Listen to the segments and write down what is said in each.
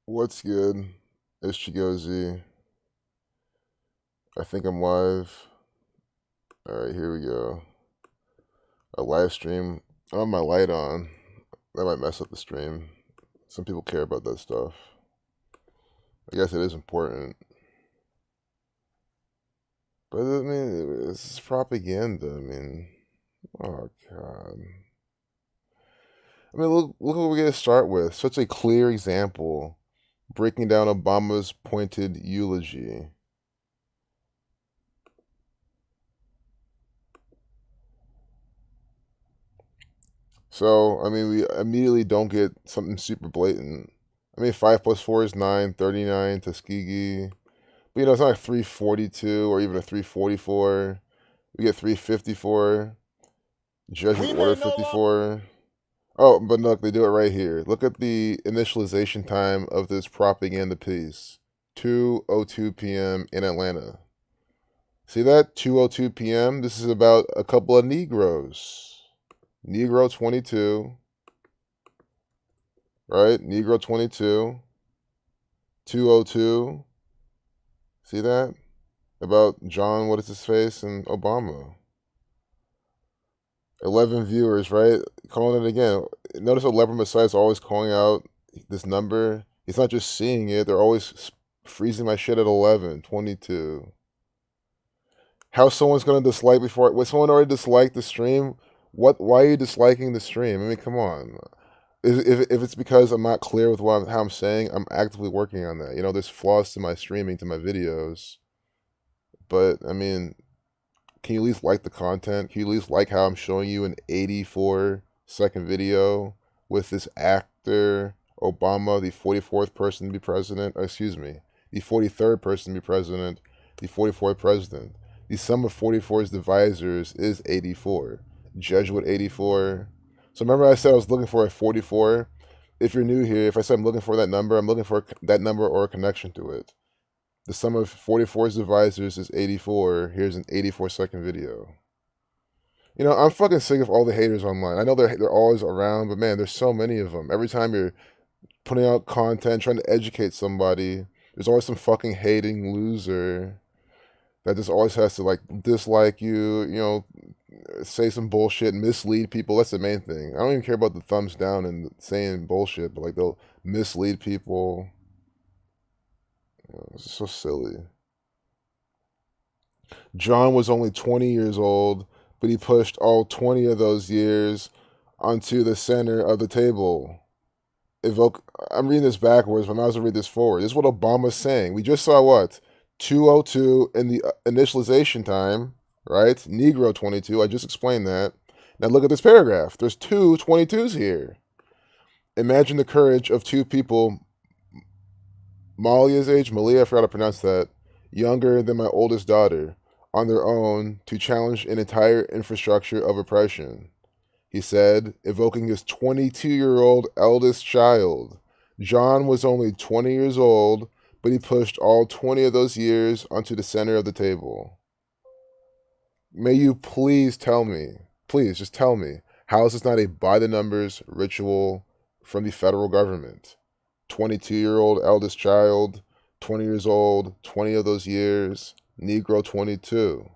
What's good? It's Chigozy. I think I'm live. Alright, here we go. A live stream. I have my light on. That might mess up the stream. Some people care about that stuff. I guess it is important. But I mean, this is propaganda. I mean, oh god. I mean, look what we're gonna start with. Such a clear example. Breaking down Obama's pointed eulogy. So, I mean, we immediately don't get something super blatant. I mean, 5 plus 4 is 9, 39, Tuskegee. But, it's not like 342 or even a 344. We get 354, Jesuit Order 54. Oh, but look, they do it right here. Look at the initialization time of this propaganda piece. 2:02 p.m. in Atlanta. See that? 2:02 p.m. This is about a couple of Negroes. Negro 22. Right? Negro 22, 202. See that? About John, what is his face, and Obama. 11 viewers, right? Calling it again. Notice 11 besides always calling out this number. He's not just seeing it, they're always freezing my shit at 11, 22. How someone's going to dislike before. When someone already disliked the stream, why are you disliking the stream? I mean, come on. If it's because I'm not clear with how I'm saying, I'm actively working on that. There's flaws to my streaming, to my videos. But, I mean, can you at least like the content? Can you at least like how I'm showing you an 84-second video with this actor, Obama, the 44th person to be president? Excuse me, the 43rd person to be president, the 44th president. The sum of 44's divisors is 84. Jesuit 84. So remember I said I was looking for a 44? If you're new here, if I said I'm looking for that number, I'm looking for that number or a connection to it. The sum of 44's divisors is 84. Here's an 84-second video. I'm fucking sick of all the haters online. I know they're always around, but man, there's so many of them. Every time you're putting out content, trying to educate somebody, there's always some fucking hating loser that just always has to dislike you, say some bullshit, mislead people. That's the main thing. I don't even care about the thumbs down and saying bullshit, but they'll mislead people. It's so silly. John was only 20 years old, but he pushed all 20 of those years onto the center of the table. I'm reading this backwards, but I might as well read this forward. This is what Obama's saying. We just saw what? 2:02 in the initialization time, right? Negro 22. I just explained that. Now look at this paragraph. There's two 22s here. Imagine the courage of two people Malia's age, Malia, I forgot to pronounce that, younger than my oldest daughter, on their own to challenge an entire infrastructure of oppression. He said, evoking his 22-year-old eldest child. John was only 20 years old, but he pushed all 20 of those years onto the center of the table. May you please tell me, please just tell me, how is this not a by the numbers ritual from the federal government? 22-year-old eldest child, 20 years old, 20 of those years, Negro 22.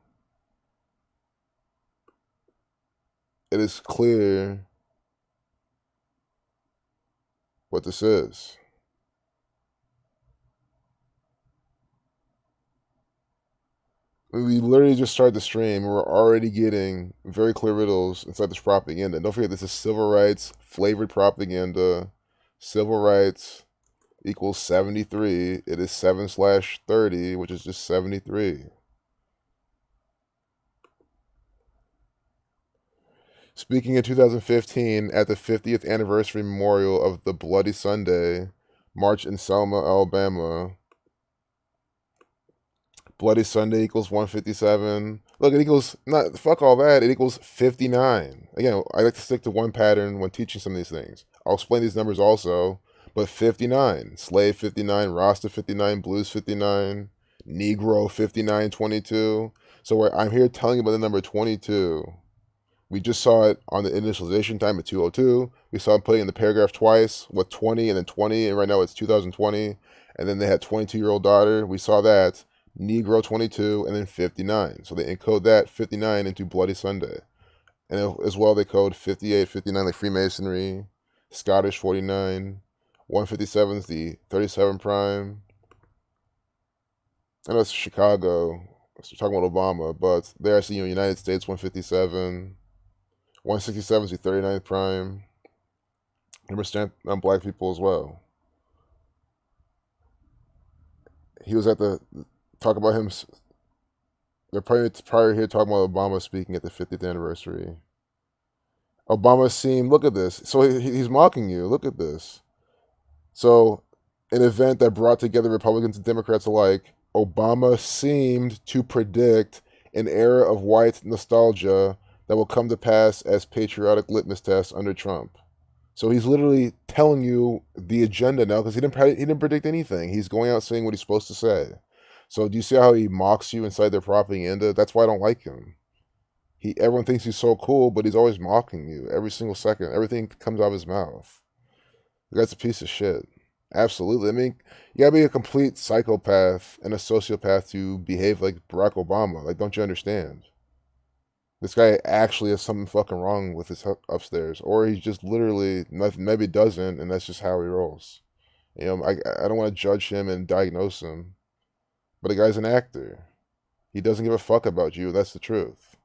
It is clear what this is. We literally just started the stream and we're already getting very clear riddles inside this propaganda. And don't forget, this is civil rights flavored propaganda. Civil rights equals 73. It is 7/30, which is just 73. Speaking in 2015 at the 50th anniversary memorial of the Bloody Sunday March in Selma, Alabama. Bloody Sunday equals 157. Look, it equals, not, fuck all that, it equals 59. Again, I like to stick to one pattern when teaching some of these things. I'll explain these numbers also, but 59. Slave 59, Rasta 59, Blues 59, Negro 59, 22. So I'm here telling you about the number 22. We just saw it on the initialization time at 202. We saw him putting in the paragraph twice with 20 and then 20, and right now it's 2020. And then they had 22-year-old daughter. We saw that. Negro 22 and then 59. So they encode that 59 into Bloody Sunday. And as well, they code 58, 59 like Freemasonry, Scottish 49, 157 is the 37 prime. I know it's Chicago. So we're talking about Obama, but there I see United States 157, 167 is the 39th prime. Remember stand on black people as well. He was at the talk about him. They're probably prior here talking about Obama speaking at the 50th anniversary. Obama seemed. Look at this. So he's mocking you. Look at this. So, an event that brought together Republicans and Democrats alike. Obama seemed to predict an era of white nostalgia that will come to pass as patriotic litmus tests under Trump. So he's literally telling you the agenda now because he didn't predict anything. He's going out saying what he's supposed to say. So do you see how he mocks you inside their propaganda? That's why I don't like him. Everyone thinks he's so cool, but he's always mocking you every single second. Everything comes out of his mouth. The guy's a piece of shit. Absolutely. I mean, you gotta be a complete psychopath and a sociopath to behave like Barack Obama. Like, don't you understand? This guy actually has something fucking wrong with his upstairs, or he's just literally maybe doesn't, and that's just how he rolls. You know, I don't want to judge him and diagnose him, but the guy's an actor. He doesn't give a fuck about you. That's the truth.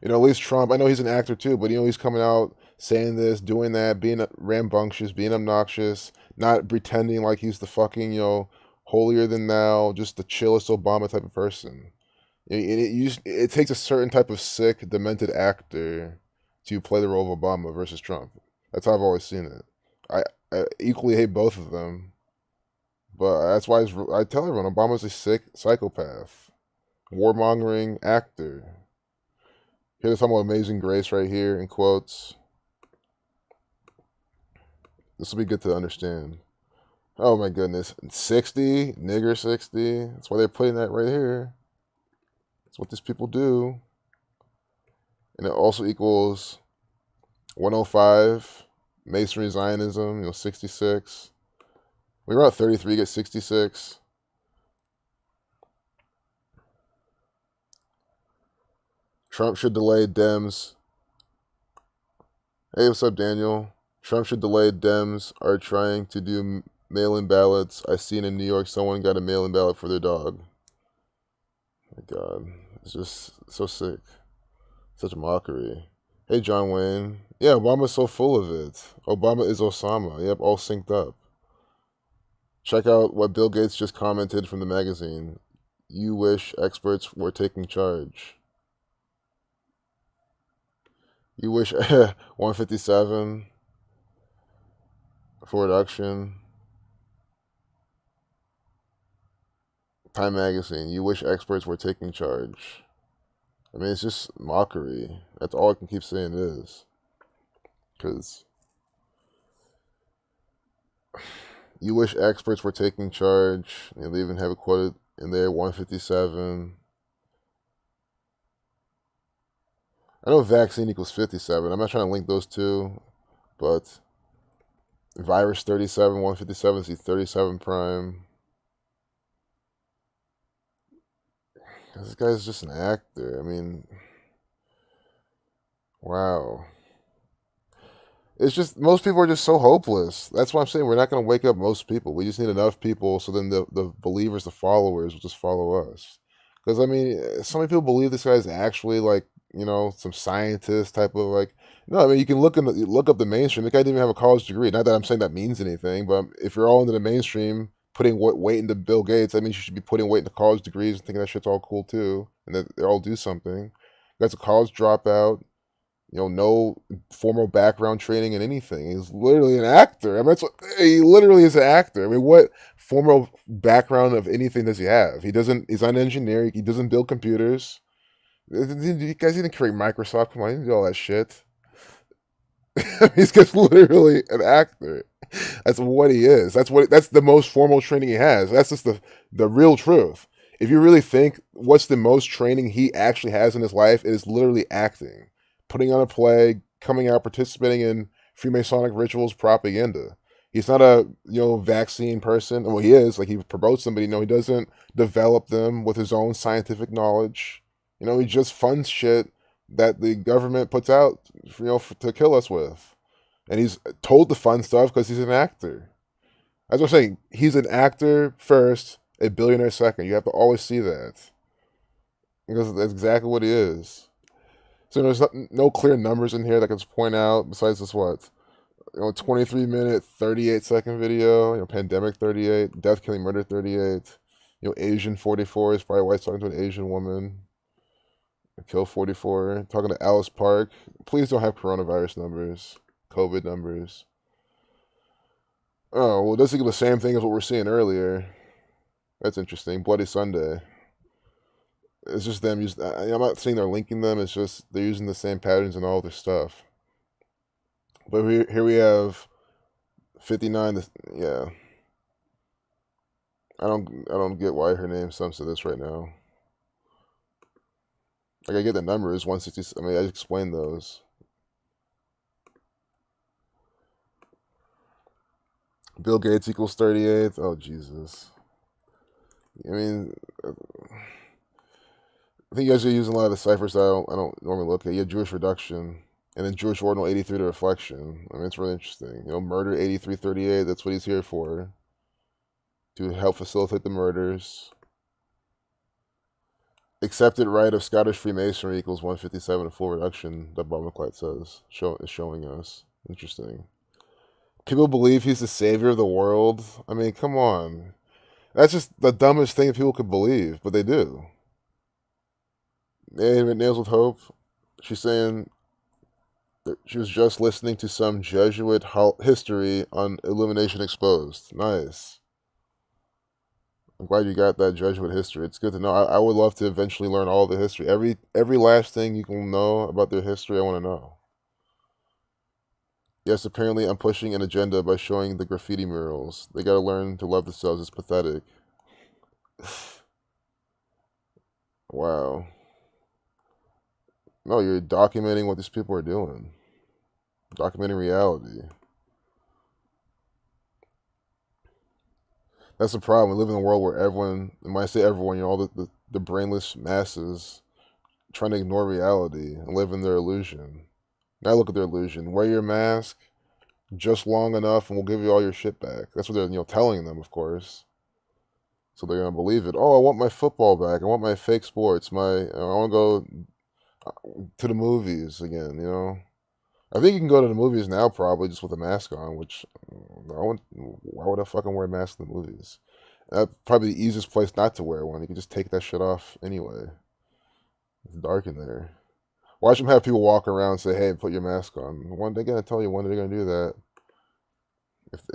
You know, at least Trump, I know he's an actor too, but he's coming out saying this, doing that, being rambunctious, being obnoxious, not pretending like he's the fucking, holier than thou, just the chillest Obama type of person. It takes a certain type of sick, demented actor to play the role of Obama versus Trump. That's how I've always seen it. I equally hate both of them, but that's why I tell everyone Obama's a sick psychopath, warmongering actor. Here's talking about Amazing Grace right here in quotes. This will be good to understand. Oh my goodness. 60? Nigger 60? That's why they're putting that right here. That's what these people do. And it also equals 105. Masonry Zionism, 66. We were at 33, get 66. Trump should delay Dems. Hey, what's up, Daniel? Trump should delay Dems are trying to do mail-in ballots. I seen in New York someone got a mail-in ballot for their dog. My God, it's just so sick. Such a mockery. Hey, John Wayne. Yeah, Obama's so full of it. Obama is Osama. Yep, all synced up. Check out what Bill Gates just commented from the magazine. You wish experts were taking charge. You wish 157 for reduction. Time Magazine. You wish experts were taking charge. I mean, it's just mockery. That's all I can keep saying it is. Because you wish experts were taking charge. And they even have it quoted in there, 157. I know vaccine equals 57. I'm not trying to link those two, but virus 37, 157 is the 37 prime. This guy's just an actor. I mean, wow. It's just, most people are just so hopeless. That's why I'm saying we're not going to wake up most people. We just need enough people so then the believers, the followers will just follow us. Because, I mean, so many people believe this guy's actually like, some scientist type of like. No, I mean, you can look up the mainstream. The guy didn't even have a college degree. Not that I'm saying that means anything, but if you're all into the mainstream, putting weight into Bill Gates, that means you should be putting weight into college degrees and thinking that shit's all cool too, and that they all do something. Guy's a college dropout, no formal background training in anything. He's literally an actor. I mean, he literally is an actor. I mean, what formal background of anything does he have? He's not an engineer. He doesn't build computers. You guys didn't create Microsoft. Come on, he didn't do all that shit. He's just literally an actor. That's what he is. That's the most formal training he has. That's just the real truth. If you really think what's the most training he actually has in his life, it is literally acting, putting on a play, coming out, participating in Freemasonic rituals, propaganda. He's not a vaccine person. Well, he is. Like he promotes them, but he doesn't develop them with his own scientific knowledge. He just funds shit that the government puts out, to kill us with. And he's told to fund stuff because he's an actor. As I'm saying, he's an actor first, a billionaire second. You have to always see that because that's exactly what he is. So there's no clear numbers in here that can point out besides this 23-minute, 38-second video. Pandemic 38, death, killing, murder 38. Asian 44 is probably why he's talking to an Asian woman. Kill 44, talking to Alice Park. Please don't have coronavirus numbers, COVID numbers. Oh, well, it doesn't give the same thing as what we're seeing earlier. That's interesting. Bloody Sunday. It's just them using. I'm not saying they're linking them. It's just they're using the same patterns and all this stuff. But here we have 59. Yeah, I don't get why her name sums to this right now. Like I get the numbers 160. I mean, I explained those. Bill Gates equals 38. Oh Jesus. I mean, I think you guys are using a lot of the ciphers that I don't normally look at. You have Jewish reduction, and then Jewish ordinal 83 to reflection. I mean, it's really interesting. Murder 8338. That's what he's here for, to help facilitate the murders. Accepted right of Scottish Freemasonry equals 157 to full reduction. That Baumaclite says is showing us. Interesting. People believe he's the savior of the world. I mean, come on. That's just the dumbest thing people could believe, but they do. And Nails with Hope, she's saying that she was just listening to some Jesuit history on Illumination Exposed. Nice. I'm glad you got that Jesuit history. It's good to know. I would love to eventually learn all the history. Every last thing you can know about their history, I want to know. Yes, apparently I'm pushing an agenda by showing the graffiti murals. They gotta learn to love themselves. It's pathetic. Wow. No, you're documenting what these people are doing. Documenting reality. That's the problem. We live in a world where everyone, and when I say everyone, all the brainless masses trying to ignore reality and live in their illusion. Now look at their illusion. Wear your mask just long enough and we'll give you all your shit back. That's what they're telling them, of course. So they're gonna believe it. Oh, I want my football back. I want my fake sports. I want to go to the movies again. I think you can go to the movies now probably just with a mask on, which why would I fucking wear a mask in the movies? That's probably the easiest place not to wear one. You can just take that shit off anyway. It's dark in there. Watch them have people walk around and say, "Hey, put your mask on." One, they're gonna tell you when they're gonna do that.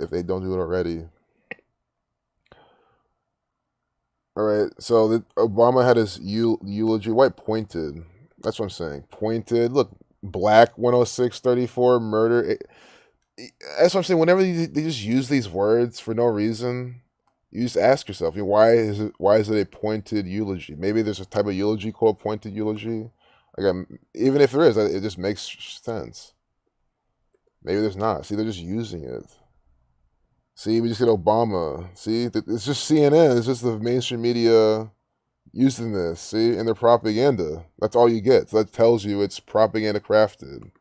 If they don't do it already. All right. So Obama had his eulogy. White pointed. That's what I'm saying. Pointed. Look, black 10634 murder. That's what I'm saying. Whenever they just use these words for no reason, you just ask yourself, why is it a pointed eulogy? Maybe there's a type of eulogy called pointed eulogy. Even if there is, it just makes sense. Maybe there's not. See, they're just using it. See, we just get Obama. See, it's just CNN. It's just the mainstream media using this. See, and their propaganda. That's all you get. So that tells you it's propaganda crafted.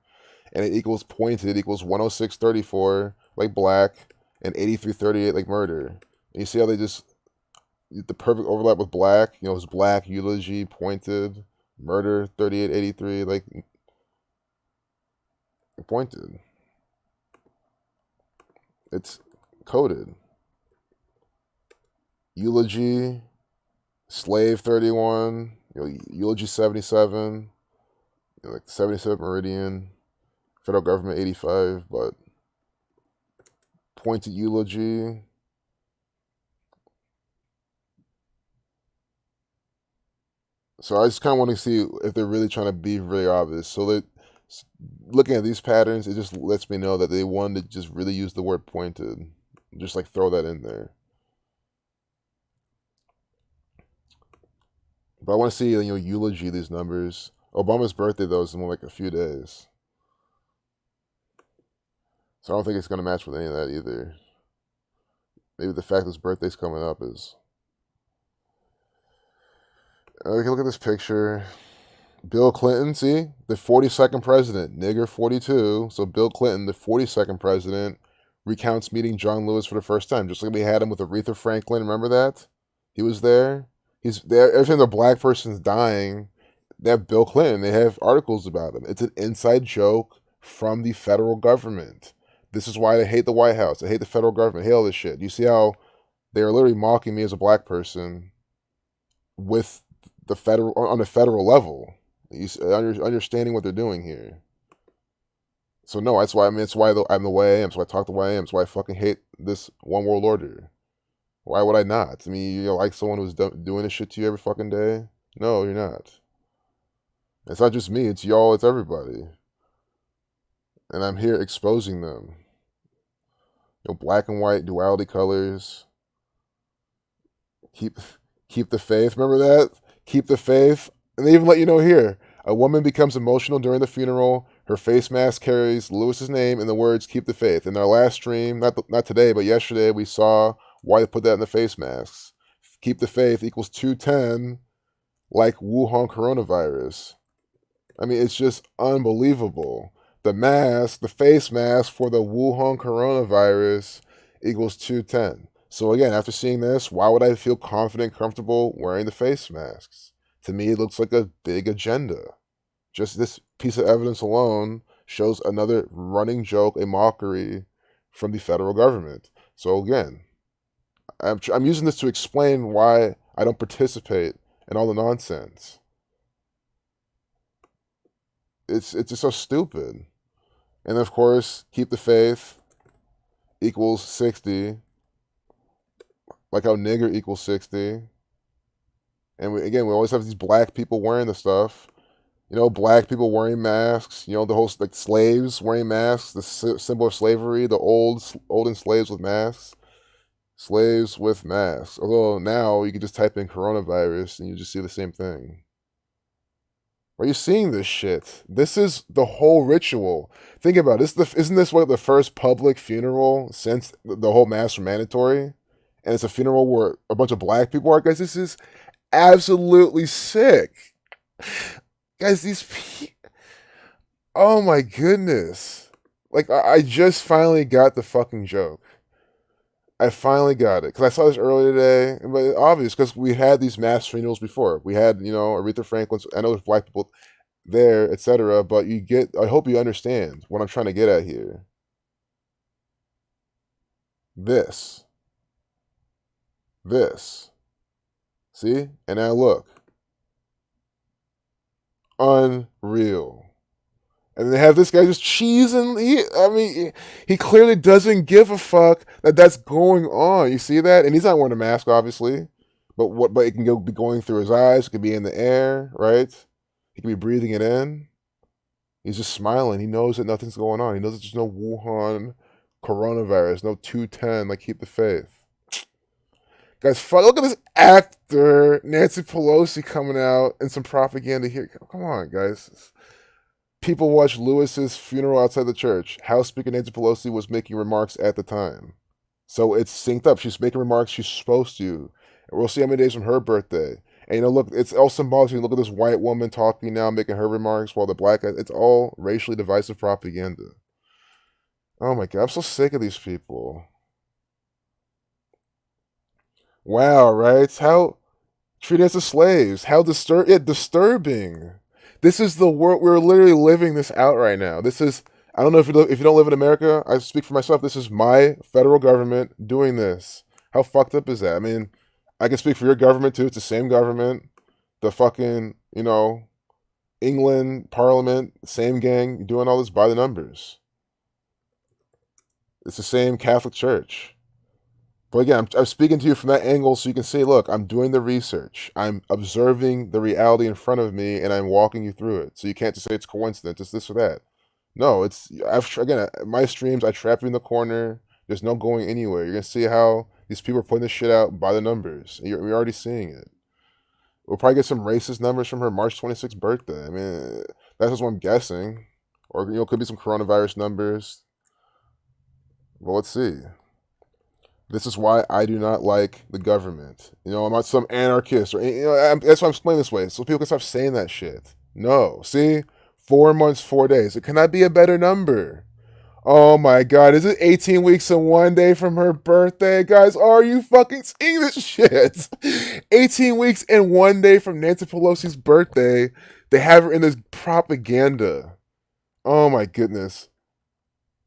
And it equals pointed. It equals 10634 like black and 8338 like murder. And you see how they just the perfect overlap with black. It's black eulogy pointed murder 3883 like pointed. It's coded. Eulogy, slave 31, eulogy 77, like 77 Meridian, federal government 85, but pointed eulogy. So I just kind of want to see if they're really trying to be really obvious. So that looking at these patterns, it just lets me know that they wanted to just really use the word pointed. Just like throw that in there. But I want to see eulogy these numbers. Obama's birthday though is in like a few days, so I don't think it's gonna match with any of that either. Maybe the fact his birthday's coming up is. We can look at this picture. Bill Clinton, see? The 42nd president, nigger 42. So Bill Clinton, the 42nd president, recounts meeting John Lewis for the first time. Just like we had him with Aretha Franklin. Remember that? He was there. He's there. Every time a black person's dying, they have Bill Clinton. They have articles about him. It's an inside joke from the federal government. This is why they hate the White House. They hate the federal government. They hate all this shit. You see how they are literally mocking me as a black person with the federal on a federal level. You understanding what they're doing here. So no, that's why it's why I'm the way I am. So I talk the way I am. That's why I fucking hate this one world order. Why would I not? I mean, you're like someone who's doing this shit to you every fucking day. No, you're not. It's not just me. It's y'all. It's everybody. And I'm here exposing them. Black and white duality colors. Keep the faith. Remember that? Keep the faith. And they even let you know here. A woman becomes emotional during the funeral. Her face mask carries Lewis's name and the words "Keep the Faith." In our last stream, not today, but yesterday, we saw why they put that in the face masks. Keep the faith equals 210, like Wuhan coronavirus. I mean, it's just unbelievable. The mask, the face mask for the Wuhan coronavirus equals 210. So again, after seeing this, why would I feel confident, comfortable wearing the face masks? To me, it looks like a big agenda. Just this piece of evidence alone shows another running joke, a mockery from the federal government. So again, I'm using this to explain why I don't participate in all the nonsense. It's just so stupid. And of course, keep the faith equals 60. Like how nigger equals 60. And we always have these black people wearing the stuff. Black people wearing masks. The whole like slaves wearing masks. The symbol of slavery. The olden slaves with masks. Slaves with masks. Although now you can just type in coronavirus and you just see the same thing. Are you seeing this shit? This is the whole ritual. Think about it. Isn't this what the first public funeral since the whole masks were mandatory? And it's a funeral where a bunch of black people are. Guys, this is absolutely sick. Guys, these people. Oh my goodness. Like, I just finally got the fucking joke. I finally got it. Because I saw this earlier today. But it's obvious, because we had these mass funerals before. We had, Aretha Franklin. I know there's black people there, etc. But I hope you understand what I'm trying to get at here. This. See? And now look. Unreal. And they have this guy just cheesing. He clearly doesn't give a fuck that that's going on. You see that? And he's not wearing a mask, obviously. But it can be going through his eyes. It could be in the air, right? He could be breathing it in. He's just smiling. He knows that nothing's going on. He knows that there's no Wuhan coronavirus, no 210. Like, keep the faith. Guys, look at this actor, Nancy Pelosi, coming out in some propaganda here. Come on, guys. People watched Lewis's funeral outside the church. House Speaker Nancy Pelosi was making remarks at the time. So it's synced up. She's making remarks she's supposed to. And we'll see how many days from her birthday. And look, it's all symbolic. Look at this white woman talking now, making her remarks, while the black guy, it's all racially divisive propaganda. Oh my God, I'm so sick of these people. Wow, right? How treated us as slaves. How disturbing. This is the world. We're literally living this out right now. This is, I don't know if you don't live in America, I speak for myself. This is my federal government doing this. How fucked up is that? I mean, I can speak for your government too. It's the same government. The fucking, England, Parliament, same gang, doing all this by the numbers. It's the same Catholic Church. But again, I'm speaking to you from that angle so you can see, look, I'm doing the research. I'm observing the reality in front of me, and I'm walking you through it. So you can't just say it's coincidence, it's this or that. No, again, my streams, I trap you in the corner. There's no going anywhere. You're going to see how these people are putting this shit out by the numbers. We're already seeing it. We'll probably get some racist numbers from her March 26th birthday. I mean, that's just what I'm guessing. Or, could be some coronavirus numbers. Well, let's see. This is why I do not like the government. I'm not some anarchist, or that's why I'm explaining this way, so people can stop saying that shit. No, see, 4 months, 4 days. It cannot be a better number. Oh my god, is it 18 weeks and 1 day from her birthday? Guys, are you fucking seeing this shit? 18 weeks and 1 day from Nancy Pelosi's birthday. They have her in this propaganda. Oh my goodness.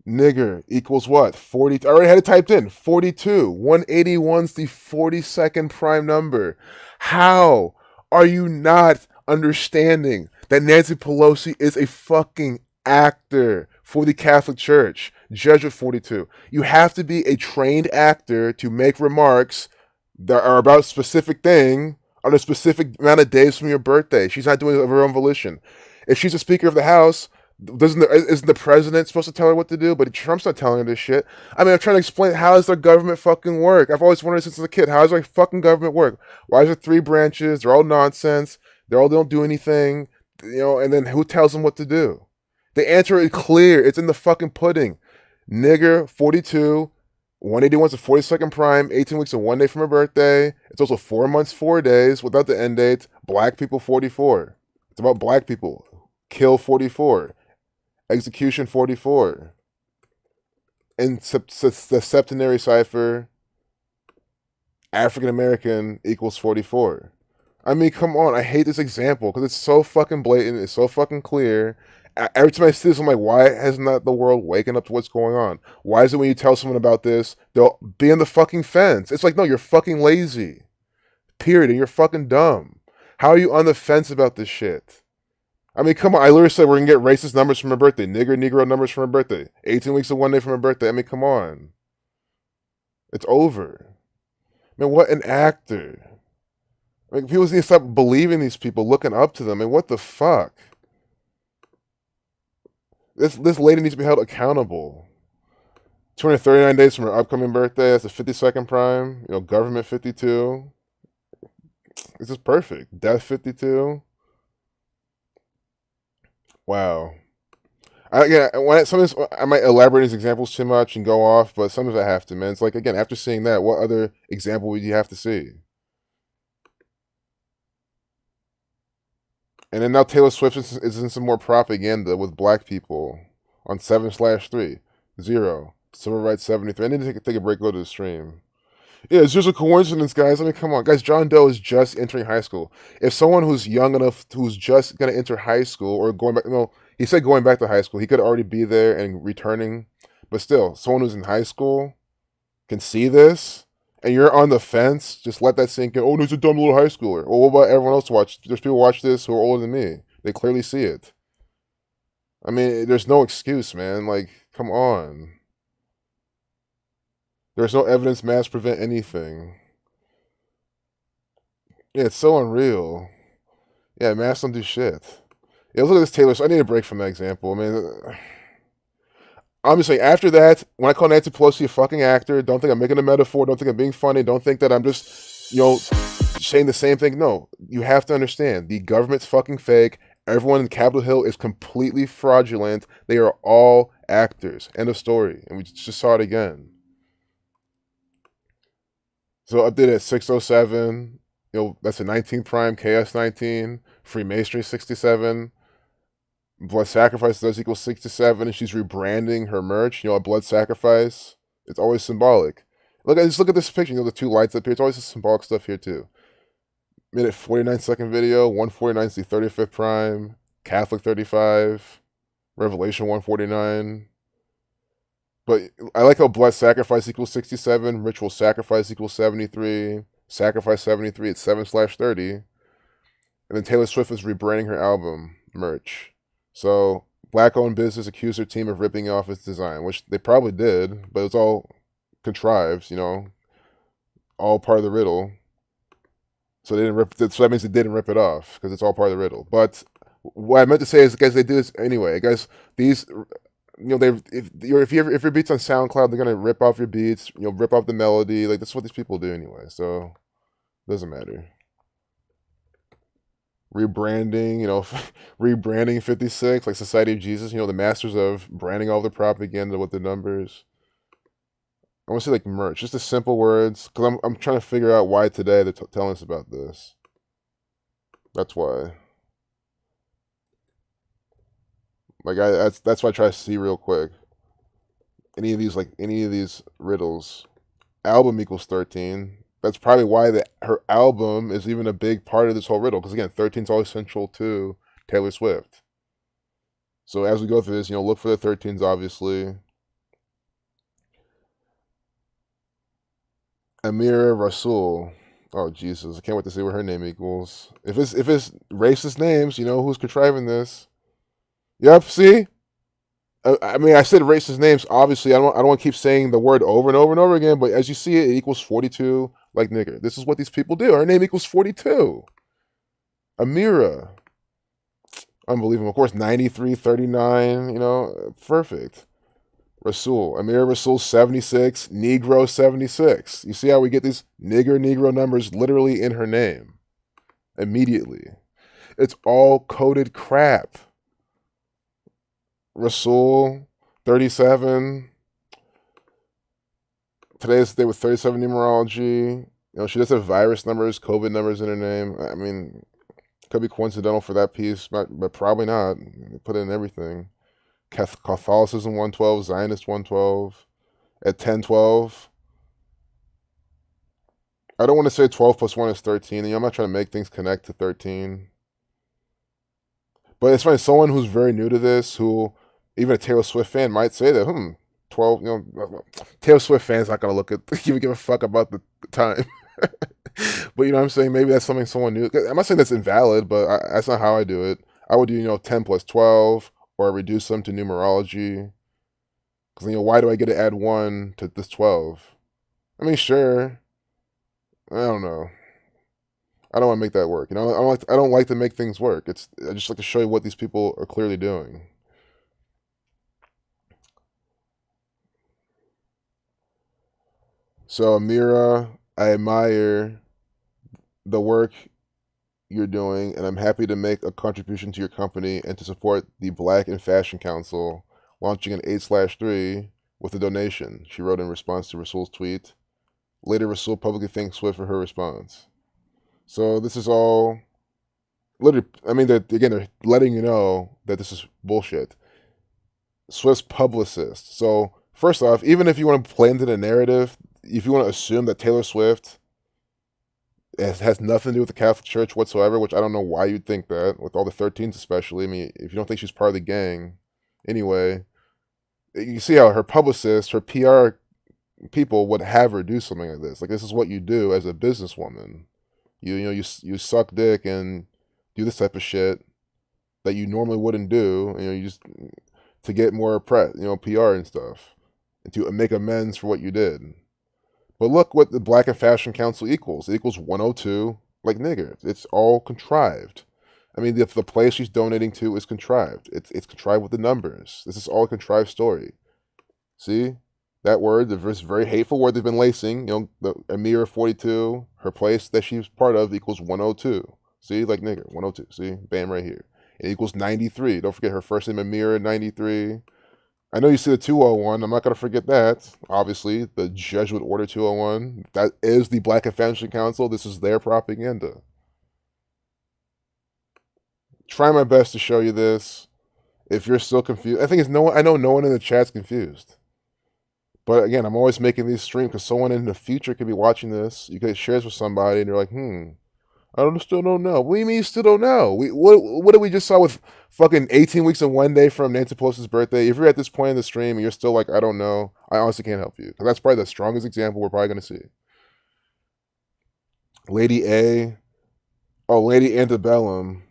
Nigger equals what? 40. I already had it typed in. 42. 181's the 42nd prime number. How are you not understanding that Nancy Pelosi is a fucking actor for the Catholic Church? Jesuit 42. You have to be a trained actor to make remarks that are about a specific thing on a specific amount of days from your birthday. She's not doing it of her own volition. If she's a Speaker of the House, isn't the president supposed to tell her what to do? But Trump's not telling her this shit. I mean, I'm trying to explain, how does their government fucking work? I've always wondered since I was a kid, how does our fucking government work? Why is there 3 branches? They're all nonsense. They don't do anything. And then who tells them what to do? The answer is clear. It's in the fucking pudding. Nigger 42, 181's the 42nd prime, 18 weeks and 1 day from her birthday. It's also 4 months, 4 days without the end date. Black people 44. It's about black people. Kill 44. Execution 44. And the septenary cipher, African American equals 44. I mean, come on. I hate this example because it's so fucking blatant. It's so fucking clear. Every time I see this, I'm like, why has not the world waken up to what's going on? Why is it when you tell someone about this, they'll be on the fucking fence? It's like, no, you're fucking lazy. Period. And you're fucking dumb. How are you on the fence about this shit? I mean, come on. I literally said we're going to get racist numbers from her birthday. Negro numbers from her birthday. 18 weeks and 1 day from her birthday. I mean, come on. It's over. I mean, what an actor. I mean, people need to stop believing these people, looking up to them. I mean, what the fuck? This lady needs to be held accountable. 239 days from her upcoming birthday. That's the 52nd prime. Government 52. This is perfect. Death 52. Wow. Sometimes I might elaborate these examples too much and go off, but sometimes I have to, man. It's like, again, after seeing that, what other example would you have to see? And then now Taylor Swift is in some more propaganda with black people on 7/3. 0. Civil Rights 73. I need to take a break, go to the stream. Yeah, it's just a coincidence, guys. I mean, come on. Guys, John Doe is just entering high school. If someone who's young enough, who's just going to enter high school or going back, he said going back to high school. He could already be there and returning. But still, someone who's in high school can see this, and you're on the fence, just let that sink in. Oh, no, he's a dumb little high schooler. Well, what about everyone else watch? There's people watch this who are older than me. They clearly see it. I mean, there's no excuse, man. Like, come on. There's no evidence masks prevent anything. Yeah, it's so unreal. Yeah, masks don't do shit. Yeah, look at this Taylor. So I need a break from that example. I mean, I'm just saying, after that, when I call Nancy Pelosi a fucking actor, don't think I'm making a metaphor. Don't think I'm being funny. Don't think that I'm just, saying the same thing. No, you have to understand. The government's fucking fake. Everyone in Capitol Hill is completely fraudulent. They are all actors. End of story. And we just saw it again. So update at 6:07. That's a 19 prime, KS 19, Freemasonry 67, blood sacrifice does equal 67, and she's rebranding her merch. A blood sacrifice. It's always symbolic. Look at this picture. The 2 lights up here. It's always symbolic stuff here too. Minute 49-second video. 149 is the 35th prime. Catholic 35. Revelation 149. But I like how blood sacrifice equals 67, ritual sacrifice equals 73, sacrifice 73, it's 7/30. And then Taylor Swift is rebranding her album merch. So, black-owned business accused her team of ripping off its design, which they probably did, but it's all contrived, all part of the riddle. So that means they didn't rip it off, because it's all part of the riddle. But what I meant to say is, guys, they do this anyway. Guys, these... if your beats on SoundCloud, they're gonna rip off your beats, rip off the melody. Like, that's what these people do anyway. So, it doesn't matter. rebranding, rebranding 56, like Society of Jesus, the masters of branding all the propaganda with the numbers. I want to say like merch, just the simple words, because I'm trying to figure out why today they're telling us about this. That's why. Like that's why I try to see real quick. Any of these riddles. Album equals 13. That's probably why her album is even a big part of this whole riddle. Because again, 13 is always central to Taylor Swift. So as we go through this, look for the 13s, obviously. Amira Rasul. Oh Jesus, I can't wait to see what her name equals. If it's racist names, who's contriving this? Yep. See, I mean, I said racist names. Obviously, I don't want to keep saying the word over and over and over again. But as you see it equals 42. Like nigger, this is what these people do. Her name equals 42. Amira, unbelievable. Of course, 93, 39. Perfect. Amira Rasul 76, Negro 76. You see how we get these Negro numbers literally in her name immediately. It's all coded crap. Rasul 37. Today's the day with 37 numerology. She does have virus numbers, COVID numbers in her name. I mean, could be coincidental for that piece, but probably not. Put it in everything. Catholicism 112, Zionist 112. At 1012. I don't want to say 12 plus 1 is 13. I'm not trying to make things connect to 13. But it's funny, someone who's very new to this, who even a Taylor Swift fan might say that, 12, Taylor Swift fans not gonna give a fuck about the time. But you know what I'm saying? Maybe that's something someone new. I'm not saying that's invalid, but that's not how I do it. I would do 10 plus 12, or reduce them to numerology. Because why do I get to add 1 to this 12? I mean, sure. I don't know. I don't want to make that work. I don't like to make things work. I just like to show you what these people are clearly doing. So Amira, I admire the work you're doing, and I'm happy to make a contribution to your company and to support the Black in Fashion Council launching an 8/3 with a donation, she wrote in response to Rasul's tweet. Later, Rasul publicly thanked Swift for her response. So this is all literally, I mean, they're letting you know that this is bullshit. Swift's publicist. So first off, even if you want to play into the narrative, if you want to assume that Taylor Swift has nothing to do with the Catholic Church whatsoever, which I don't know why you'd think that, with all the 13s especially. I mean, if you don't think she's part of the gang, anyway, you see how her publicist, her PR people would have her do something like this. Like, this is what you do as a businesswoman. You suck dick and do this type of shit that you normally wouldn't do. You just to get more press, PR and stuff, and to make amends for what you did. But look what the Black in Fashion Council equals. It equals 102, like nigger. It's all contrived. I mean, if the place she's donating to is contrived, it's contrived with the numbers. This is all a contrived story. See? That word, the very hateful word they've been lacing, the Amira 42, her place that she's part of equals 102. See? Like nigger, 102. See? Bam, right here. It equals 93. Don't forget her first name, Amira, 93. I know you see the 201. I'm not going to forget that. Obviously, the Jesuit Order 201. That is the Black in Fashion Council. This is their propaganda. Try my best to show you this. If you're still confused, I know no one in the chat's confused. But again, I'm always making these streams because someone in the future could be watching this. You could share this with somebody, and you're like, still don't know. What do you mean you still don't know? What did we just saw with fucking 18 weeks and 1 day from Nancy Pelosi's birthday? If you're at this point in the stream and you're still like, I don't know, I honestly can't help you. Because that's probably the strongest example we're probably going to see. Lady A. Oh, Lady Antebellum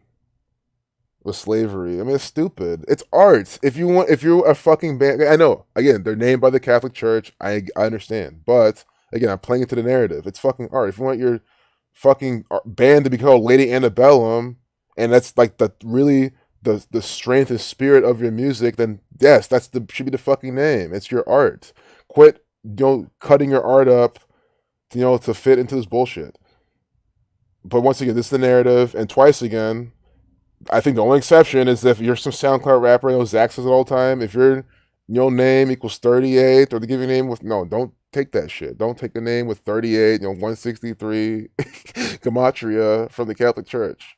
with slavery. I mean, it's stupid. It's art. If you're a fucking band, I know. Again, they're named by the Catholic Church. I understand. But again, I'm playing into the narrative. It's fucking art. If you want your fucking band to be called Lady Antebellum, and that's like the strength and spirit of your music, then yes, should be the fucking name. It's your art. Quit cutting your art up to fit into this bullshit. But once again, this is the narrative, and twice again, I think the only exception is if you're some SoundCloud rapper, Zach says it all the time. If your name equals 38, or they give you a name with no, don't take that shit. Don't take a name with 38, 163 gematria from the Catholic Church.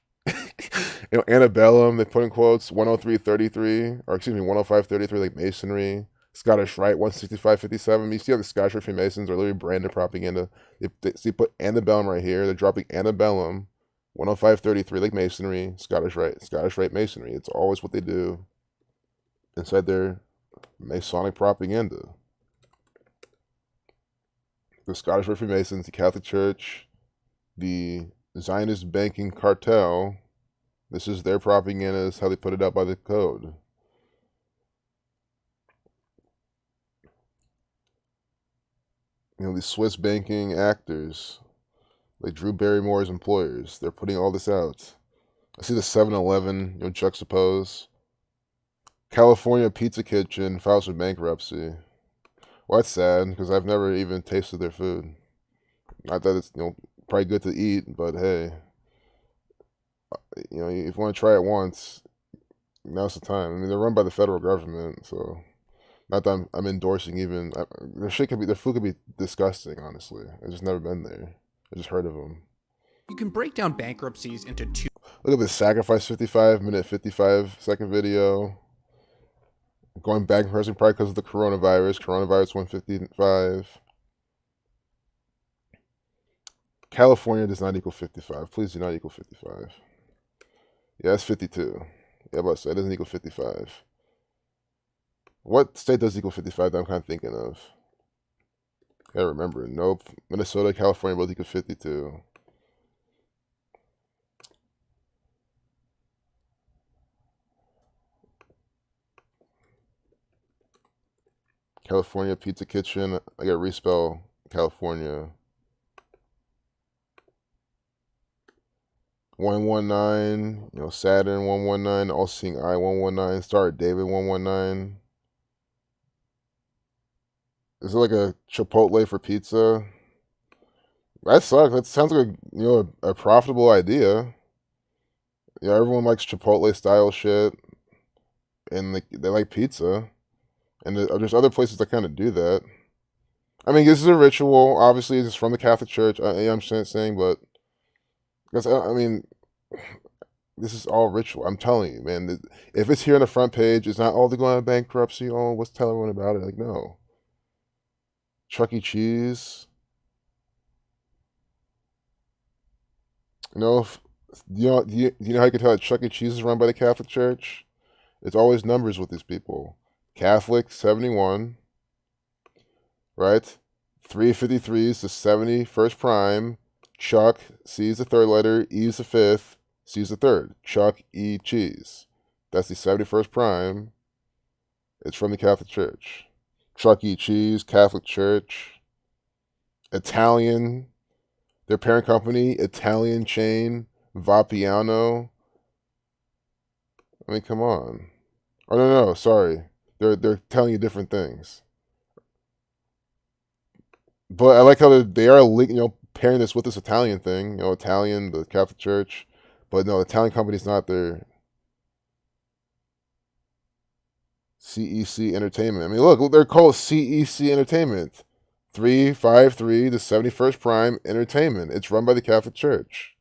Antebellum, they put in quotes 103.33, or excuse me, 105.33, like Masonry. Scottish Rite 165.57. You see how the Scottish Rite Freemasons are literally branded propaganda. They put Antebellum right here. They're dropping Antebellum 105.33, like Masonry, Scottish Rite Masonry. It's always what they do inside their Masonic propaganda. The Scottish Rite Freemasons, the Catholic Church, the Zionist banking cartel. This is their propaganda. This is how they put it out by the code. These Swiss banking actors, like Drew Barrymore's employers, they're putting all this out. I see the 7-Eleven, juxtapose. California Pizza Kitchen files for bankruptcy. Well, that's sad because I've never even tasted their food. Not that it's probably good to eat, but hey, if you want to try it once, now's the time. I mean, they're run by the federal government, so not that I'm endorsing even their food could be disgusting. Honestly, I've just never been there. I just heard of them. You can break down bankruptcies into two. Look at this Sacrifice 55-minute 55-second video. Going back and pressing probably because of the coronavirus. Coronavirus 155. California does not equal 55. Please do not equal 55. Yeah, that's 52. Yeah, but so it doesn't equal 55. What state does equal 55 that I'm kind of thinking of? Gotta remember. Nope. Minnesota, California both equal 52. California Pizza Kitchen. I gotta respell California. 119, Saturn 119, All Seeing Eye 119, Star David 119. Is it like a Chipotle for pizza? That sucks. That sounds like a profitable idea. Everyone likes Chipotle style shit, and they like pizza, and there's other places that kind of do that. I mean, this is a ritual. Obviously, it's from the Catholic Church. I'm saying, but I mean, this is all ritual. I'm telling you, man. If it's here on the front page, it's not, oh, they're going to bankruptcy. Oh, let's tell everyone about it. Like, no. Chuck E. Cheese. Do you know how you can tell that Chuck E. Cheese is run by the Catholic Church? It's always numbers with these people. Catholic, 71. Right? 353 is the 71st prime. Chuck, C is the third letter, E is the fifth, C is the third. Chuck E. Cheese. That's the 71st prime. It's from the Catholic Church. Chuck E. Cheese, Catholic Church. Italian, their parent company, Italian chain, Vapiano. I mean, come on. Oh, no, sorry. They're telling you different things. But I like how they are, pairing this with this Italian thing. Italian, the Catholic Church. But no, Italian company's not their CEC Entertainment. I mean, look, they're called CEC Entertainment. 353, the 71st Prime Entertainment. It's run by the Catholic Church.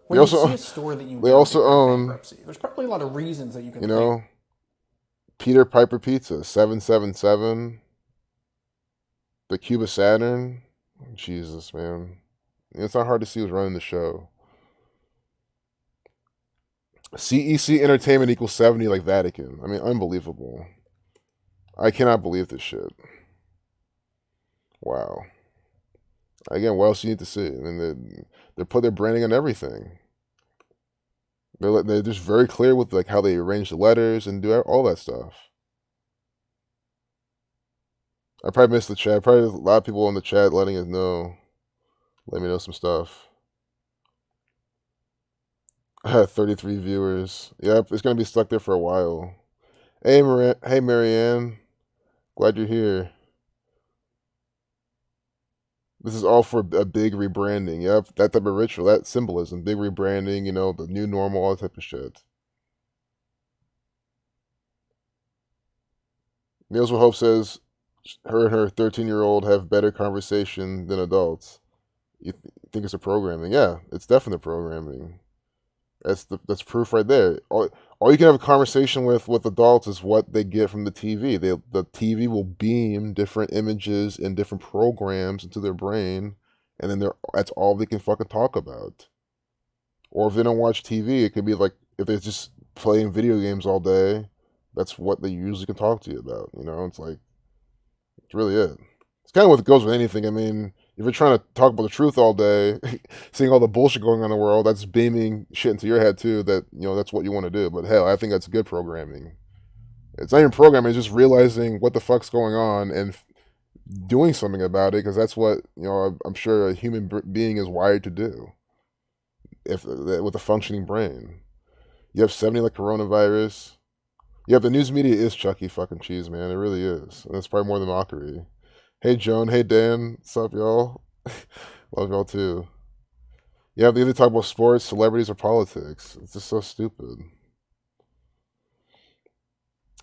When you see a store that you they don't also think are in own, bankruptcy, there's probably a lot of reasons that you can think. Peter Piper Pizza, 777. The Cuba Saturn. Jesus, man. It's not hard to see who's running the show. CEC Entertainment equals 70 like Vatican. I mean, unbelievable. I cannot believe this shit. Wow. Again, what else do you need to see? I mean, they put their branding on everything. They're just very clear with how they arrange the letters and do all that stuff. I probably missed the chat. Probably a lot of people in the chat letting us know. Let me know some stuff. I had 33 viewers. Yep, it's gonna be stuck there for a while. Hey, Marianne. Glad you're here. This is all for a big rebranding. Yep, that type of ritual, that symbolism, big rebranding. The new normal, all that type of shit. Meals with Hope says her and her 13-year-old have better conversation than adults. You think it's a programming? Yeah, it's definitely programming. That's proof right there. All you can have a conversation with adults is what they get from the TV. The TV will beam different images and different programs into their brain, and then that's all they can fucking talk about. Or if they don't watch TV, it could be like if they're just playing video games all day, that's what they usually can talk to you about. It's like it's really it. It's kind of what goes with anything. I mean, if you're trying to talk about the truth all day, seeing all the bullshit going on in the world, that's beaming shit into your head too. That's what you want to do. But hell, I think that's good programming. It's not even programming; it's just realizing what the fuck's going on and doing something about it. Because that's what I'm sure a human being is wired to do. If with a functioning brain, you have 70 like coronavirus. Yeah, the news media is Chuck E. fucking cheese, man. It really is. And that's probably more than mockery. Hey, Joan. Hey, Dan. What's up, y'all? Love y'all, too. Yeah, they either talk about sports, celebrities, or politics. It's just so stupid.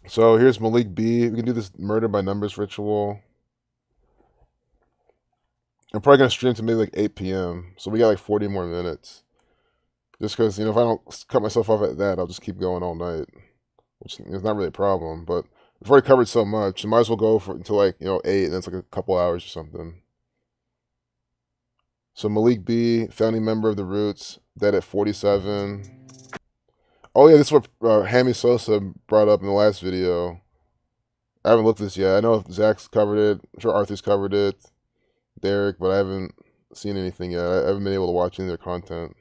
So here's Malik B. We can do this murder by numbers ritual. I'm probably going to stream to maybe like 8 p.m. So we got like 40 more minutes. Just because, if I don't cut myself off at that, I'll just keep going all night. Which is not really a problem, but we've already covered so much. You might as well go until like 8, and it's like a couple hours or something. So Malik B, founding member of the Roots, dead at 47. Oh yeah, this is what Hammy Sosa brought up in the last video. I haven't looked at this yet. I know Zach's covered it. I'm sure Arthur's covered it. Derek, but I haven't seen anything yet. I haven't been able to watch any of their content.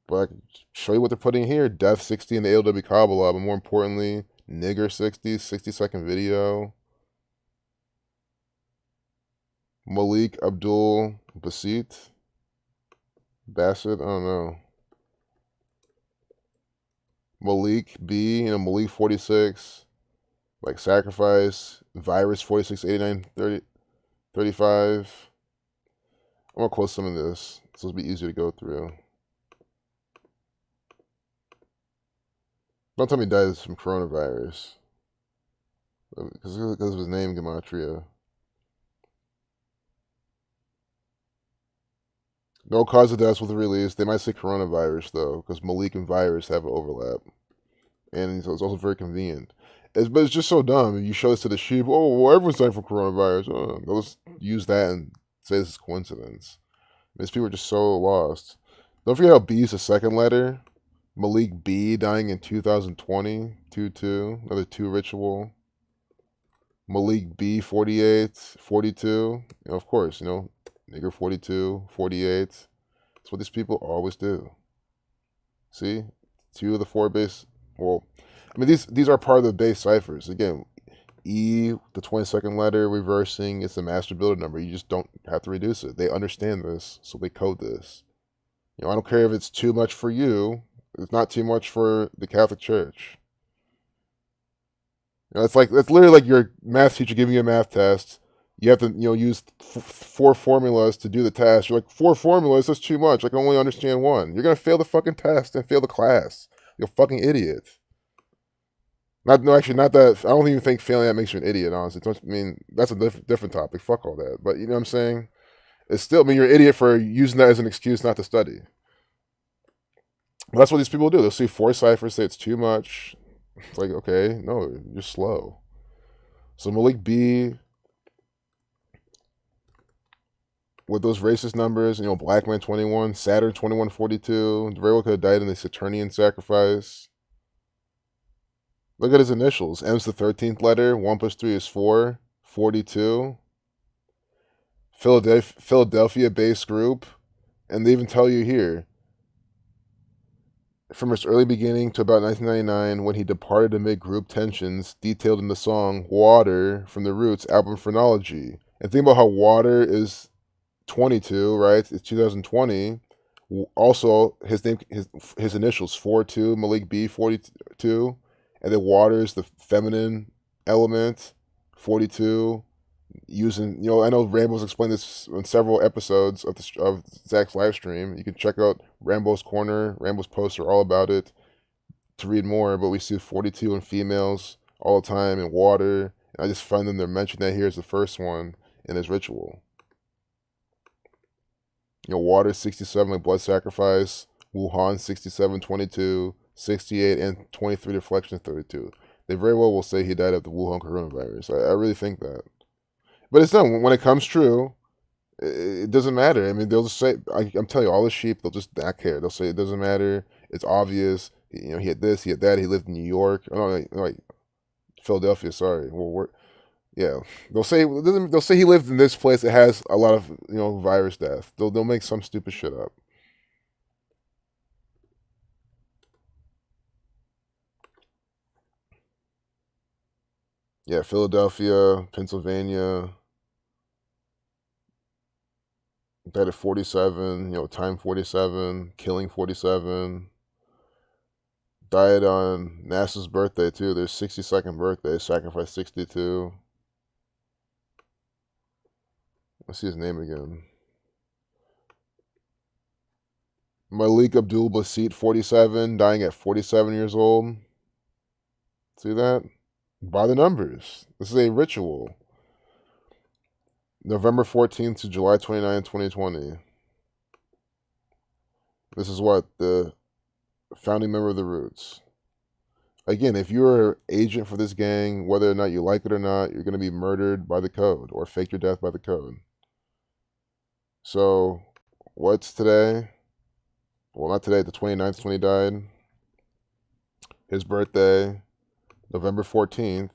But I can show you what they're putting here. Death 60 in the ALW Kabbalah, but more importantly, Nigger 60, 60-second video. Malik Abdul Basit. Bassett, I don't know. Malik B, Malik 46. Like Sacrifice. Virus 46, 89, 30, 35. I'm going to close some of this, so it'll be easier to go through. Don't tell me he dies from coronavirus. Because of his name, Gematria. No cause of death with the release. They might say coronavirus, though, because Malik and virus have an overlap. And so it's also very convenient. But it's just so dumb. You show this to the sheep. Oh, well, everyone's dying from coronavirus. They'll just use that and say this is coincidence. These people are just so lost. Don't forget how B is the second letter. Malik B dying in 2020, 2-2, another 2 ritual. Malik B 48, 42. Of course, Nigger 42, 48. That's what these people always do. See? 2 of the 4 base. Well, I mean, these are part of the base ciphers. Again, E, the 22nd letter, reversing, it's a master builder number. You just don't have to reduce it. They understand this, so they code this. I don't care if it's too much for you. It's not too much for the Catholic Church. It's literally like your math teacher giving you a math test. You have to use 4 formulas to do the test. You're like, 4 formulas, that's too much. I can only understand 1. You're gonna fail the fucking test and fail the class. You're a fucking idiot. Not that. I don't even think failing that makes you an idiot. Honestly, I mean that's a different topic. Fuck all that. But you know what I'm saying? It's still. I mean, you're an idiot for using that as an excuse not to study. But that's what these people do. They'll see 4 ciphers, say it's too much. It's like, okay, no, you're slow. So Malik B, with those racist numbers, Black Man 21, Saturn 2142, very well could have died in the Saturnian sacrifice. Look at his initials. M's the 13th letter. 1 plus 3 is 4. 42. Philadelphia-based group. And they even tell you here, from its early beginning to about 1999, when he departed amid group tensions, detailed in the song Water from the Roots album Phrenology. And think about how Water is 22, right? It's 2020. Also, his name, his initials, 42, Malik B, 42. And then water is the feminine element, 42. using, I know Rambo's explained this in several episodes of Zach's live stream. You can check out Rambo's Corner, Rambo's posts are all about it to read more. But we see 42 in females all the time in water. And I just find them to mention that here as the first one in his ritual. Water 67 like blood sacrifice, Wuhan 67, 22, 68, and 23 deflection 32. They very well will say he died of the Wuhan coronavirus. I really think that. But it's done. When it comes true, it doesn't matter. I mean, they'll just say, I'm telling you, all the sheep, they'll just not care. They'll say it doesn't matter. It's obvious. He had this, he had that. He lived in New York. Oh, no, like Philadelphia, sorry. Well, yeah, they'll say he lived in this place that has a lot of virus death. They'll make some stupid shit up. Yeah, Philadelphia, Pennsylvania. Died at 47. Time 47, killing 47. Died on NASA's birthday too. Their 62nd birthday. Sacrificed 62. Let's see his name again. Malik Abdul Basit, 47, dying at 47 years old. See that? By the numbers. This is a ritual. November 14th to July 29, 2020. This is what? The founding member of the Roots. Again, if you're an agent for this gang, whether or not you like it or not, you're going to be murdered by the code or fake your death by the code. So, what's today? Well, not today, the 29th when he died. His birthday, November 14th.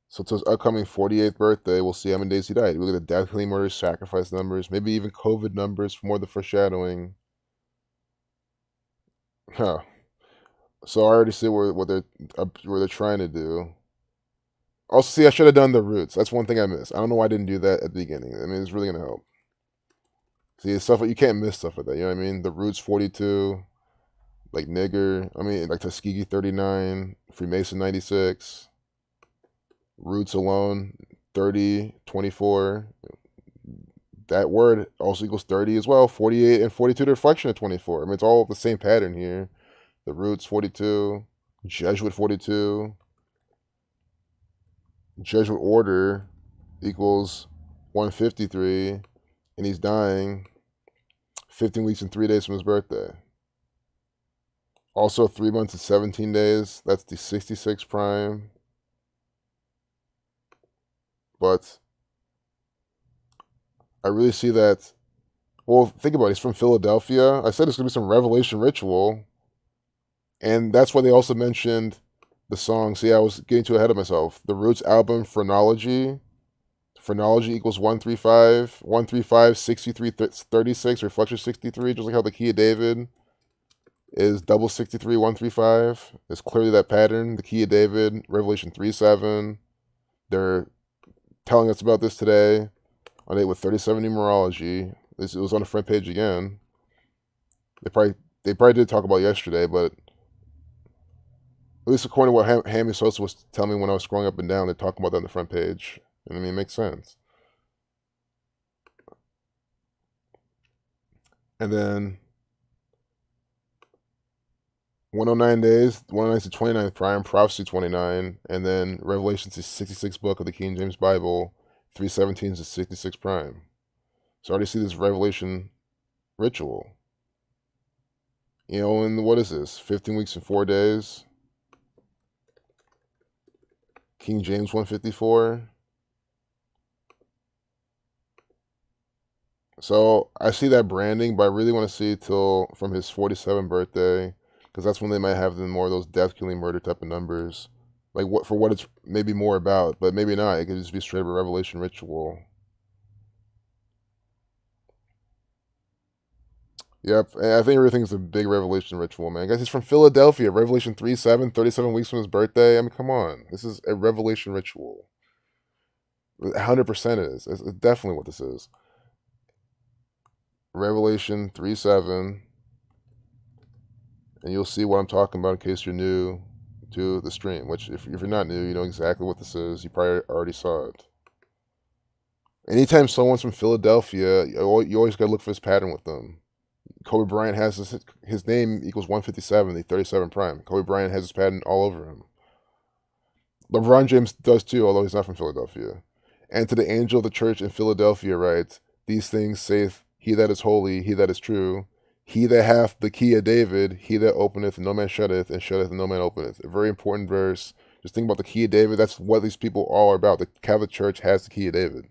So to his upcoming 48th birthday, we'll see how many days he died. We look at the death, killing, murders, sacrifice numbers, maybe even COVID numbers for more of the foreshadowing. Huh. So I already see what they're trying to do. Also, see, I should have done the roots. That's one thing I missed. I don't know why I didn't do that at the beginning. I mean, it's really gonna help. See, stuff you can't miss stuff like that. You know what I mean? The roots 42, like nigger. I mean, like Tuskegee 39, Freemason 96, roots alone 30, 24. That word also equals 30 as well. 48 and 42 the reflection of 24. I mean, it's all the same pattern here. The roots 42, Jesuit 42. Jesuit order equals 153, and he's dying 15 weeks and 3 days from his birthday. Also 3 months and 17 days. That's the 66 prime. But I really see that. Well, think about it. He's from Philadelphia. I said it's going to be some revelation ritual. And that's why they also mentioned the song. See, I was getting too ahead of myself. The Roots album, Phrenology. Phrenology equals 135. 135, 63, 36, Reflection 63. Just like how the Key of David is double 63, 135. It's clearly that pattern. The Key of David, Revelation 3:7. They're telling us about this today on it with 37 numerology. It was on the front page again. They probably did talk about it yesterday, but at least according to what Hammy Sosa was telling me when I was scrolling up and down, they're talking about that on the front page. And I mean, it makes sense. And then 109 days, 109 to 29 prime, prophecy 29, and then Revelation to 66 book of the King James Bible, 317 to 66 prime. So I already see this revelation ritual. And what is this? 15 weeks and 4 days. King James 154. So I see that branding, but I really want to see till from his 47th birthday, because that's when they might have more of those death, killing, murder type of numbers. Like what it's maybe more about, but maybe not. It could just be straight up a revelation ritual. Yep, I think everything's a big revelation ritual, man. Guys, he's from Philadelphia. Revelation 3:7, 37 weeks from his birthday. I mean, come on. This is a revelation ritual. 100% it is. It's definitely what this is. Revelation 3:7. And you'll see what I'm talking about in case you're new to the stream. Which, if you're not new, you know exactly what this is. You probably already saw it. Anytime someone's from Philadelphia, you always got to look for this pattern with them. Kobe Bryant has his name equals 157, the 37 prime. Kobe Bryant has this pattern all over him. LeBron James does too, although he's not from Philadelphia. And to the angel of the church in Philadelphia writes, "These things saith he that is holy, he that is true, he that hath the key of David, he that openeth and no man shutteth, and shutteth and no man openeth." A very important verse. Just think about the key of David. That's what these people all are about. The Catholic Church has the key of David.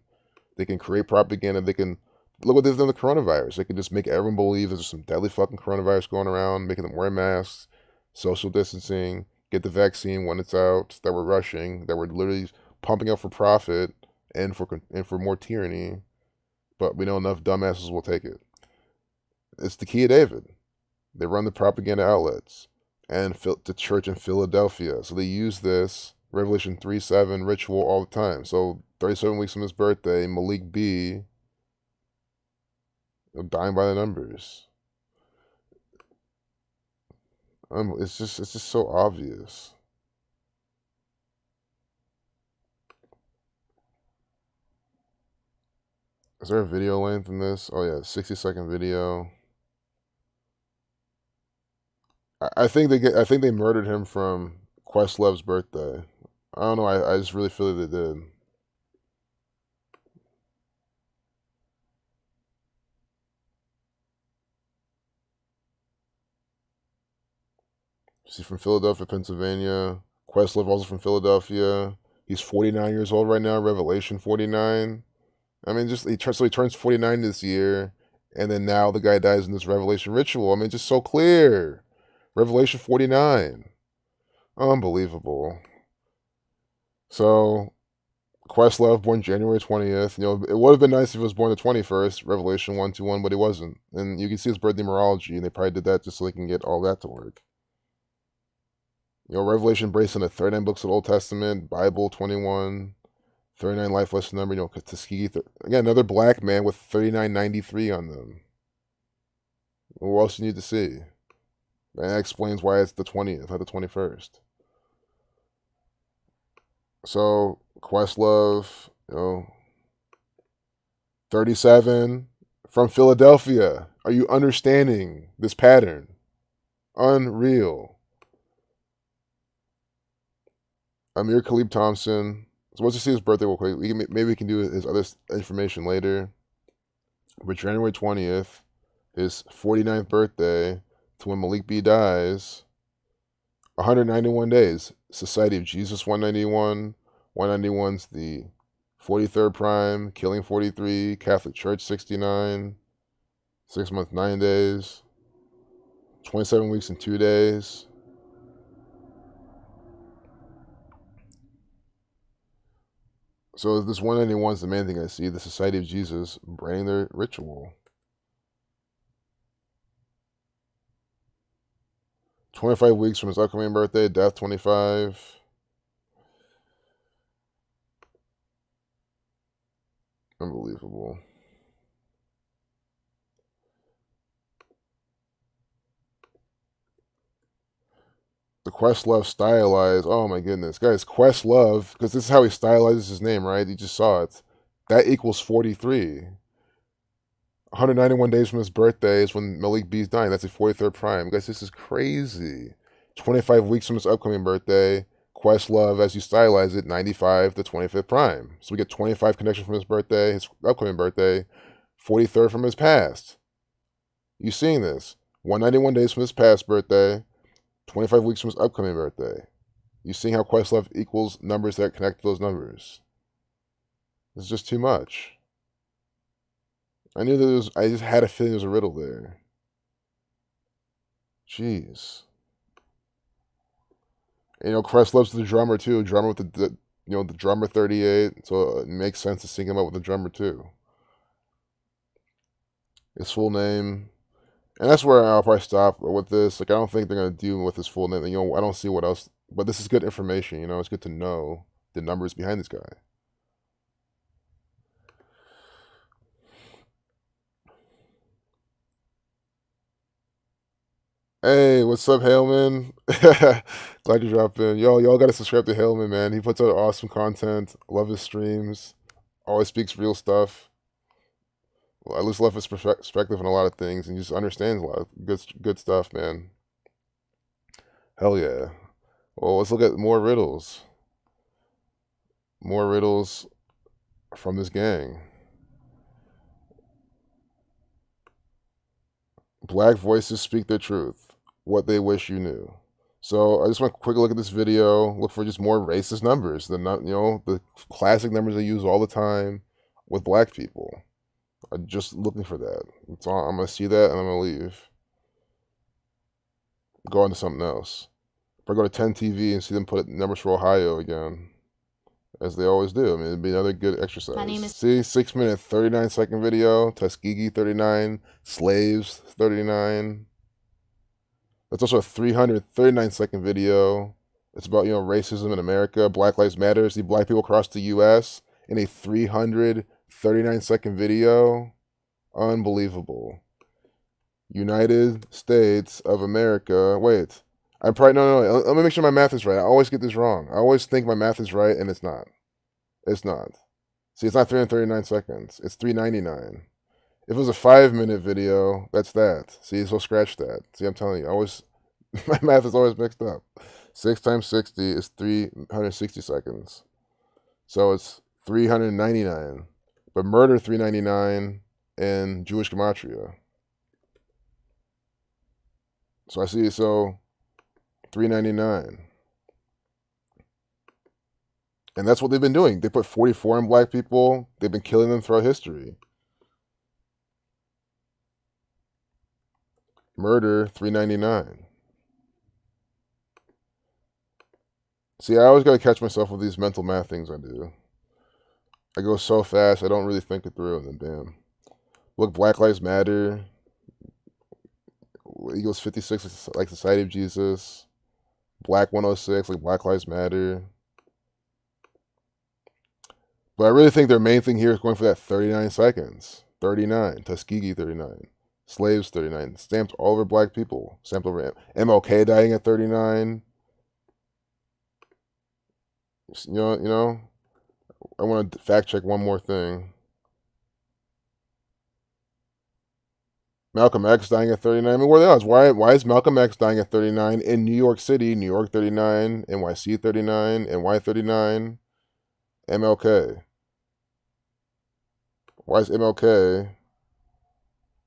They can create propaganda. They can look what they've done with the coronavirus. They can just make everyone believe there's some deadly fucking coronavirus going around, making them wear masks, social distancing, get the vaccine when it's out, that we're rushing, that we're literally pumping up for profit and for more tyranny. But we know enough dumbasses will take it. It's the key of David. They run the propaganda outlets and the church in Philadelphia. So they use this Revelation 3:7 ritual all the time. So 37 weeks from his birthday, Malik B, dying by the numbers. It's just so obvious. Is there a video length in this? Oh yeah, 60-second video. I think they murdered him from Questlove's birthday. I don't know. I just really feel that they did. He's from Philadelphia, Pennsylvania. Questlove also from Philadelphia. He's 49 years old right now. Revelation 49. I mean, he turns 49 this year, and then now the guy dies in this Revelation ritual. I mean, just so clear. Revelation 49. Unbelievable. So, Questlove, born January 20th. You know, it would have been nice if he was born the 21st, Revelation 121, but he wasn't. And you can see his birth numerology, and they probably did that just so they can get all that to work. You know, Revelation based on the 39 books of the Old Testament, Bible 21, 39 life lesson number, you know, Tuskegee. Again, another black man with 3993 on them. What else you need to see? And that explains why it's the 20th, not the 21st. So, Questlove, you know, 37 from Philadelphia. Are you understanding this pattern? Unreal. Amir Khalib Thompson. So let's just see his birthday real quick. Maybe we can do his other information later. But January 20th, his 49th birthday, to when Malik B dies, 191 days. Society of Jesus 191. 191's the 43rd prime. Killing 43. Catholic Church 69. 6 months, 9 days. 27 weeks and 2 days. So this 191 is the main thing I see. The Society of Jesus branding their ritual. 25 weeks from his upcoming birthday, death 25. Unbelievable. The Questlove stylized. Oh my goodness, guys, Questlove, because this is how he stylizes his name, right? You just saw it. That equals 43. 191 days from his birthday is when Malik B's dying. That's the 43rd prime. Guys, this is crazy. 25 weeks from his upcoming birthday, Questlove, as you stylize it, 95 to 25th prime. So we get 25 connections from his birthday, his upcoming birthday, 43rd from his past. You seeing this? 191 days from his past birthday, 25 weeks from his upcoming birthday. You seeing how Questlove equals numbers that connect to those numbers? It's just too much. I knew that I just had a feeling there was a riddle there. Jeez. And, you know, Questlove's the drummer too. Drummer with the drummer 38. So it makes sense to sync him up with the drummer too. His full name. And that's where I'll probably stop with this. Like, I don't think they're going to do with his full name. You know, I don't see what else. But this is good information. You know, it's good to know the numbers behind this guy. Hey, what's up, Haleman? Glad you dropped in. Y'all got to subscribe to Haleman, man. He puts out awesome content. Love his streams. Always speaks real stuff. Well, at least left his perspective on a lot of things, and just understands a lot of good stuff, man. Hell yeah. Well, let's look at more riddles. More riddles from this gang. Black voices speak their truth. What they wish you knew. So I just want to quickly look at this video. Look for just more racist numbers. The classic numbers they use all the time with black people. I'm just looking for that. That's all. I'm gonna see that and I'm gonna leave. Go on to something else. If I go to 10 TV and see them put numbers for Ohio again, as they always do. I mean, it'd be another good exercise. My name is... See, 6 minute, 39-second video. Tuskegee 39, slaves 39. That's also a 339-second video. It's about, racism in America. Black Lives Matter. See black people across the U.S. in a 339-second video. Unbelievable. United States of America. Wait. I'm probably... No. Let me make sure my math is right. I always get this wrong. I always think my math is right, and it's not. It's not. See, it's not 339 seconds. It's 399. If it was a 5-minute video, that's that. See, so scratch that. See, I'm telling you, my math is always mixed up. 6 times 60 is 360 seconds. So it's 399. But murder 399 in Jewish gematria. So I see, 399. And that's what they've been doing. They put 44 on black people. They've been killing them throughout history. Murder, 399. See, I always got to catch myself with these mental math things I do. I go so fast, I don't really think it through, and then damn. Look, Black Lives Matter. Eagles 56, like Society of Jesus. Black 106, like Black Lives Matter. But I really think their main thing here is going for that 39 seconds. 39. Tuskegee 39. Slaves 39. Stamped all over black people. Stamped over MLK dying at 39. I want to fact check one more thing. Malcolm X dying at 39. I mean, what are the odds? Why is Malcolm X dying at 39 in New York City? New York 39. NYC 39. NY 39. MLK. Why is MLK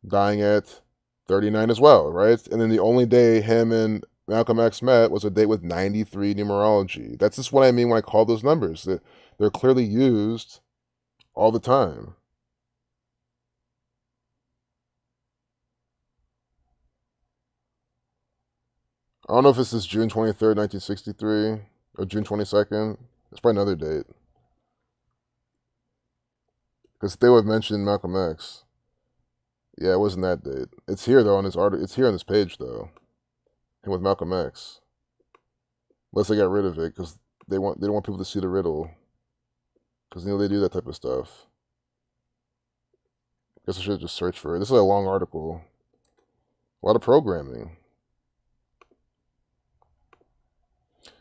dying at 39 as well, right? And then the only day him and Malcolm X met was a date with 93 numerology. That's just what I mean when I call those numbers. That they're clearly used all the time. I don't know if this is June 23rd, 1963, or June 22nd. It's probably another date. Because they would mention Malcolm X. Yeah, it wasn't that date. It's here though on this article. It's here on this page though. And with Malcolm X. Unless they got rid of it because they don't want people to see the riddle. Because they do that type of stuff. Guess I should just search for it. This is a long article. A lot of programming.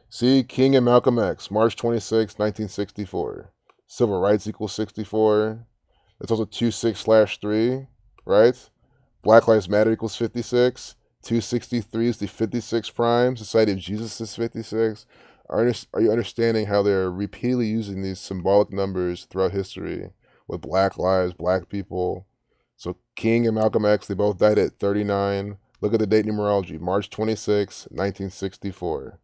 See, King and Malcolm X, March 26, 1964. Civil rights equals 64. That's also 26/3, right? Black Lives Matter equals 56. 263 is the 56 prime. Society of Jesus is 56. Are you understanding how they're repeatedly using these symbolic numbers throughout history with black lives, black people? So King and Malcolm X, they both died at 39. Look at the date numerology, March 26, 1964.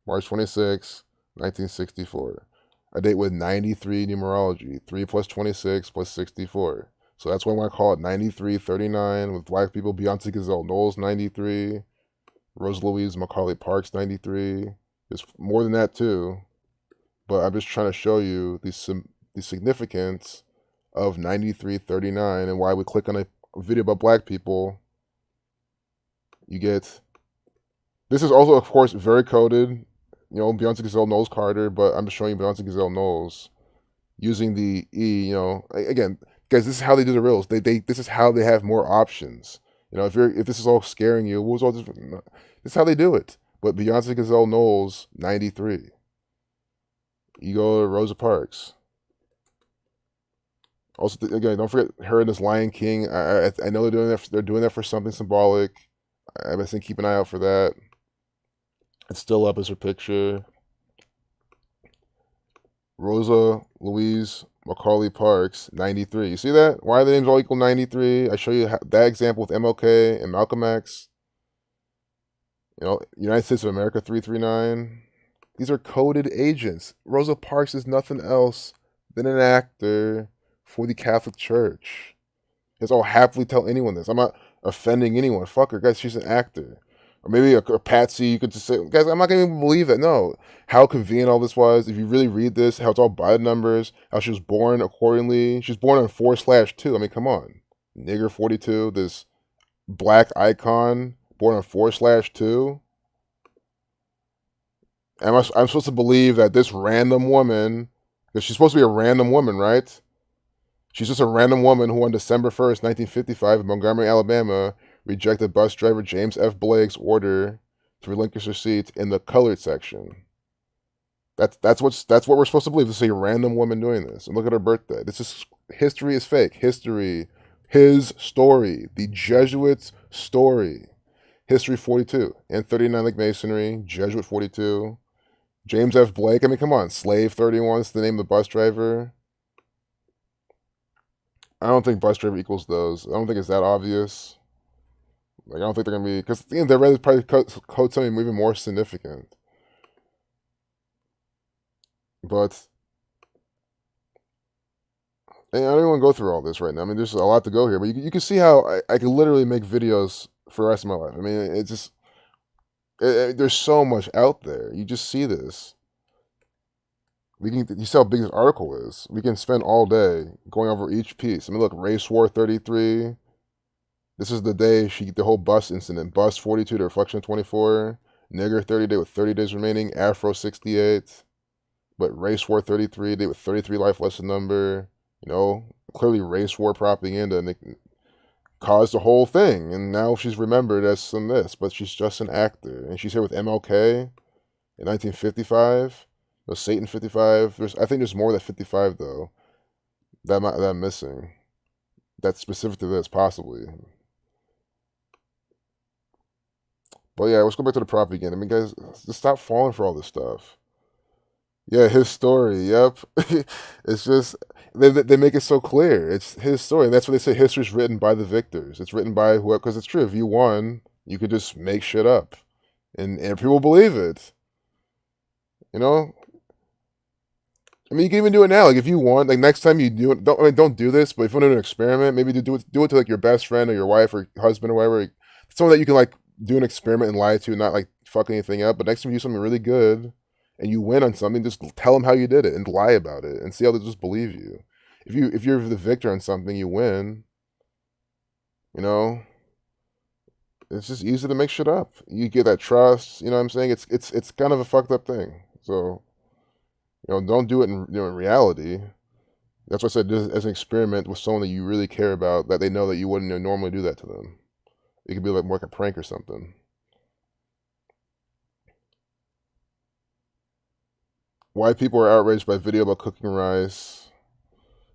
March 26, 1964. A date with 93 numerology, 3 plus 26 plus 64. So that's why I want to call it 9339 with black people. Beyonce Gazelle Knowles, 93. Rose Louise Macaulay Parks, 93. There's more than that too. But I'm just trying to show you the significance of 9339 and why we click on a video about black people. You get... This is also, of course, very coded. Beyonce Gazelle Knowles Carter, but I'm just showing you Beyonce Gazelle Knowles using the E, again, guys, this is how they do the riddles. This is how they have more options. If this is all scaring you, this is how they do it. But Beyonce Gazelle Knowles, 93. You go to Rosa Parks. Also, again, don't forget her in this Lion King. I know they're doing that. They're doing that for something symbolic. I think keep an eye out for that. It's still up as her picture. Rosa Louise Macaulay Parks, 93. You see that? Why are the names all equal 93? I show you that example with MLK and Malcolm X. You know, United States of America 339. These are coded agents. Rosa Parks is nothing else than an actor for the Catholic Church. Guys, I'll happily tell anyone this. I'm not offending anyone. Fuck her, guys. She's an actor. Or maybe a patsy. You could just say, guys, I'm not gonna even believe it. No, how convenient all this was. If you really read this, how it's all by the numbers. How she was born accordingly. She was born on 4/2. I mean, come on, nigger 42. This black icon born on 4/2. I'm supposed to believe that this random woman, because she's supposed to be a random woman, right? She's just a random woman who on December 1st, 1955, in Montgomery, Alabama, rejected bus driver James F. Blake's order to relinquish her seat in the colored section. That's what we're supposed to believe. This is a random woman doing this. And look at her birthday. History is fake. History. His story. The Jesuits' story. History 42. And 39 like Masonry. Jesuit 42. James F. Blake. I mean, come on. Slave 31 is the name of the bus driver. I don't think bus driver equals those. I don't think it's that obvious. Like, I don't think they're gonna be, because they're rather probably code something even more significant. But I don't even go through all this right now. I mean, there's a lot to go here, but you can see how I can literally make videos for the rest of my life. I mean, it's just there's so much out there. You just see this. You see how big this article is. We can spend all day going over each piece. I mean, look, Race War 33. This is the day the whole bus incident. Bus 42 to Reflection 24. Nigger 30 day with 30 days remaining. Afro 68. But Race War 33 day with 33 life lesson number. You know, clearly race war propaganda, and it caused the whole thing. And now she's remembered as some this, but she's just an actor. And she's here with MLK in 1955. No, Satan 55. I think there's more than 55 though. That I'm missing. That's specific to this, possibly. But yeah, let's go back to the propaganda. I mean, guys, just stop falling for all this stuff. Yeah, his story. Yep. It's just they make it so clear. It's his story, and that's what they say. History's written by the victors. It's written by whoever. Because it's true. If you won, you could just make shit up, and people believe it. You know. I mean, you can even do it now. Like if you want, like next time you do it, don't do this. But if you want to do an experiment, maybe do it to like your best friend or your wife or husband or whatever. Someone that you can like do an experiment and lie to, not like fuck anything up. But next time you do something really good and you win on something, just tell them how you did it and lie about it and see how they just believe you. If you're the victor on something, you win. You know, it's just easy to make shit up. You get that trust. You know what I'm saying? It's kind of a fucked up thing. So. You know, don't do it in reality. That's why I said as an experiment with someone that you really care about, that they know that you wouldn't normally do that to them. It could be like more like a prank or something. Why people are outraged by video about cooking rice?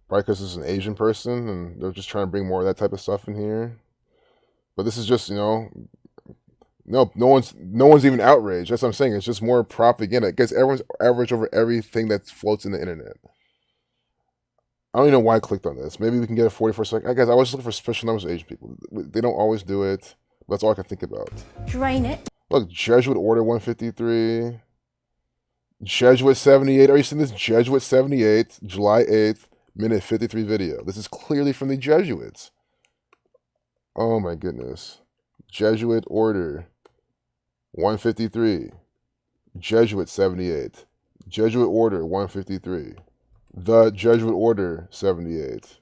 Probably because it's an Asian person and they're just trying to bring more of that type of stuff in here. But this is just, you know, no one's even outraged. That's what I'm saying. It's just more propaganda. It gets everyone's outraged over everything that floats in the internet. I don't even know why I clicked on this. Maybe we can get a 44-second. Guys, I was just looking for special numbers of Asian people. They don't always do it. That's all I can think about. Drain it. Look, Jesuit Order 153. Jesuit 78. Are you seeing this? Jesuit 78, July 8th, minute 53 video. This is clearly from the Jesuits. Oh my goodness. Jesuit Order 153. Jesuit 78. Jesuit Order 153. The Jesuit Order 78.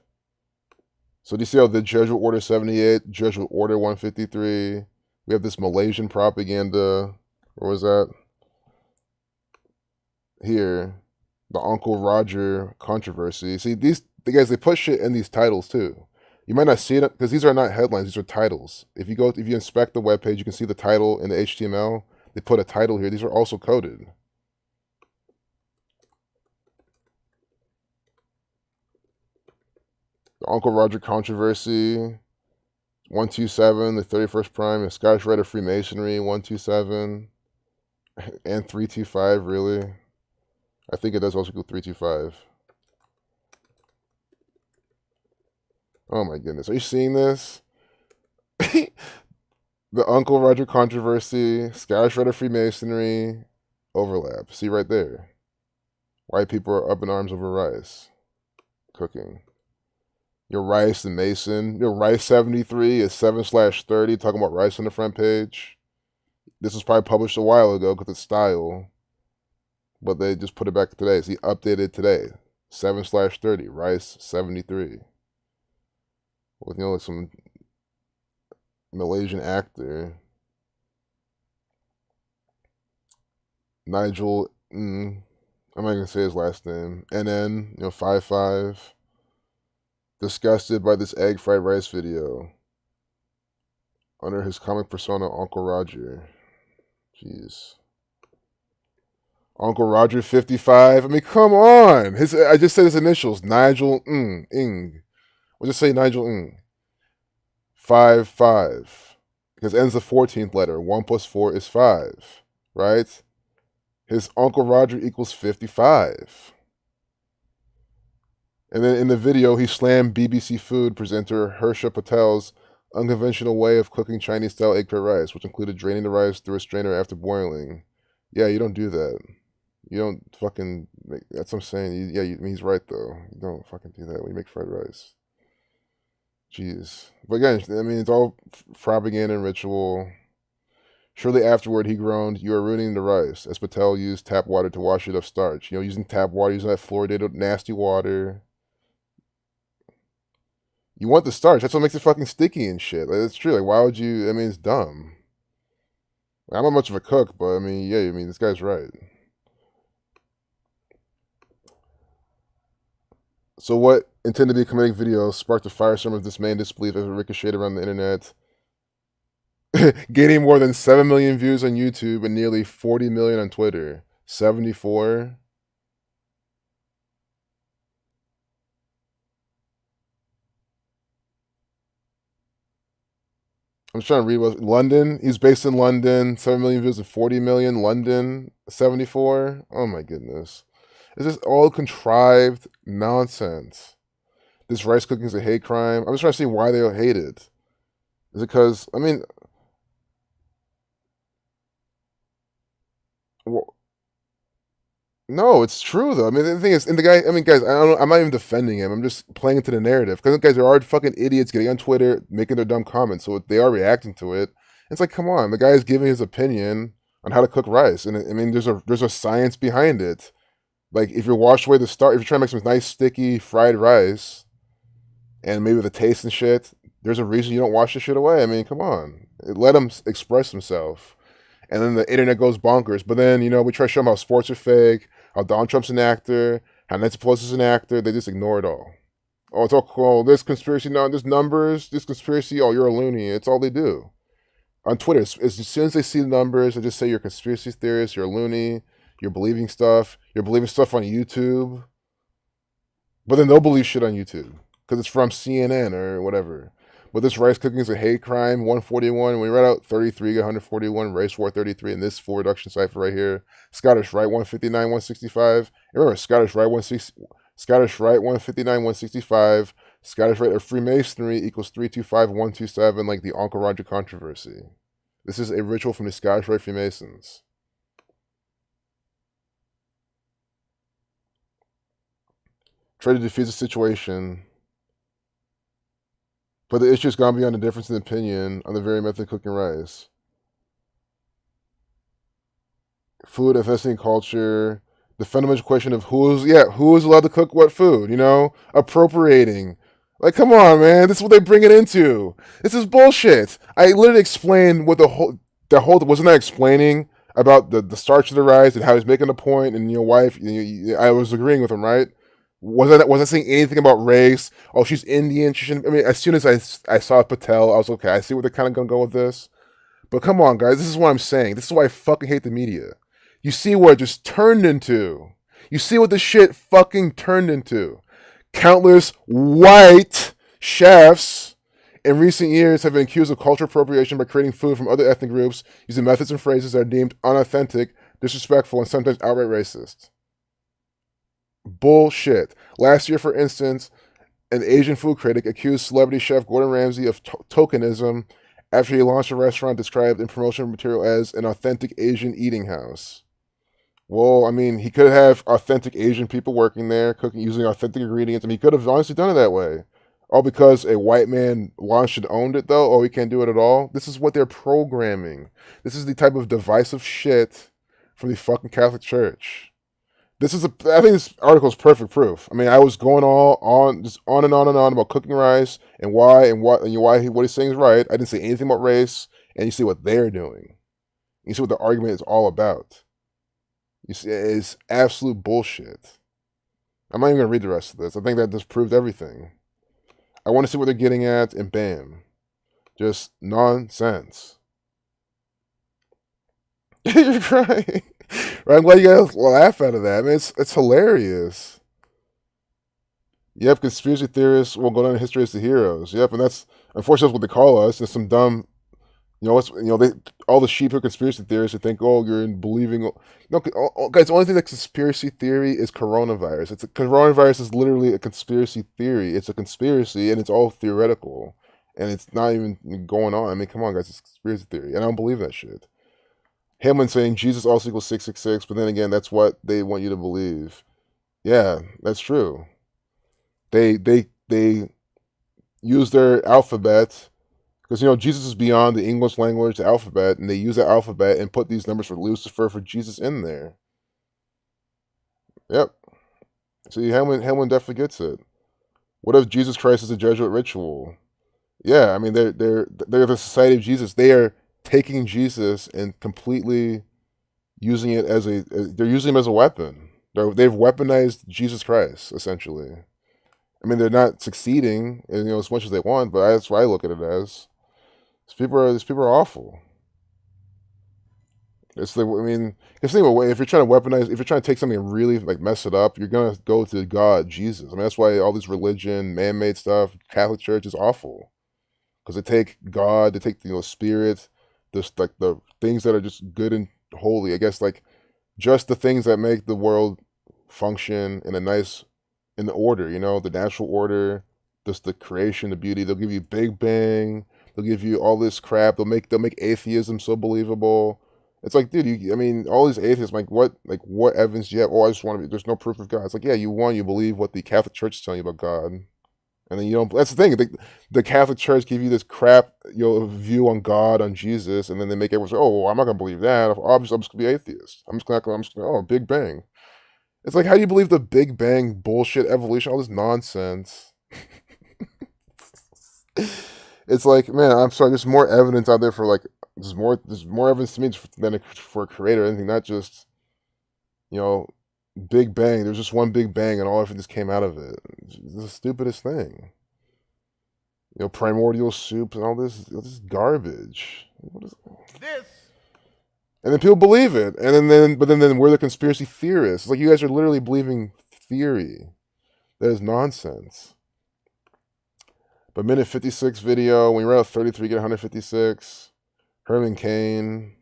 So do you see how the Jesuit Order 78, Jesuit Order 153, we have this Malaysian propaganda, what was that? Here, the Uncle Roger controversy. See, these guys, they put shit in these titles too. You might not see it because these are not headlines, these are titles. If you inspect the webpage, you can see the title in the HTML. They put a title here. These are also coded. Uncle Roger controversy, 127. The 31st Prime, the Scottish Rite of Freemasonry, 127. And 325, really? I think it does also go 325. Oh my goodness. Are you seeing this? The Uncle Roger controversy, Scottish Rite of Freemasonry, overlap. See right there. Why people are up in arms over rice. Cooking. Your rice and Mason. Your rice 73 is 7/30, talking about rice on the front page. This was probably published a while ago because it's style. But they just put it back today. See, updated today. 7/30, rice 73. With, you know, like some Malaysian actor. Nigel, I'm not going to say his last name. NN, 55. Disgusted by this egg fried rice video. Under his comic persona, Uncle Roger. Jeez. Uncle Roger 55. I mean, come on. I just said his initials. Nigel Ng. We'll just say Nigel Ng. 55. Because ends the 14th letter. 1 + 4 is 5. Right? His Uncle Roger equals 55. And then in the video, he slammed BBC Food presenter Harsha Patel's unconventional way of cooking Chinese-style egg fried rice, which included draining the rice through a strainer after boiling. Yeah, you don't do that. You don't fucking make... That's what I'm saying. He's right, though. You don't fucking do that when you make fried rice. Jeez. But again, I mean, it's all propaganda and ritual. Shortly afterward, he groaned, "You are ruining the rice," as Patel used tap water to wash it of starch. Using tap water, using that fluoridated, nasty water. You want the starch. That's what makes it fucking sticky and shit. Like, it's true. Like, why would you... I mean, it's dumb. I'm not much of a cook, but, I mean, yeah, this guy's right. So what intended to be a comedic video sparked a firestorm of dismay and disbelief as it ricocheted around the internet, gaining more than 7 million views on YouTube and nearly 40 million on Twitter. 74? I'm just trying to read what... London? He's based in London. 7 million views and 40 million. London? 74? Oh my goodness. Is this all contrived nonsense? This rice cooking is a hate crime. I'm just trying to see why they hate it. Is it because, I mean... Well, no, it's true though. I mean, the thing is, and the guy, I mean, guys, I'm not even defending him. I'm just playing into the narrative. Because guys, there are fucking idiots getting on Twitter, making their dumb comments, so they are reacting to it. It's like, come on, the guy is giving his opinion on how to cook rice, and I mean, there's a science behind it. Like, if you wash away the starch, if you're trying to make some nice sticky fried rice, and maybe the taste and shit, there's a reason you don't wash the shit away. I mean, come on, let him express himself. And then the internet goes bonkers. But then, we try to show them how sports are fake, how Donald Trump's an actor, how Nancy Pelosi's an actor. They just ignore it all. Oh, it's all cool. This conspiracy, no, there's numbers. This conspiracy, oh, you're a loony. It's all they do. On Twitter, as soon as they see the numbers, they just say you're a conspiracy theorist, you're a loony, you're believing stuff on YouTube. But then they'll believe shit on YouTube because it's from CNN or whatever. But this rice cooking is a hate crime, 141. When we read out 33, 141, race war 33, and this full reduction cipher right here. Scottish Rite 159, 165. Remember, Scottish Rite 159, 165. Scottish Rite of Freemasonry equals 325, 127, like the Uncle Roger controversy. This is a ritual from the Scottish Rite Freemasons. Try to defuse the situation. But the issue has gone beyond a difference in opinion on the very method of cooking rice. Food, ethnicity, and culture. The fundamental question of who is allowed to cook what food, Appropriating. Like, come on, man. This is what they bring it into. This is bullshit. I literally explained what wasn't I explaining about the starch of the rice and how he's making a point and your wife, I was agreeing with him, right? Was I saying anything about race? Oh, she's Indian. She shouldn't. I mean, as soon as I saw Patel, I was okay. I see where they're kind of gonna go with this. But come on, guys. This is what I'm saying. This is why I fucking hate the media. You see what it just turned into. You see what this shit fucking turned into. Countless white Chefs in recent years have been accused of cultural appropriation by creating food from other ethnic groups using methods and phrases that are deemed unauthentic, disrespectful, and sometimes outright racist. Bullshit. Last year, for instance, an Asian food critic accused celebrity chef Gordon Ramsay of tokenism after he launched a restaurant described in promotional material as an authentic Asian eating house. Well, I mean, he could have authentic Asian people working there, cooking using authentic ingredients. I mean, he could have honestly done it that way. All because a white man launched and owned it, though? Oh, he can't do it at all? This is what they're programming. This is the type of divisive shit from the fucking Catholic Church. I think this article is perfect proof. I mean, I was going just on and on and on about cooking rice and why what he's saying is right. I didn't say anything about race, and you see what they're doing. You see what the argument is all about. You see, it's absolute bullshit. I'm not even gonna read the rest of this. I think that just proved everything. I want to see what they're getting at, and bam, just nonsense. You're crying. Right, I'm glad you guys laugh out of that. I mean, it's hilarious. Yep, conspiracy theorists will go down in history as the heroes. Yep, and that's unfortunately that's what they call us. There's some dumb, all the sheep who are conspiracy theorists who think, oh, you're believing. No, guys, the only thing that's conspiracy theory is coronavirus. Coronavirus is literally a conspiracy theory. It's a conspiracy, and it's all theoretical, and it's not even going on. I mean, come on, guys, it's a conspiracy theory, and I don't believe that shit. Hamlin saying Jesus also equals 666, but then again, that's what they want you to believe. Yeah, that's true. They use their alphabet because Jesus is beyond the English language, the alphabet, and they use that alphabet and put these numbers for Lucifer, for Jesus in there. Yep. See, Hamlin definitely gets it. What if Jesus Christ is a Jesuit ritual? Yeah, I mean they're the Society of Jesus. They are taking Jesus and completely using it they're using him as a weapon. They've weaponized Jesus Christ, essentially. I mean, they're not succeeding, as much as they want, but that's what I look at it as. These people are awful. It's like, I mean, if you're trying to weaponize, if you're trying to take something and really mess it up, you're gonna go to God, Jesus. I mean, that's why all this religion, man-made stuff, Catholic Church is awful, because they take God, they take spirit, just the things that are just good and holy. I guess just the things that make the world function in the order, the natural order, just the creation, the beauty. They'll give you Big Bang. They'll give you all this crap. They'll make atheism so believable. It's like, dude, all these atheists, what evidence do you have? Oh, I just want to be. There's no proof of God. It's like, yeah, you believe what the Catholic Church is telling you about God, and then you don't. That's the thing. The Catholic Church give you this crap, view on God, on Jesus, and then they make everyone say, oh, well, I'm not gonna believe that. I'm just gonna be atheist. I'm just gonna oh, Big Bang. It's like, how do you believe the Big Bang bullshit, evolution, all this nonsense? It's like, man, I'm sorry. There's more evidence out there for there's more evidence to me than for a creator. Anything, not just Big Bang. There's just one Big Bang, and all everything just came out of it. It's the stupidest thing. Primordial soup and all this garbage. What is this? And then people believe it, and then we're the conspiracy theorists. It's like, you guys are literally believing theory. That is nonsense. But minute 56 video, when you're at 33, get 156. Herman Cain,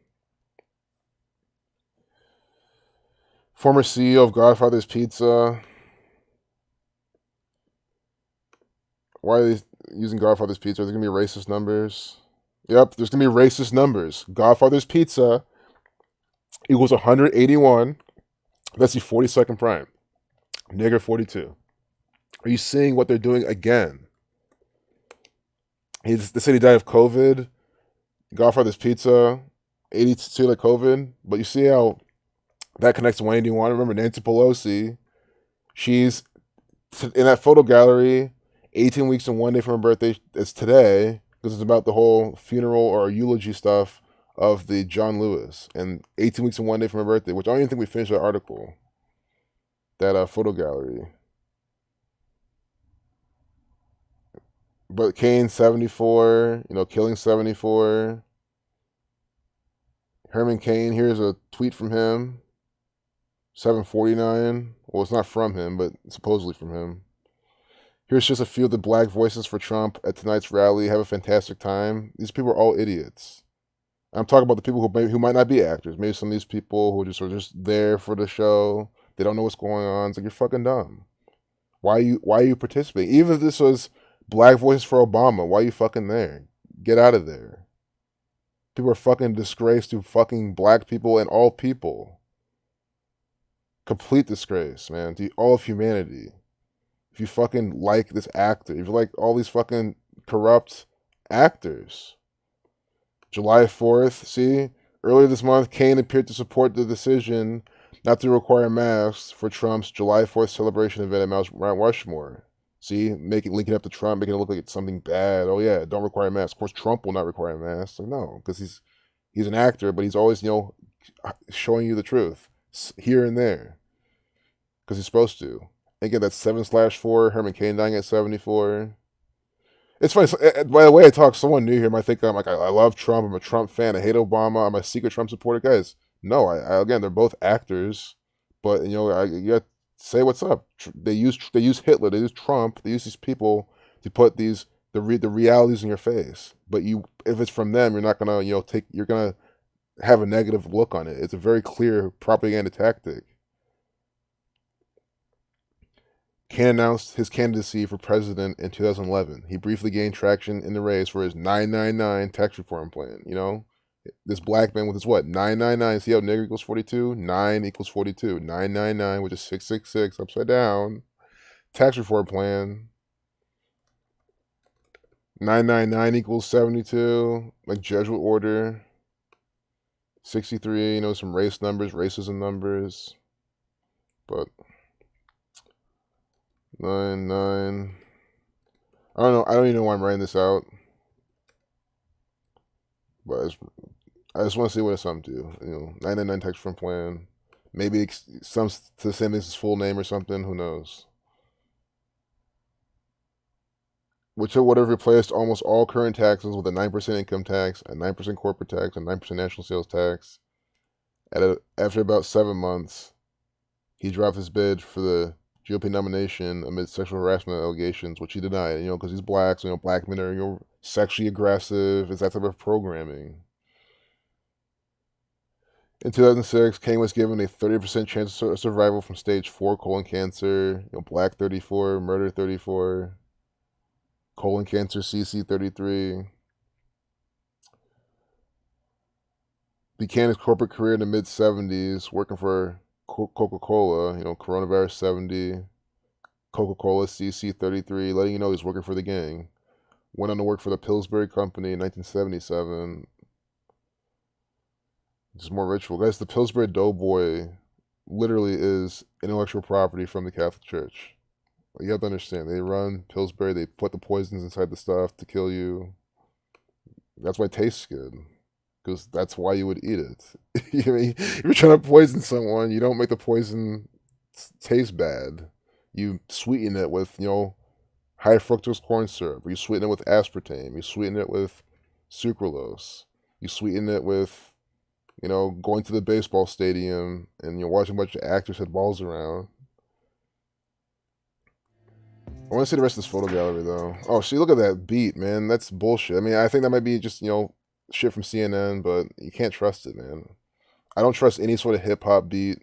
former CEO of Godfather's Pizza. Why are they using Godfather's Pizza? Are there going to be racist numbers? Yep, there's going to be racist numbers. Godfather's Pizza equals 181. That's the 42nd prime. Nigger 42. Are you seeing what they're doing again? They said he died of COVID. Godfather's Pizza, 82 like COVID. But you see how that connects to Wayne Dwan. Remember Nancy Pelosi? She's in that photo gallery 18 weeks and 1 day from her birthday. It's today, because it's about the whole funeral or eulogy stuff of the John Lewis. And 18 weeks and 1 day from her birthday, which I don't even think we finished that article. That photo gallery. But Cain 74, killing 74. Herman Cain, here's a tweet from him. 749. Well, it's not from him, but supposedly from him. Here's just a few of the black voices for Trump at tonight's rally. Have a fantastic time. These people are all idiots. I'm talking about the people who might not be actors. Maybe some of these people who are just there for the show. They don't know what's going on. It's like, you're fucking dumb. Why are you participating? Even if this was black voices for Obama, why are you fucking there? Get out of there. People are fucking disgrace to fucking black people and all people. Complete disgrace, man, to all of humanity. If you fucking like this actor, if you like all these fucking corrupt actors. July 4th, see? Earlier this month, Kaine appeared to support the decision not to require masks for Trump's July 4th celebration event at Mount Rushmore. See? Linking up to Trump, making it look like it's something bad. Oh yeah, don't require masks. Of course, Trump will not require masks. Like, no, because he's an actor, but he's always, showing you the truth here and there. Because he's supposed to. Again, that's 7/4, Herman Cain dying at 74. It's funny, by the way I talk, someone new here might think I'm like, I love Trump, I'm a Trump fan, I hate Obama, I'm a secret Trump supporter. Guys, no, again, they're both actors, but, you gotta say what's up. They use Hitler, they use Trump, they use these people to put the realities in your face. But if it's from them, you're not gonna, you're gonna have a negative look on it. It's a very clear propaganda tactic. Cain announced his candidacy for president in 2011. He briefly gained traction in the race for his 999 tax reform plan. This black man with his what? 999. See how nigger equals 42? 9 equals 42. 999, which is 666 upside down. Tax reform plan. 999 equals 72, like Jesuit order. 63, some race numbers, racism numbers. But 9. I don't know. I don't even know why I'm writing this out. But I just want to see what it's up to. 999 tax reform plan. Maybe some to the same as his full name or something. Who knows? Which would have replaced almost all current taxes with a 9% income tax, a 9% corporate tax, a 9% national sales tax. After about 7 months, he dropped his bid for the GOP nomination amid sexual harassment allegations, which he denied, because he's black, so, black men are, sexually aggressive. It's that type of programming. In 2006, Cain was given a 30% chance of survival from stage 4 colon cancer, black 34, murder 34, colon cancer CC 33. Began his corporate career in the mid-70s, working for Coca-Cola, coronavirus 70, Coca-Cola CC 33, letting you know he's working for the gang. Went on to work for the Pillsbury Company in 1977. Just more ritual. Guys, the Pillsbury Doughboy literally is intellectual property from the Catholic Church. You have to understand, they run Pillsbury, they put the poisons inside the stuff to kill you. That's why it tastes good. Because that's why you would eat it. If you're trying to poison someone, you don't make the poison taste bad. You sweeten it with, high fructose corn syrup. Or you sweeten it with aspartame. You sweeten it with sucralose. You sweeten it with, going to the baseball stadium and you're watching a bunch of actors hit balls around. I want to see the rest of this photo gallery, though. Oh, see, look at that beat, man. That's bullshit. I think that might be just, shit from CNN, but you can't trust it, man. I don't trust any sort of hip-hop beat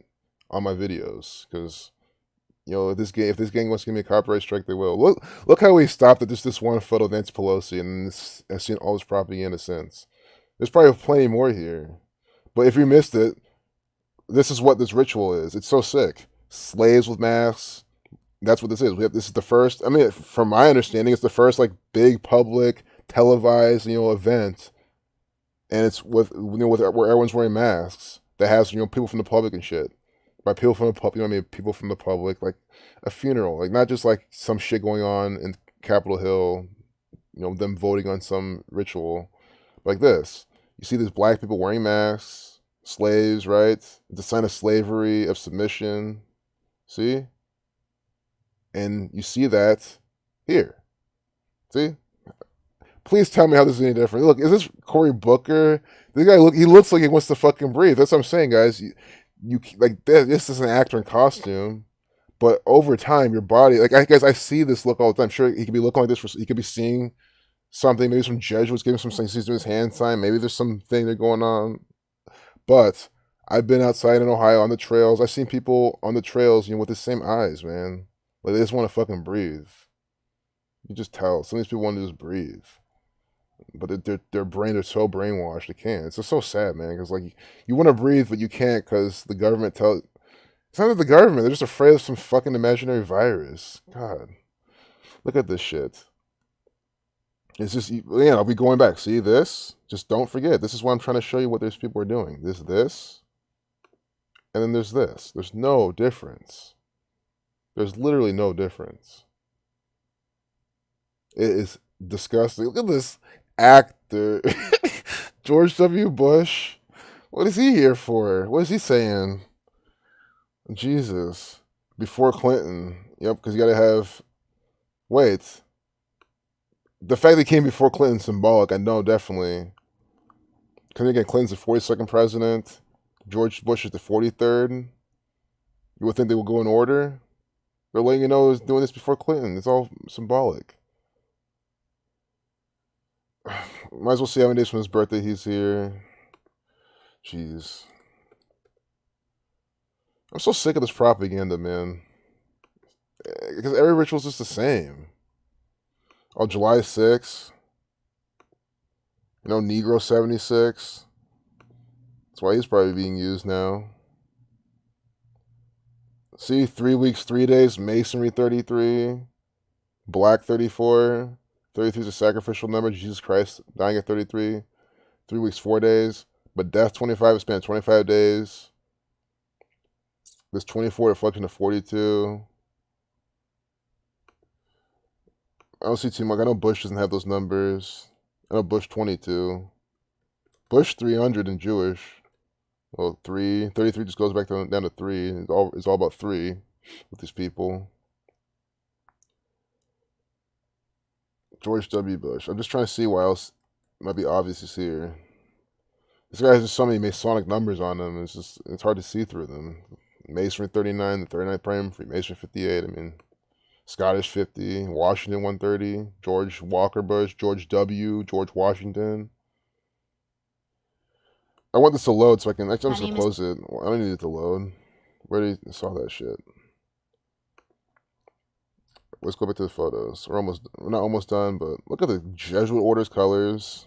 on my videos, because, if this gang wants to give me a copyright strike, they will. Look how we stopped at just this one photo of Nancy Pelosi, and I've seen all this propaganda since. There's probably plenty more here. But if you missed it, this is what this ritual is. It's so sick. Slaves with masks. That's what this is. This is the first, from my understanding, it's the first, big public televised, event. And it's with where everyone's wearing masks that has, people from the public and shit. By people from the public, people from the public, like a funeral, not just some shit going on in Capitol Hill, them voting on some ritual, like this. You see these black people wearing masks, slaves, right? It's a sign of slavery, of submission. See? And you see that here. See? Please tell me how this is any different. Look, is this Cory Booker? This guy he looks like he wants to fucking breathe. That's what I'm saying, guys. You this is an actor in costume, But over time, your body, like I guess I see this look all the time. Sure, he could be looking like this. He could be seeing something. Maybe some Jesuits giving some things. He's doing his hand sign. Maybe there's something that going on. But I've been outside in Ohio on the trails. I've seen people on the trails, with the same eyes, man. Like they just want to fucking breathe. You just tell. Some of these people want to just breathe, but their brain, they're so brainwashed they can't. It's just so sad, man. Because like you want to breathe, but you can't because the government tells. It's not that the government. They're just afraid of some fucking imaginary virus. God, look at this shit. It's just, I'll be going back. See this? Just don't forget. This is why I'm trying to show you what these people are doing. This, and then there's this. There's no difference. There's literally no difference. It is disgusting. Look at this actor, George W. Bush. What is he here for? What is he saying? Jesus. Before Clinton. Yep, because you got to have. Wait. The fact that he came before Clinton's symbolic. I know, definitely. Because again, Clinton's the 42nd president. George Bush is the 43rd. You would think they would go in order. They're letting you know he's doing this before Clinton. It's all symbolic. Might as well see how many days from his birthday he's here. Jeez. I'm so sick of this propaganda, man. Because every ritual's just the same. Oh, July 6th. Negro 76. That's why he's probably being used now. See, 3 weeks, 3 days, Masonry 33, Black 34. 33 is a sacrificial number, Jesus Christ dying at 33. 3 weeks, 4 days. But death 25 is spent 25 days. This 24 reflection of 42. I don't see too much. I know Bush doesn't have those numbers. I know Bush 22. Bush 300 in Jewish. Well, 33 just goes back down to 3. It's all about 3 with these people. George W. Bush. I'm just trying to see why else might be obvious is here. This guy has just so many Masonic numbers on him. It's hard to see through them. Masonry 39, the 39th Prime, Freemasonry 58. I mean, Scottish 50, Washington 130, George Walker Bush, George W., George Washington. I want this to load so I can. Actually, I'm just gonna close it. I don't need it to load. Already saw that shit. Let's go back to the photos. We're not almost done, but look at the Jesuit orders colors.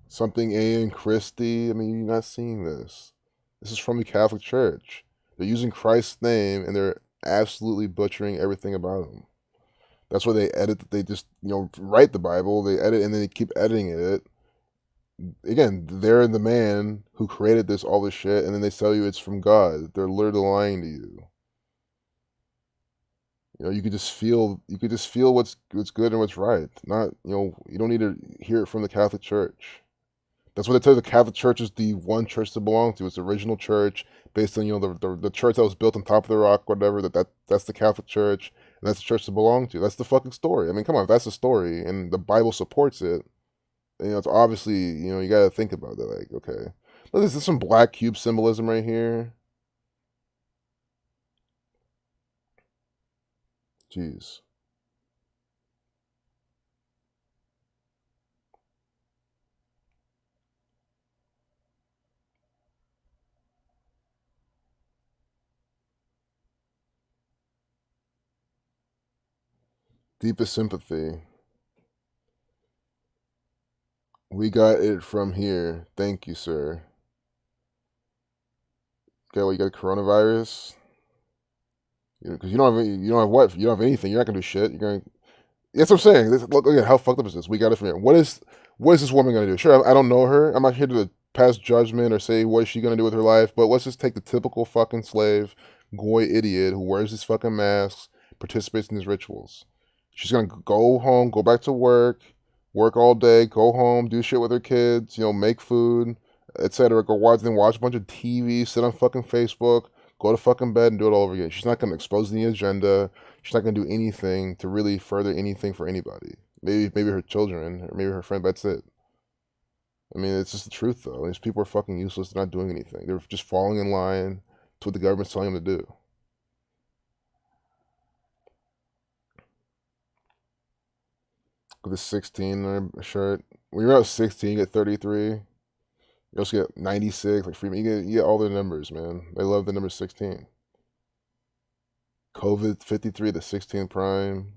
Something A in Christie. I mean, you're not seeing this. This is from the Catholic Church. They're using Christ's name and they're absolutely butchering everything about him. That's why they edit. They just write the Bible. They edit and then they keep editing it. Again, they're the man who created all this shit, and then they tell you it's from God. They're literally lying to you. You could just feel what's good and what's right. Not you don't need to hear it from the Catholic Church. That's what they tell you. The Catholic Church is the one church to belong to. It's the original church based on the church that was built on top of the rock, whatever. That's the Catholic Church, and that's the church to belong to. That's the fucking story. I mean, come on, if that's the story and the Bible supports it. It's obviously, you got to think about that. Like, okay, look, this is some black cube symbolism right here. Jeez. Deepest sympathy. We got it from here. Thank you, sir. Okay, well, you got coronavirus. Because you don't have anything. You're not gonna do shit. You're gonna. That's what I'm saying. Look at how fucked up is this. We got it from here. What is this woman gonna do? Sure, I don't know her. I'm not here to pass judgment or say what is she gonna do with her life. But let's just take the typical fucking slave, goy idiot who wears these fucking masks, participates in these rituals. She's gonna go home, go back to work all day, go home, do shit with her kids, make food, etc. Go watch a bunch of TV, sit on fucking Facebook, go to fucking bed and do it all over again. She's not gonna expose the agenda. She's not gonna do anything to really further anything for anybody. Maybe her children or maybe her friend. But that's it. I mean, it's just the truth though. These people are fucking useless. They're not doing anything. They're just falling in line to what the government's telling them to do. with a 16 on a shirt. When you're out 16, you get 33. You also get 96, like Freeman. You get all the numbers, man. They love the number 16. COVID 53, the 16th prime.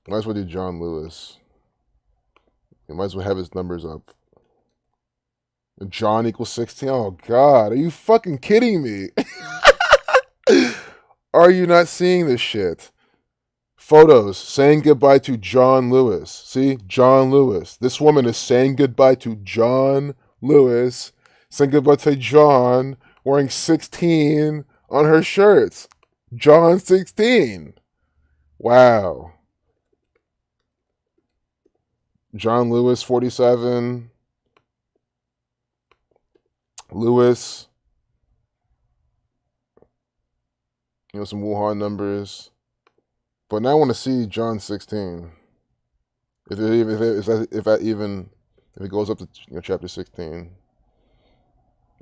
Might as well do John Lewis. You might as well have his numbers up. John equals 16. Oh, God. Are you fucking kidding me? Are you not seeing this shit? Photos saying goodbye to John Lewis. See? John Lewis. This woman is saying goodbye to John Lewis. Saying goodbye to John, wearing 16 on her shirts. John 16. Wow. John Lewis, 47. Lewis. Some Wuhan numbers. But now I want to see John 16. If it goes up to chapter 16.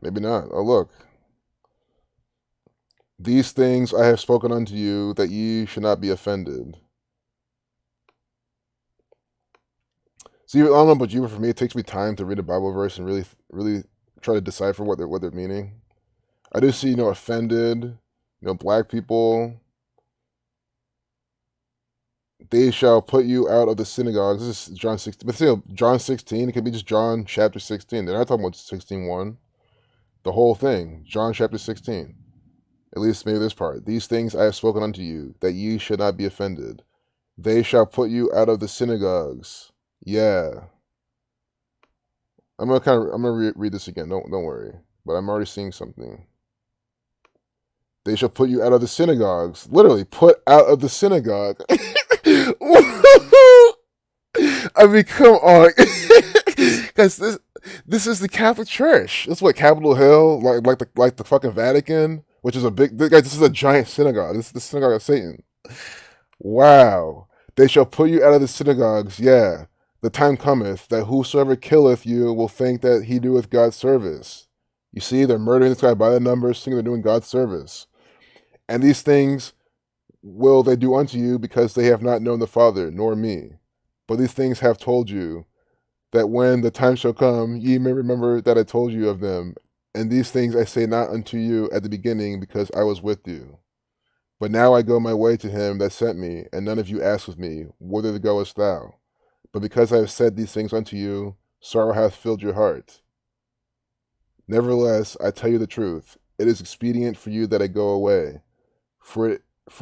Maybe not. Oh, look. These things I have spoken unto you, that ye should not be offended. See, I don't know about you, but for me, it takes me time to read a Bible verse and really try to decipher what they're meaning. I do see, offended, black people. They shall put you out of the synagogues. This is John 16. But John 16, it could be just John chapter 16. They're not talking about 16:1. The whole thing. John chapter 16. At least maybe this part. These things I have spoken unto you, that ye should not be offended. They shall put you out of the synagogues. Yeah. I'm gonna read this again. Don't worry. But I'm already seeing something. They shall put you out of the synagogues. Literally, put out of the synagogue. I mean, come on, guys. This is the Catholic Church. This is what Capitol Hill, like the fucking Vatican, which is a big. Guys, this is a giant synagogue. This is the synagogue of Satan. Wow. They shall put you out of the synagogues. Yeah. The time cometh that whosoever killeth you will think that he doeth God's service. You see, they're murdering this guy by the numbers, thinking they're doing God's service. And these things will they do unto you, because they have not known the Father, nor me. But these things have told you, that when the time shall come, ye may remember that I told you of them. And these things I say not unto you at the beginning, because I was with you. But now I go my way to him that sent me, and none of you asketh me, whither goest thou? But because I have said these things unto you, sorrow hath filled your heart. Nevertheless, I tell you the truth. It is expedient for you that I go away. For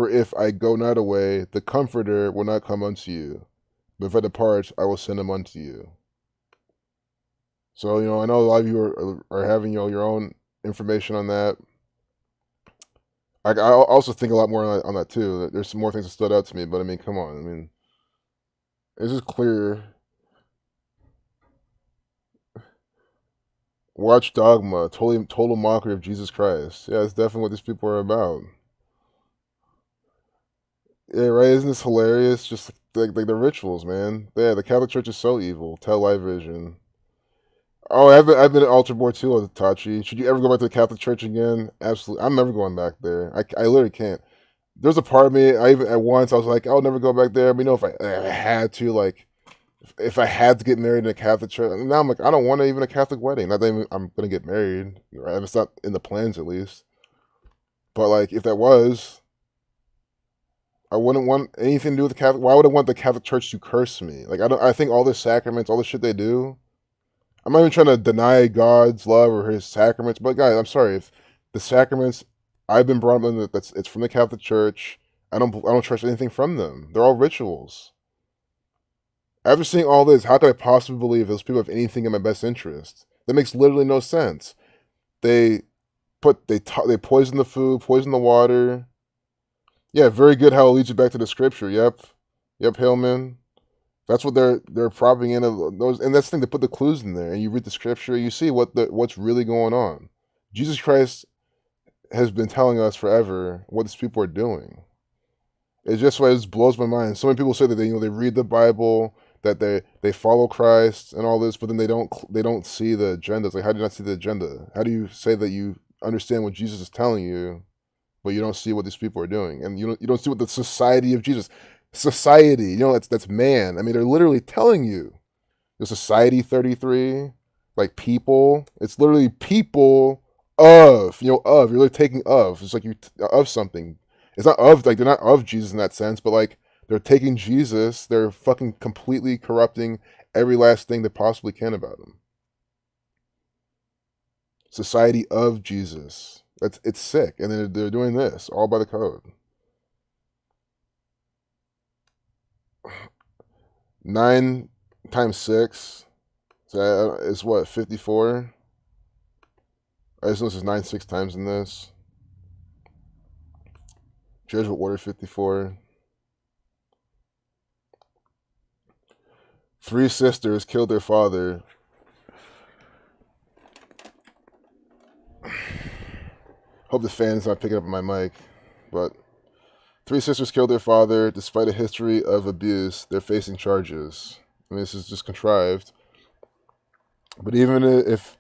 if I go not away, the Comforter will not come unto you. But if I depart, I will send him unto you. So, I know a lot of you are having, your own information on that. I also think a lot more on that too. There's some more things that stood out to me, but I mean, come on. I mean, it's just clear. Watch Dogma, total mockery of Jesus Christ. Yeah, it's definitely what these people are about. Yeah, right. Isn't this hilarious? Just like the rituals, man. Yeah, the Catholic Church is so evil. Tell Live Vision. Oh, I've been at altar boy too, Tachi. Should you ever go back to the Catholic Church again? Absolutely. I'm never going back there. I literally can't. There's a part of me, at once, I was like, I'll never go back there. But if I had to, like, if I had to get married in a Catholic church, and now I'm like, I don't want even a Catholic wedding. Not that I'm going to get married. Right? It's not in the plans, at least. But, like, if that was, I wouldn't want anything to do with the Catholic. Why would I want the Catholic Church to curse me? Like, I think all the sacraments, all the shit they do, I'm not even trying to deny God's love or his sacraments, but guys, I'm sorry, if the sacraments I've been brought up in, it's from the Catholic Church, I don't trust anything from them. They're all rituals. After seeing all this, how could I possibly believe those people have anything in my best interest? That makes literally no sense. They poison the food, poison the water. Yeah, very good how it leads you back to the scripture. Yep, Hillman. That's what they're propping in those, and that's the thing. They put the clues in there, and you read the scripture, you see what's really going on. Jesus Christ has been telling us forever what these people are doing. It's just why it just blows my mind. So many people say that they read the Bible, that they follow Christ and all this, but then they don't see the agenda. It's like, how do you not see the agenda? How do you say that you understand what Jesus is telling you, but you don't see what these people are doing, and you don't see what the society of Jesus, society, that's man. I mean, they're literally telling you the Society 33, like people. It's literally people of, of. You're really taking of. It's like you of something. It's not of, like, they're not of Jesus in that sense, but like they're taking Jesus. They're fucking completely corrupting every last thing they possibly can about him. Society of Jesus. It's sick, and then they're doing this all by the code. 9 times 6, so is what, 54? I just know this is 9 6 times in this. Judgment Order 54. 3 sisters killed their father. Hope the fan is not picking up my mic, but 3 sisters killed their father despite a history of abuse. They're facing charges. I mean, this is just contrived. But even if,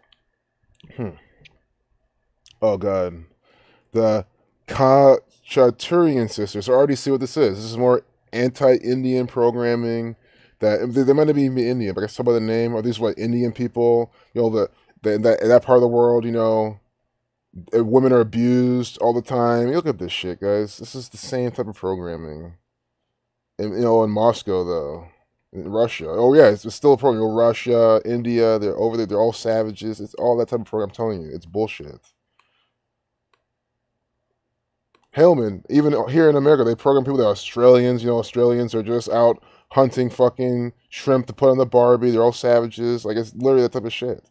oh god, the Khachaturian sisters, I already see what this is. This is more anti-Indian programming. That they might not be Indian, but I guess by the name, are these what, Indian people? In that part of the world, women are abused all the time. Look at this shit, guys. This is the same type of programming. And, in Moscow, though. In Russia. Oh, yeah, it's still a program. Russia, India, they're over there. They're all savages. It's all that type of program. I'm telling you, it's bullshit. Hellman, even here in America, they program people that are Australians. Australians are just out hunting fucking shrimp to put on the Barbie. They're all savages. Like, it's literally that type of shit.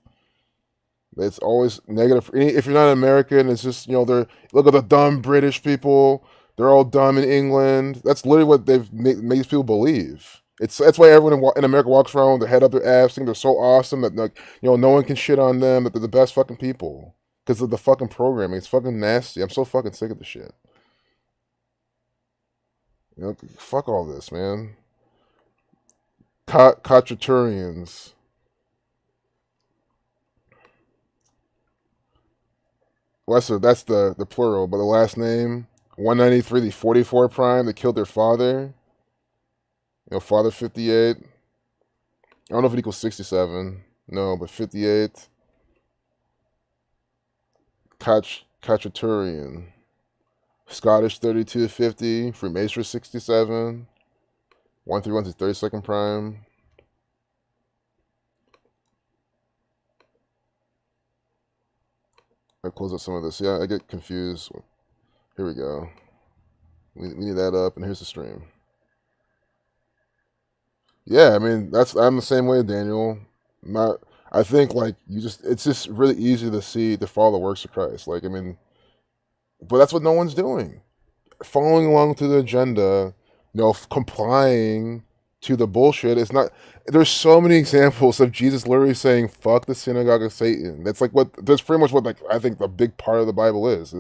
It's always negative. If you're not American, it's just, they're, look at the dumb British people. They're all dumb in England. That's literally what they've made people believe. That's why everyone in America walks around with their head up their ass, think they're so awesome that, like, no one can shit on them, that they're the best fucking people. Because of the fucking programming. It's fucking nasty. I'm so fucking sick of the shit. Fuck all this, man. Khachaturians. Well, that's the plural, but the last name, 193, the 44 prime, they killed their father. Father 58. I don't know if it equals 67. No, but 58. Khachaturian. Scottish 3250. Freemason 67. 131 to 32nd prime. I close up some of this. Yeah, I get confused. Here we go. We need that up, and here's the stream. Yeah, I mean, I'm the same way, Daniel. I think, like, it's just really easy to follow the works of Christ. Like, I mean, but that's what no one's doing. Following along to the agenda, complying to the bullshit. It's not. There's so many examples of Jesus literally saying "fuck the synagogue of Satan." That's pretty much what, like, I think the big part of the Bible is.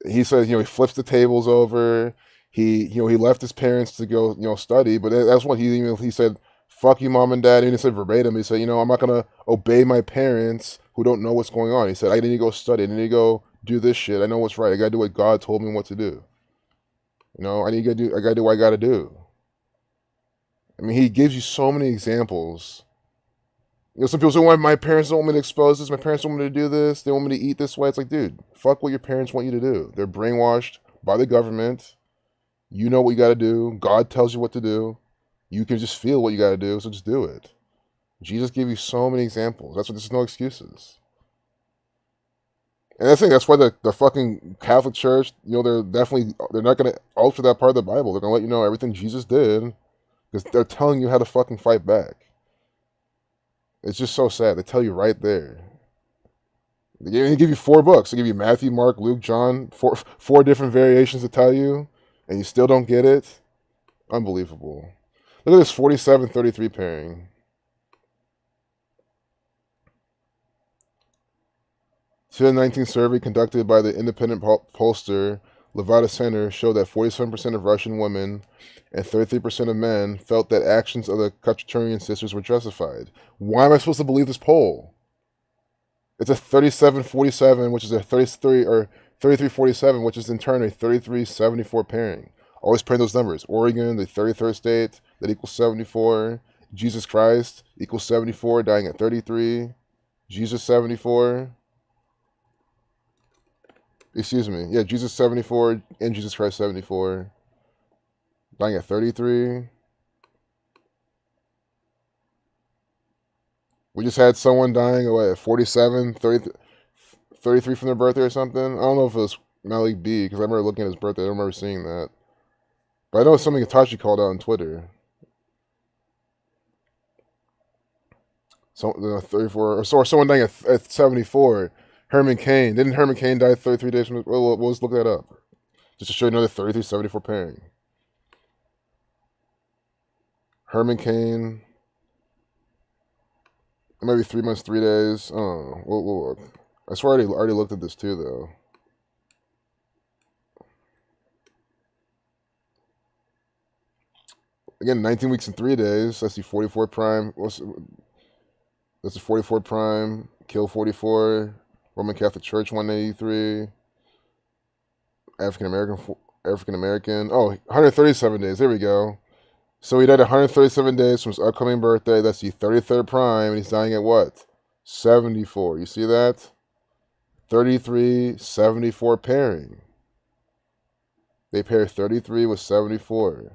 He says, he flips the tables over. He left his parents to go, study. But that's what he said. Fuck you, mom and dad. And he said verbatim. He said, I'm not gonna obey my parents who don't know what's going on. He said, I need to go study. I need to go do this shit. I know what's right. I gotta do what God told me what to do. I gotta do what I gotta do. I mean, he gives you so many examples. Some people say, well, my parents don't want me to expose this. My parents don't want me to do this. They want me to eat this way. It's like, dude, fuck what your parents want you to do. They're brainwashed by the government. You know what you got to do. God tells you what to do. You can just feel what you got to do, so just do it. Jesus gave you so many examples. That's why there's no excuses. And that's why the fucking Catholic Church, they're not going to alter that part of the Bible. They're going to let you know everything Jesus did. Because they're telling you how to fucking fight back. It's just so sad. They tell you right there. They give you 4 books. They give you Matthew, Mark, Luke, John. 4 different variations to tell you. And you still don't get it? Unbelievable. Look at this 47-33 pairing. 2019 survey conducted by the independent pollster Levada Center showed that 47% of Russian women and 33% of men felt that actions of the Khachaturian sisters were justified. Why am I supposed to believe this poll? It's a 37-47, which is a 33 or 3347, which is in turn a 3374 pairing. Always pairing those numbers. Oregon, the 33rd state, that equals 74. Jesus Christ equals 74, dying at 33. Jesus 74. Excuse me. Yeah, Jesus 74 and Jesus Christ 74. Dying at 33. We just had someone dying at 47, 33 from their birthday or something. I don't know if it was Malik B, because I remember looking at his birthday. I don't remember seeing that. But I know it's something Itachi called out on Twitter. So 34, or someone dying at 74. Herman Cain. Didn't Herman Cain die 33 days from... Well, let's look that up. Just to show you another 33-74 pairing. Herman Cain. It might be 3 months, 3 days. Oh, we'll look. I swear I already looked at this too, though. Again, 19 weeks and 3 days. That's the 44 prime. That's the 44 prime. Kill 44. Roman Catholic Church 183. African American. Oh, 137 days. There we go. So he died 137 days from his upcoming birthday. That's the 33rd prime, and he's dying at what? 74. You see that? 33-74 pairing. They pair 33 with 74.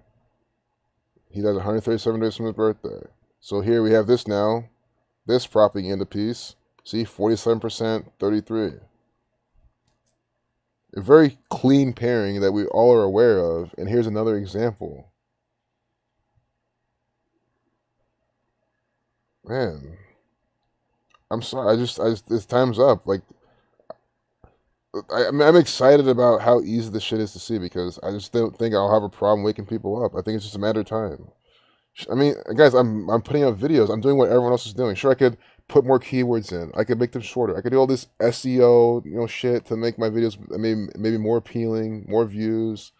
He died 137 days from his birthday. So here we have this now. This propaganda piece. See, 47%, 33. A very clean pairing that we all are aware of. And here's another example. Man, I'm sorry. I just this time's up. Like, I'm excited about how easy this shit is to see, because I just don't think I'll have a problem waking people up. I think it's just a matter of time. I mean, guys, I'm putting out videos. I'm doing what everyone else is doing. Sure, I could put more keywords in. I could make them shorter. I could do all this SEO, shit to make my videos maybe more appealing, more views.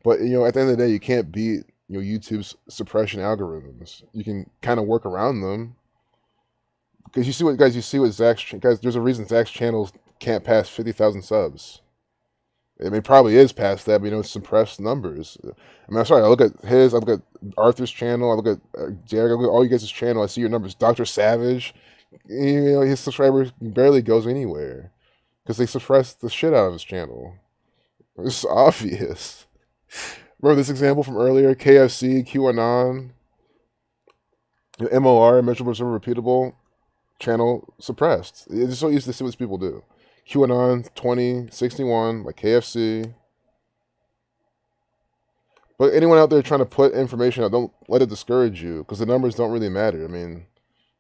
But at the end of the day, you can't beat YouTube's suppression algorithms. You can kind of work around them. Because you see what Zach's guys. There's a reason Zach's channel can't pass 50,000 subs. I mean, it probably is past that, but it's suppressed numbers. I mean, I'm sorry. I look at his. I look at Arthur's channel. I look at Jared. I look at all you guys' channel. I see your numbers. Dr. Savage, his subscribers barely goes anywhere because they suppress the shit out of his channel. It's obvious. Remember this example from earlier? KFC, QAnon, MOR, Measurable, Observable, Repeatable. Channel suppressed. It's just so easy to see what people do. QAnon 2061, like KFC. But anyone out there trying to put information out, don't let it discourage you, because the numbers don't really matter. I mean,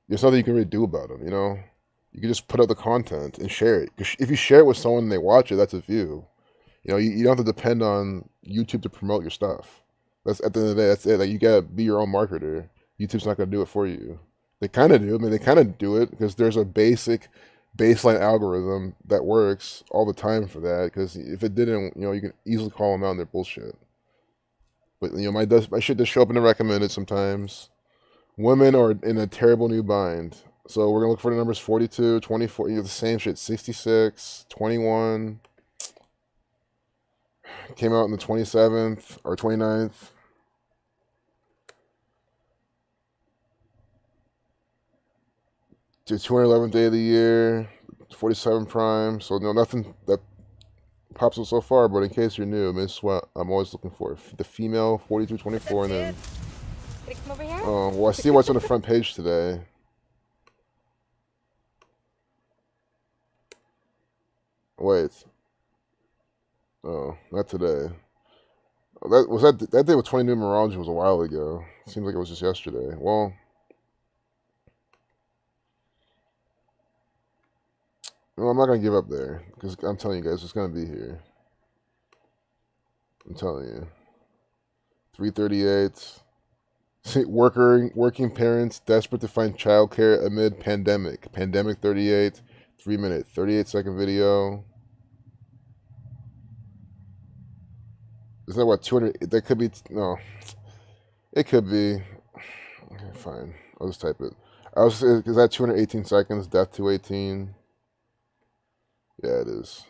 there's nothing you can really do about them. You can just put out the content and share it. If you share it with someone and they watch it, that's a view. You don't have to depend on YouTube to promote your stuff. That's at the end of the day. That's it. Like, you gotta be your own marketer. YouTube's not gonna do it for you. They kind of do. I mean, they kind of do it because there's a baseline algorithm that works all the time for that. Because if it didn't, you can easily call them out on their bullshit. But my shit does show up in the recommended sometimes. Women are in a terrible new bind. So we're gonna look for the numbers 42, 24. The same shit. 66, 21. Came out on the 27th or 29th. The 211th day of the year, 47 prime. So nothing that pops up so far. But in case you're new, this is what I'm always looking for: the female 4224, and then. Oh, well, I see what's on the front page today. Wait. Oh, not today. That day with 20 numerology was a while ago. Seems like it was just yesterday. Well. Well, I'm not going to give up there, because I'm telling you guys, it's going to be here. I'm telling you. 338. Working parents desperate to find childcare amid pandemic. Pandemic 38. 3-minute, 38-second video. Isn't that what, 200? That could be, no. It could be. Okay, fine. I'll just type it. Is that 218 seconds? Death 218. Yeah, it is.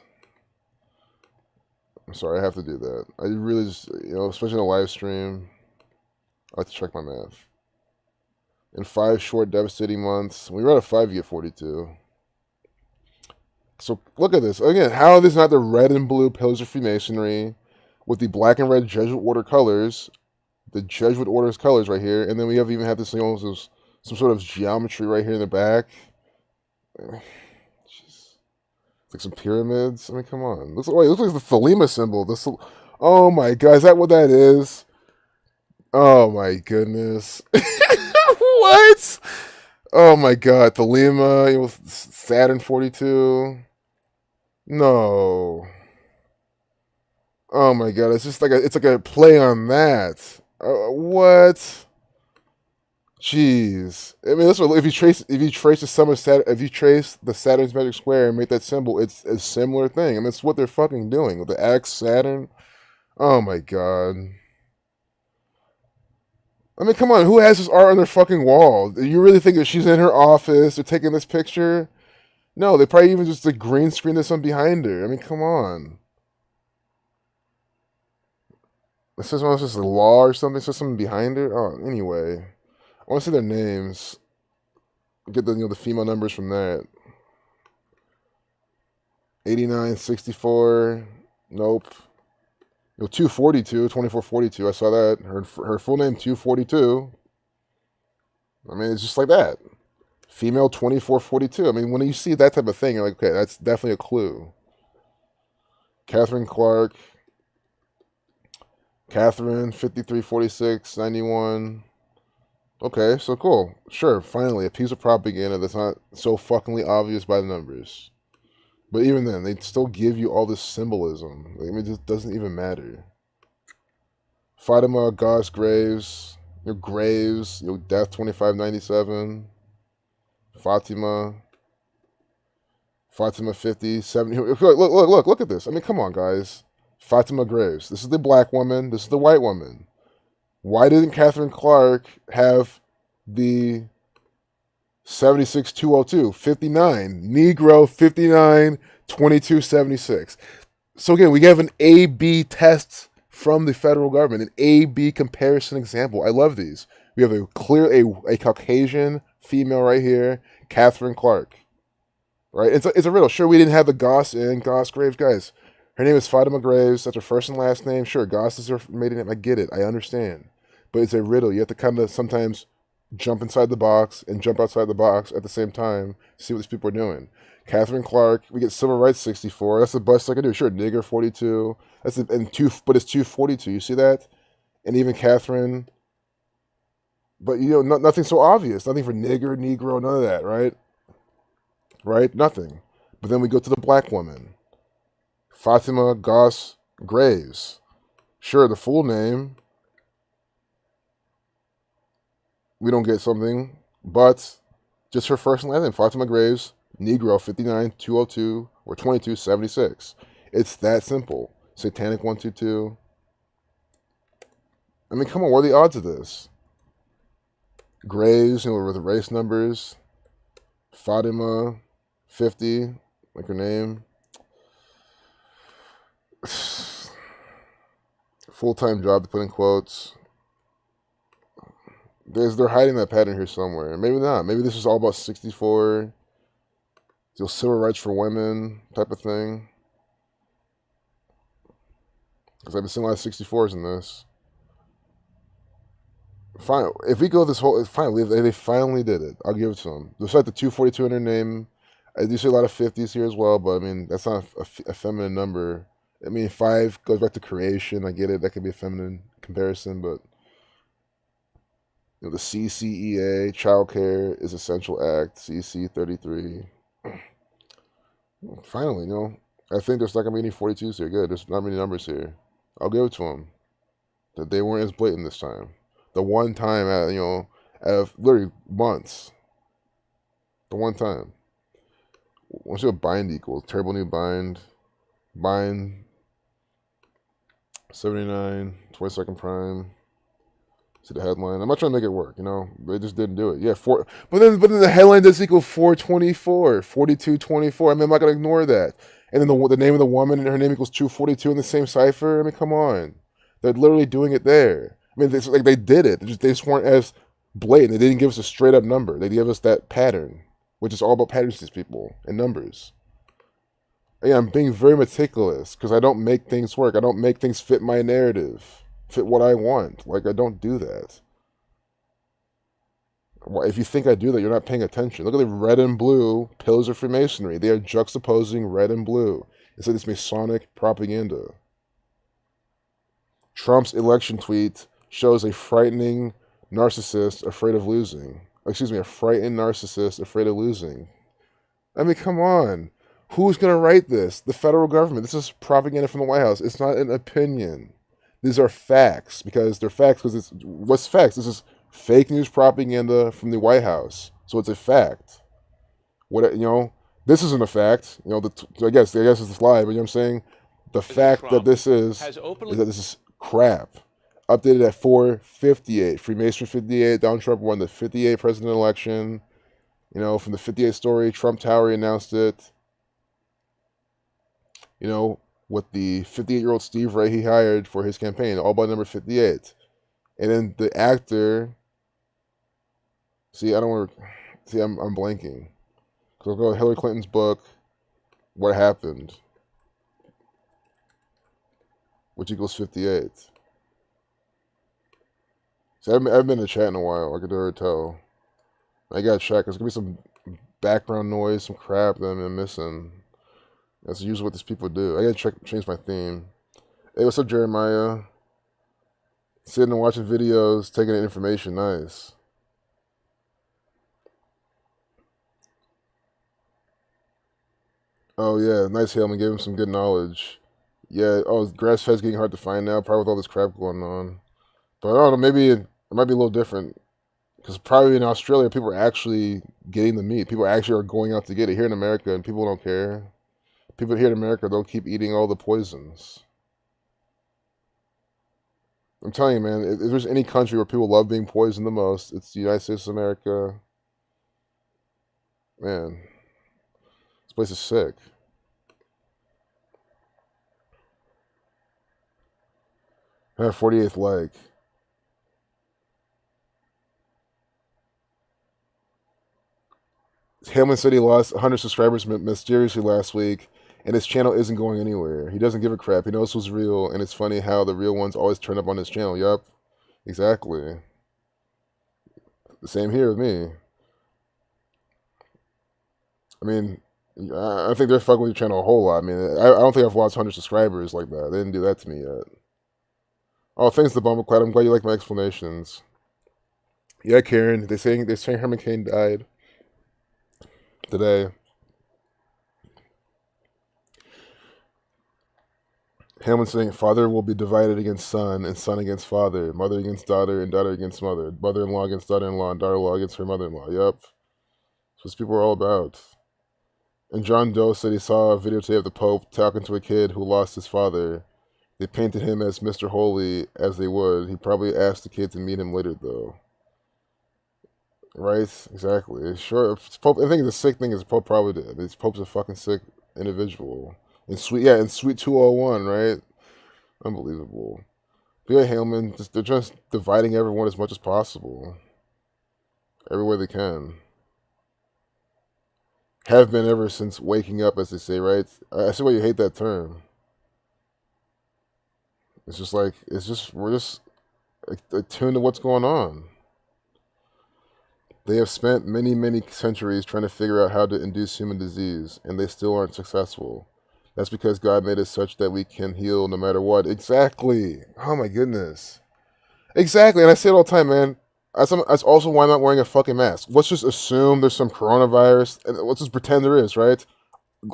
I'm sorry, I have to do that. I really just, especially in a live stream, I like to check my math. In 5 short, devastating months, when you're out of 5, you get 42. So look at this. Again, how is not the red and blue pillars of Freemasonry with the black and red Jesuit order colors, the Jesuit order's colors right here, and then we even have this, some sort of geometry right here in the back. It's like some pyramids. I mean, come on. It looks like the Thelema symbol. Oh my god, is that what that is? Oh my goodness. What? Oh my god, Thelema, Saturn 42. No. Oh my god, it's just like it's like a play on that. What? Jeez. I mean, if you trace the Saturn's magic square and make that symbol, it's a similar thing. I mean, it's what they're fucking doing with the X Saturn. Oh my god. I mean, come on, who has this art on their fucking wall? Do you really think that she's in her office, they're taking this picture? No, they probably even just like green screen this one behind her. I mean, come on. It says one just a law or something, says something behind her. Oh, anyway. I want to see their names. Get the female numbers from that. 89, 64. Nope. 242, 2442. I saw that. Her full name 242. I mean, it's just like that. Female 2442. I mean, when you see that type of thing, you're like, okay, that's definitely a clue. Catherine Clark. Catherine 5346 91. Okay, so cool. Sure, finally, a piece of propaganda that's not so fuckingly obvious by the numbers. But even then, they still give you all this symbolism. I mean, it just doesn't even matter. Fatima Goss Graves. Graves. Death 2597. Fatima 50, 70. Look at this. I mean, come on, guys. Fatima Graves. This is the black woman. This is the white woman. Why didn't Catherine Clark have the 76202, 59, Negro 59, 2276? So again, we have an A-B test from the federal government, an A-B comparison example. I love these. We have a Caucasian female right here, Catherine Clark. Right? It's a riddle. Sure, we didn't have the Goss Graves, guys. Her name is Fatima Graves. That's her first and last name. Sure, Goss is her maiden name. I get it. I understand. But it's a riddle. You have to kind of sometimes jump inside the box and jump outside the box at the same time to see what these people are doing. Catherine Clark, we get civil rights 64. That's the best I can do. Sure, nigger 42. But it's 242. You see that? And even Catherine. But nothing so obvious. Nothing for nigger, negro, none of that, right? Right? Nothing. But then we go to the black woman. Fatima Goss Graves. Sure, the full name. We don't get something, but just her first and last name, Fatima Graves, Negro 59 202 or 2276. It's that simple. Satanic 122. I mean, come on, what are the odds of this? Graves, with the race numbers. Fatima 50, like her name. Full-time job to put in quotes. They're hiding that pattern here somewhere. Maybe not. Maybe this is all about 64. Civil rights for women type of thing. Because I've been seeing a lot of 64s in this. Fine. If we go this whole... Finally, they finally did it. I'll give it to them. There's like the 242 in their name. I do see a lot of 50s here as well, but I mean, that's not a feminine number. I mean, 5 goes back to creation. I get it. That could be a feminine comparison, but... the CCEA, Childcare is Essential Act, CC 33. Finally, I think there's not going to be any 42s here. Good, there's not many numbers here. I'll give it to them. That they weren't as blatant this time. The one time, out of literally months. The one time. Let's see what bind equals. Terrible new bind. Bind. 79, 22nd prime. See the headline. I'm not trying to make it work, They just didn't do it. Yeah, but then the headline does equal 424, 4224. I mean, I'm not gonna ignore that. And then the name of the woman and her name equals 242 in the same cipher. I mean, come on. They're literally doing it there. I mean, it's like they did it. They just weren't as blatant. They didn't give us a straight up number. They gave us that pattern, which is all about patterns to these people and numbers. Yeah, I'm being very meticulous because I don't make things work. I don't make things fit my narrative, fit what I want. Like, I don't do that. If you think I do that, you're not paying attention. Look at the red and blue pillars of Freemasonry. They are juxtaposing red and blue. It's like this Masonic propaganda. Trump's election tweet shows a frightening narcissist afraid of losing. Excuse me, a frightened narcissist afraid of losing. I mean, come on. Who's going to write this? The federal government. This is propaganda from the White House. It's not an opinion. These are facts because they're facts because it's what's facts? This is fake news propaganda from the White House. So it's a fact. This isn't a fact. I guess it's a lie, but you know what I'm saying? The fact Trump that this is that this is crap. Updated at 4:58. Freemasonry 58. Donald Trump won the 58 president election. From the 58 story, Trump Tower announced it. With the 58-year-old Steve Ray he hired for his campaign, all by number 58. And then the actor. See, I don't want to. See, I'm blanking. So go to Hillary Clinton's book, What Happened, which equals 58. See, I haven't been in the chat in a while. I could already tell. I gotta check. There's gonna be some background noise, some crap that I'm missing. That's usually what these people do. I gotta change my theme. Hey, what's up, Jeremiah? Sitting and watching videos, taking in information. Nice. Oh, yeah. Nice, Hellman. Gave him some good knowledge. Yeah. Oh, grass-fed's getting hard to find now, probably with all this crap going on. But I don't know. Maybe it might be a little different. Because probably in Australia, people are actually getting the meat. People actually are going out to get it. Here in America, and people don't care. People here in America don't keep eating all the poisons. I'm telling you, man, if there's any country where people love being poisoned the most, it's the United States of America. Man, this place is sick. I have 48th leg. Hellman said he lost 100 subscribers mysteriously last week, and his channel isn't going anywhere. He doesn't give a crap. He knows who's real, and it's funny how the real ones always turn up on his channel. Yup, exactly. The same here with me. I mean, I think they're fucking with your channel a whole lot. I mean, I don't think I've lost 100 subscribers like that. They didn't do that to me yet. Oh, thanks, the Bumbleclad. I'm glad you like my explanations. Yeah, Karen. They're saying Herman Cain died today. Hellman saying father will be divided against son, and son against father, mother against daughter, and daughter against mother, mother-in-law against daughter-in-law, and daughter-in-law against her mother-in-law. Yep. That's what people are all about. And John Doe said he saw a videotape of the Pope talking to a kid who lost his father. They painted him as Mr. Holy, as they would. He probably asked the kid to meet him later, though. Right? Exactly. Sure. Pope, I think the sick thing is Pope probably did. This Pope's a fucking sick individual. In Suite 201, right? Unbelievable. But yeah, Hellman, they're just dividing everyone as much as possible. Every way they can. Have been ever since waking up, as they say, right? I see why you hate that term. It's just like, we're just attuned to what's going on. They have spent many, many centuries trying to figure out how to induce human disease, and they still aren't successful. That's because God made us such that we can heal no matter what. Exactly. Oh my goodness. Exactly. And I say it all the time, man. That's also why I'm not wearing a fucking mask. Let's just assume there's some coronavirus, and let's just pretend there is, right?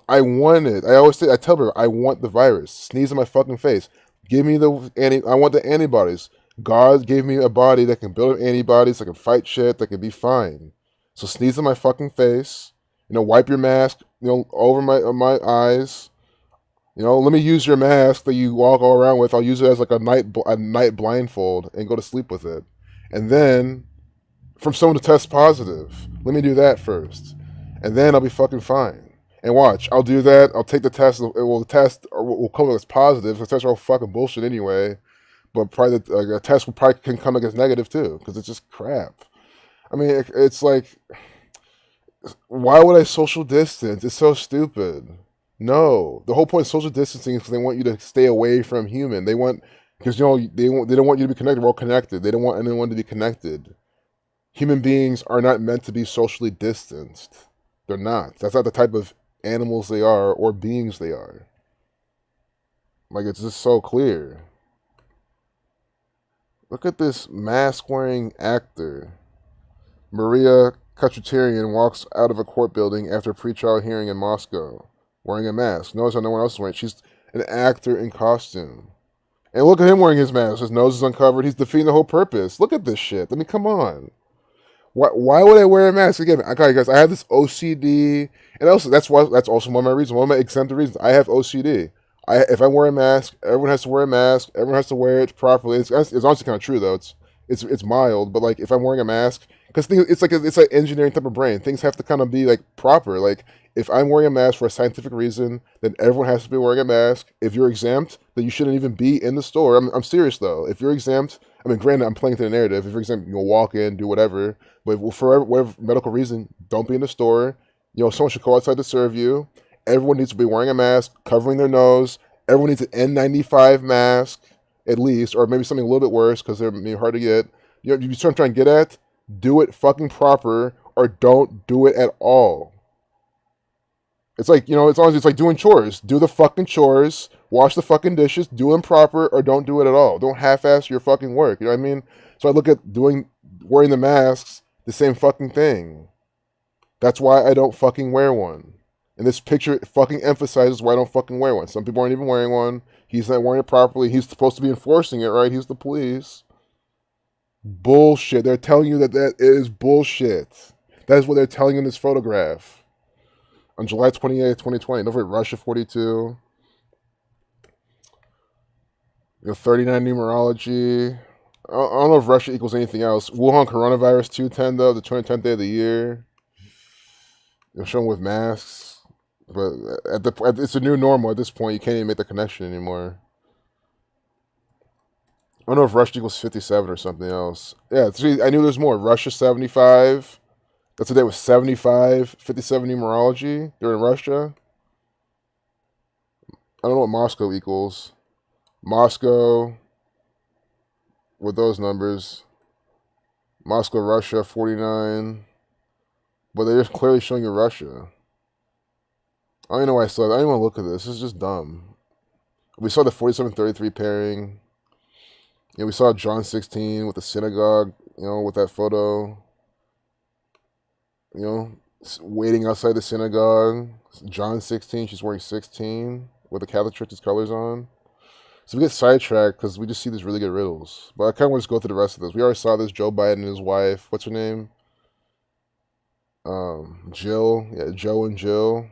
I want it. I tell her, I want the virus. Sneeze in my fucking face. Give me I want the antibodies. God gave me a body that can build up antibodies, that can fight shit, that can be fine. So sneeze in my fucking face. Wipe your mask, over my eyes. Let me use your mask that you walk all around with. I'll use it as like a night blindfold and go to sleep with it. And then, from someone to test positive, let me do that first. And then I'll be fucking fine. And watch, I'll do that. I'll take the test. It will test, or will come as positive. The tests are all fucking bullshit anyway. But probably a test will probably can come as negative too, because it's just crap. I mean, it's like, why would I social distance? It's so stupid. No, the whole point of social distancing is because they want you to stay away from human. They want, because they don't want you to be connected. We're all connected. They don't want anyone to be connected. Human beings are not meant to be socially distanced. They're not. That's not the type of animals they are or beings they are. Like, it's just so clear. Look at this mask-wearing actor. Maria Kachaturian walks out of a court building after a pre-trial hearing in Moscow, wearing a mask. Notice how no one else is wearing it. She's an actor in costume. And look at him wearing his mask. His nose is uncovered. He's defeating the whole purpose. Look at this shit. I mean, come on. Why would I wear a mask? Again, okay, guys, I have this OCD, and also that's also one of my reasons. One of my exempted reasons. I have OCD. If I wear a mask, everyone has to wear a mask. Everyone has to wear it properly. It's honestly kind of true though. It's mild, but like if I'm wearing a mask, because it's like engineering type of brain. Things have to kind of be like proper. Like if I'm wearing a mask for a scientific reason, then everyone has to be wearing a mask. If you're exempt, then you shouldn't even be in the store. I'm serious though. If you're exempt, I mean, granted, I'm playing to the narrative. If you're exempt, you'll walk in, do whatever. But for whatever medical reason, don't be in the store. Someone should go outside to serve you. Everyone needs to be wearing a mask, covering their nose. Everyone needs an N95 mask, at least, or maybe something a little bit worse because they're maybe hard to get. You see what I'm trying to get at? Do it fucking proper, or don't do it at all. It's like, as long as it's like doing chores. Do the fucking chores, wash the fucking dishes, do them proper, or don't do it at all. Don't half-ass your fucking work. You know what I mean? So I look at wearing the masks, the same fucking thing. That's why I don't fucking wear one. And this picture fucking emphasizes why I don't fucking wear one. Some people aren't even wearing one. He's not wearing it properly. He's supposed to be enforcing it, right? He's the police. Bullshit. They're telling you that is bullshit. That is what they're telling you in this photograph. On July 28th, 2020. Don't forget Russia 42. 39 numerology. I don't know if Russia equals anything else. Wuhan coronavirus 210 though, the 210th day of the year. They're showing with masks, but it's a new normal at this point. You can't even make the connection anymore. I don't know if Russia equals 57 or something else. Yeah, I knew there's more. Russia 75. That's the day with 75, 57 numerology. They're in Russia. I don't know what Moscow equals. Moscow with those numbers. Moscow, Russia, 49. But they're just clearly showing you Russia. I don't even know why I saw that. I don't even want to look at this. This is just dumb. We saw the 4733 pairing. We saw John 16 with the synagogue, with that photo. Waiting outside the synagogue. John 16, she's wearing 16 with the Catholic Church's colors on. So we get sidetracked because we just see these really good riddles. But I kind of want to just go through the rest of this. We already saw this. Joe Biden and his wife. What's her name? Jill. Yeah, Joe and Jill.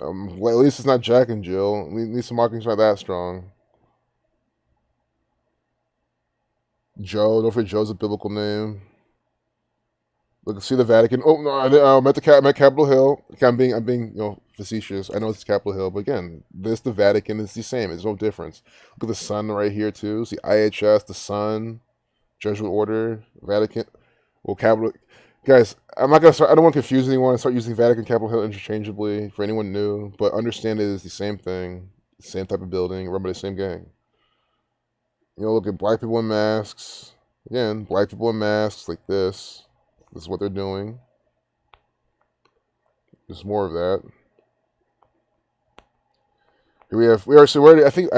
At least it's not Jack and Jill. At least the marketing's not that strong. Joe. Don't forget Joe's a biblical name. Look, see the Vatican. Oh no, I'm at Capitol Hill. I'm being facetious. I know it's Capitol Hill, but again, the Vatican is the same. There's no difference. Look at the sun right here too. See IHS, the sun, Jesuit Order, Vatican. Well, Capitol. Guys, I'm not gonna start. I don't want to confuse anyone. Start using Vatican, Capitol Hill interchangeably for anyone new, but understand it is the same thing, same type of building, run by the same gang. Look at black people in masks. Again, black people in masks like this. This is what they're doing. There's more of that. Here I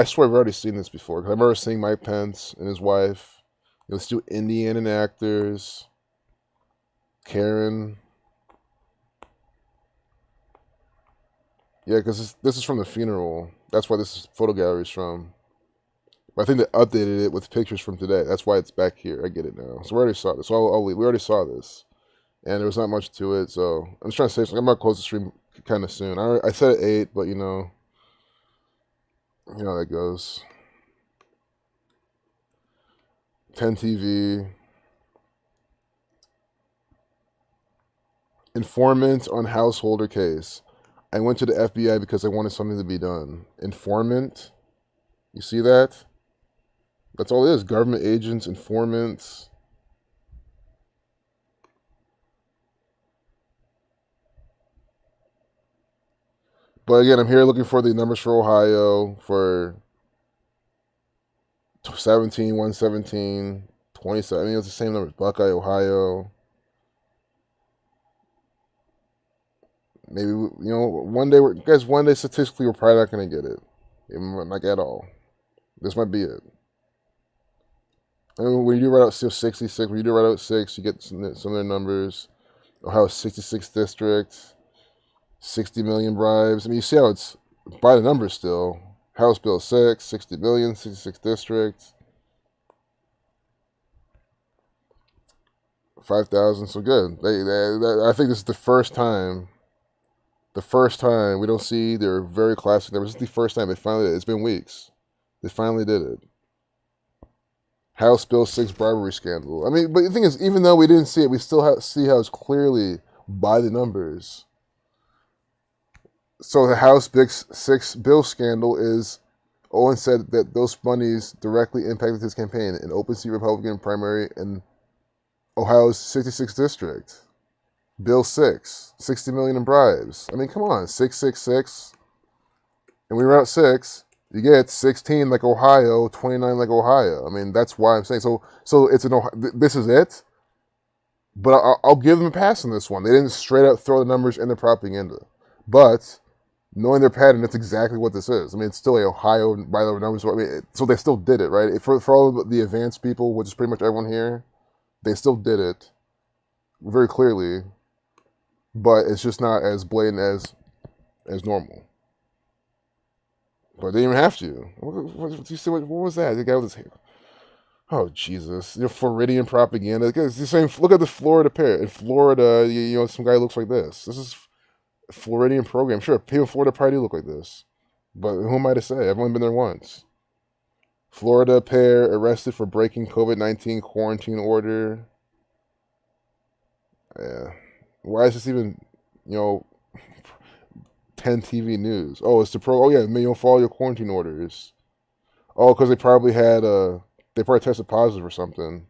swear we've already seen this before. Because I remember seeing Mike Pence and his wife. Let's do Indiana actors. Karen. Yeah, because this is from the funeral. That's why this photo gallery is from. But I think they updated it with pictures from today. That's why it's back here. I get it now. So we already saw this. So I'll leave. We already saw this. And there was not much to it. So I'm just trying to say something. I'm going to close the stream kind of soon. I said at 8, but you know how that goes. 10 TV. Informant on householder case. I went to the FBI because I wanted something to be done. Informant. You see that? That's all it is. Government agents, informants. But again, I'm here looking for the numbers for Ohio for 17, 117, 27. I mean, it's the same numbers. Buckeye, Ohio. Maybe, one day, guys, one day statistically, we're probably not going to get it. Even, like, at all. This might be it. I mean, when you do Red Out 66, when you do Red Out 6, you get some of their numbers. Ohio 66th district, 60 million bribes. I mean, you see how it's by the numbers still. House Bill 6, 60 million, 66th district. 5,000, so good. I think this is the first time we don't see their very classic numbers. This is the first time they finally did it. It's been weeks. They finally did it. House Bill 6 bribery scandal. I mean, but the thing is, even though we didn't see it, we still see how it's clearly by the numbers. So the House Bill 6 bill scandal is, Owen said that those monies directly impacted his campaign, an open seat Republican primary in Ohio's 66th district. Bill 6, 60 million in bribes. I mean, come on, 666. And we Route 6, you get 16 like Ohio, 29 like Ohio. I mean, that's why I'm saying. So it's this is it. But I'll give them a pass on this one. They didn't straight up throw the numbers in their propaganda. But knowing their pattern, that's exactly what this is. I mean, it's still a Ohio by the numbers. I mean, so they still did it, right? For all of the advanced people, which is pretty much everyone here, they still did it very clearly. But it's just not as blatant as normal. But they didn't even have to. What was that? The guy with his hair. Oh, Jesus. Floridian propaganda. It's the same. Look at the Florida pair. In Florida, some guy looks like this. This is a Floridian program. Sure, people in Florida probably do look like this. But who am I to say? I've only been there once. Florida pair arrested for breaking COVID-19 quarantine order. Yeah. Why is this even, 10 TV news? Oh, it's oh yeah, you'll follow your quarantine orders. Oh, because they probably tested positive or something.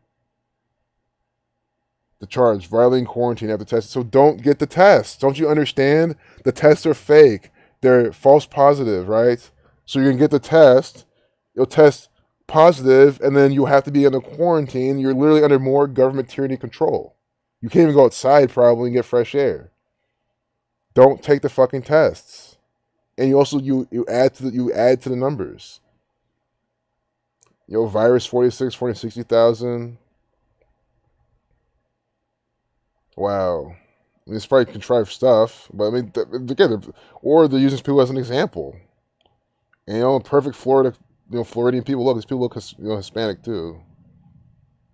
The charge, violating quarantine after testing. So don't get the test. Don't you understand? The tests are fake. They're false positive, right? So you're going to get the test. You'll test positive, and then you'll have to be in a quarantine. You're literally under more government tyranny control. You can't even go outside probably and get fresh air. Don't take the fucking tests. And you also you add to the numbers. Virus 46, 460,000. Wow. I mean, it's probably contrived stuff, but I mean, again, or they're using people as an example. And perfect Florida, Floridian people look. These people look, Hispanic too.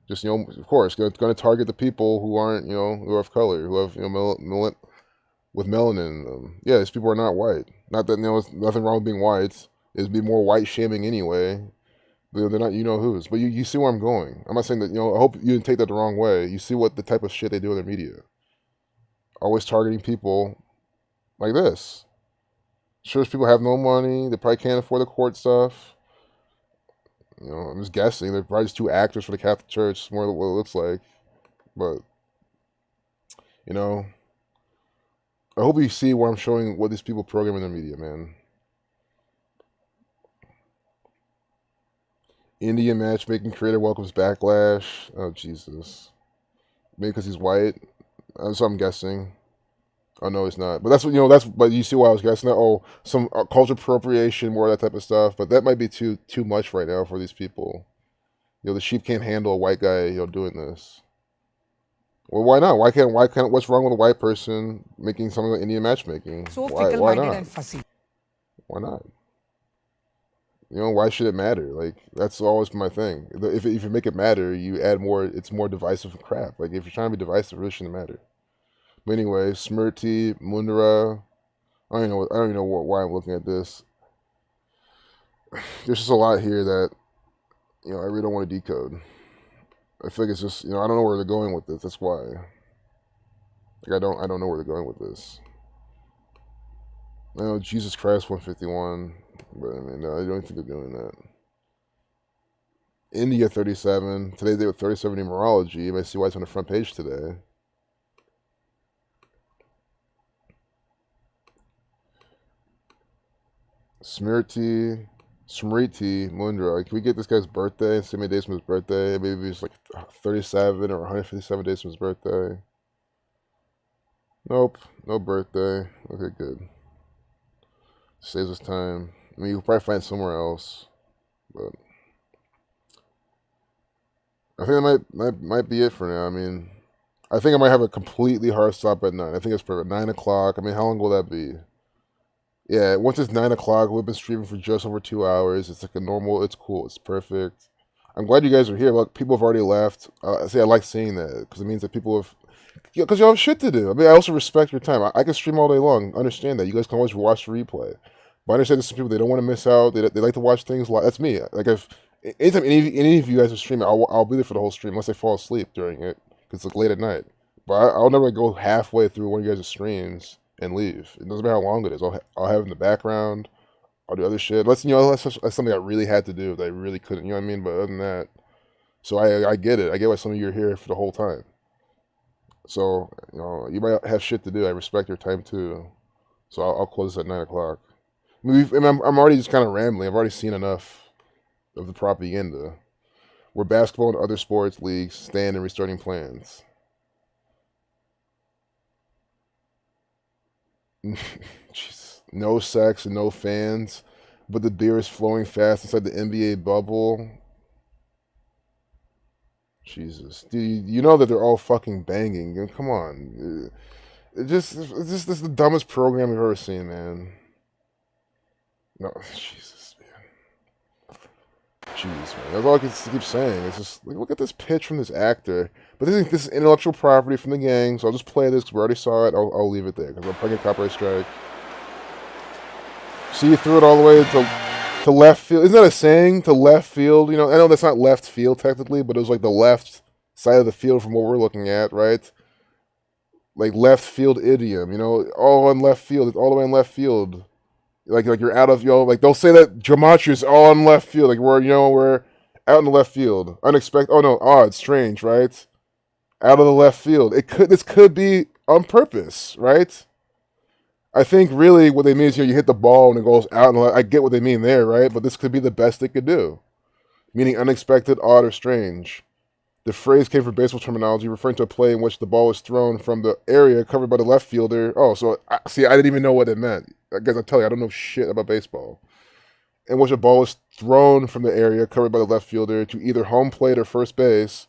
Just of course, going to target the people who aren't, who are of color, who have with melanin in them. Yeah, these people are not white. Not that there's nothing wrong with being white. It'd be more white shaming anyway. They're not who's. But you see where I'm going. I'm not saying that, I hope you didn't take that the wrong way. You see what the type of shit they do in their media. Always targeting people like this. Sure, people have no money. They probably can't afford the court stuff. I'm just guessing. They're probably just two actors for the Catholic Church. It's more what it looks like. But, I hope you see where I'm showing what these people program in their media, man. Indian matchmaking creator welcomes backlash. Oh, Jesus. Maybe because he's white. That's what I'm guessing. Oh, no, he's not. But but you see why I was guessing that. Oh, some culture appropriation, more of that type of stuff. But that might be too much right now for these people. The sheep can't handle a white guy, doing this. Well, why not? Why can't? What's wrong with a white person making something like Indian matchmaking? Why not? Why not? Why should it matter? Like, that's always my thing. If you make it matter, you add more. It's more divisive crap. Like, if you're trying to be divisive, it really shouldn't matter. But anyway, Smriti Mundra. I don't even know why I'm looking at this. There's just a lot here that I really don't want to decode. I feel like it's just I don't know where they're going with this. That's why. Like I don't know where they're going with this. I know Jesus Christ 151, but I mean, no, I don't think they're doing that. India 37. Today they were 37 numerology. You might see why it's on the front page today. Smriti Mundra. Can we get this guy's birthday and see how many days from his birthday? Maybe it's like 37 or 157 days from his birthday. Nope, no birthday. Okay, good. Saves us time. I mean, you'll probably find it somewhere else, but I think that might be it for now. I mean, I think I might have a completely hard stop at 9. I think it's perfect. 9 o'clock. I mean, how long will that be? Yeah, once it's 9 o'clock, we've been streaming for just over 2 hours. It's like a normal. It's cool. It's perfect. I'm glad you guys are here. Like, people have already left. See, I like seeing that because it means that people have, because you have shit to do. I mean, I also respect your time. I can stream all day long. Understand that. You guys can always watch the replay. But I understand there's some people, they don't want to miss out. They like to watch things live. That's me. Like, if anytime any of you guys are streaming, I'll be there for the whole stream unless I fall asleep during it because it's like late at night. But I'll never go halfway through one of you guys' streams and leave. It doesn't matter how long it is. I'll have it in the background. I'll do other shit. That's something I really had to do that I really couldn't. You know what I mean? But other than that, so I get it. I get why some of you are here for the whole time. So you might have shit to do. I respect your time too. So I'll close this at 9 o'clock. I mean, I'm already just kind of rambling. I've already seen enough of the propaganda. Where basketball and other sports leagues stand in restarting plans. Jeez. No sex and no fans, but the beer is flowing fast inside the NBA bubble. Jesus, dude, you know that they're all fucking banging. Come on, this is the dumbest program I've ever seen, man. No, Jesus, man. Jeez, man. That's all I can keep saying. It's just like, look at this pitch from this actor. But this is intellectual property from the gang, so I'll just play this because we already saw it. I'll leave it there because I'm playing a copyright strike. See, you threw it all the way to left field. Isn't that a saying? To left field? You know, I know that's not left field technically, but it was like the left side of the field from what we're looking at, right? Like left field idiom, you know, all on left field. It's all the way in left field. Like you're out of, like they'll say that gematria is all on left field. Like we're out in the left field. Unexpected. Oh no, odd, strange, right? Out of the left field. This could be on purpose, right? I think really what they mean is you hit the ball and it goes out. And I get what they mean there, right? But this could be the best they could do, meaning unexpected, odd, or strange. The phrase came from baseball terminology, referring to a play in which the ball was thrown from the area covered by the left fielder. Oh, so see, I didn't even know what it meant. I guess I tell you, I don't know shit about baseball. In which a ball was thrown from the area covered by the left fielder to either home plate or first base,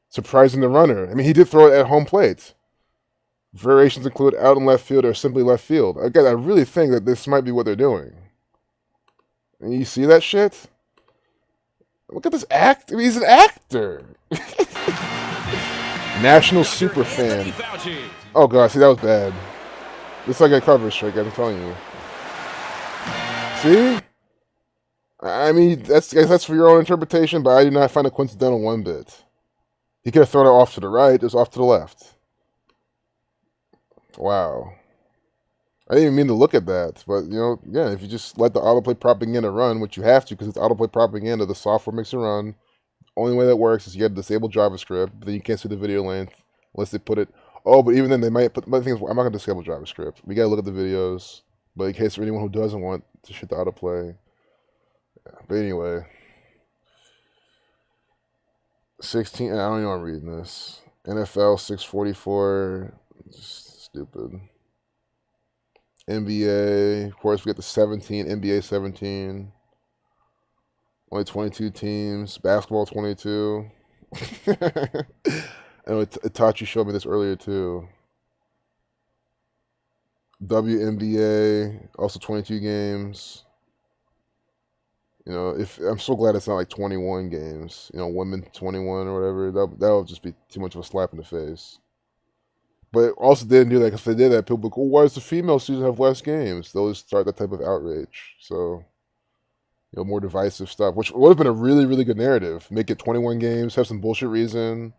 surprising the runner. I mean, he did throw it at home plate. Variations include out in left field or simply left field. Again, I really think that this might be what they're doing. And you see that shit? Look at this act. I mean, he's an actor. National super fan. Oh god, see, that was bad. This is like a cover strike, I'm telling you. See? I mean, that's for your own interpretation, but I do not find it coincidental one bit. He could have thrown it off to the right, it was off to the left. Wow. I didn't even mean to look at that, but, again, if you just let the autoplay propaganda run, which you have to because it's autoplay propaganda, the software makes it run. Only way that works is you have to disable JavaScript, but then you can't see the video length unless they put it. Oh, but even then they might put. But the thing is, I'm not gonna disable JavaScript. We gotta look at the videos. But in case for anyone who doesn't want to shit the autoplay. Yeah, but anyway, 16. I don't know. I'm reading this. NFL 644. Just stupid. NBA. Of course, we got the 17. NBA 17. Only 22 teams. Basketball 22. And Itachi showed me this earlier too. WNBA also 22 games. If I'm so glad it's not like 21 games. Women 21 or whatever. That would just be too much of a slap in the face. But also didn't do that because if they did that, people would go, why does the female season have less games? They'll just start that type of outrage. So, more divisive stuff, which would have been a really, really good narrative. Make it 21 games, have some bullshit reason.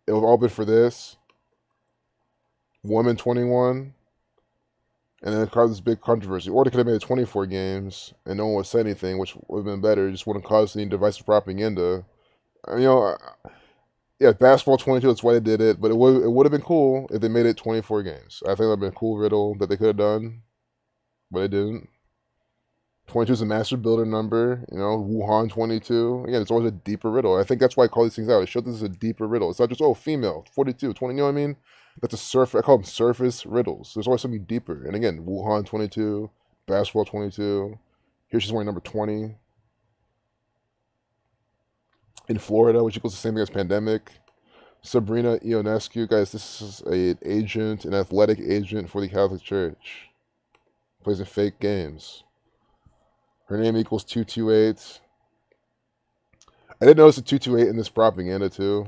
It would have all been for this. Woman 21. and then it caused this big controversy. Or they could have made it 24 games, and no one would say anything, which would have been better. It just wouldn't cause any divisive propaganda. Yeah, basketball 22. That's why they did it, but it would have been cool if they made it 24 games. I think that'd been a cool riddle that they could have done, but they didn't. 22 is a master builder number, Wuhan 22. Again, it's always a deeper riddle. I think that's why I call these things out. It shows this is a deeper riddle. It's not just, female, 42, 20, you know what I mean? That's a surface, I call them surface riddles. There's always something deeper. And again, Wuhan 22, basketball 22. Here she's wearing number 20. In Florida, which equals the same thing as pandemic. Sabrina Ionescu, guys, this is an athletic agent for the Catholic Church. Plays in fake games. Her name equals 228. I didn't notice the 228 in this propaganda too.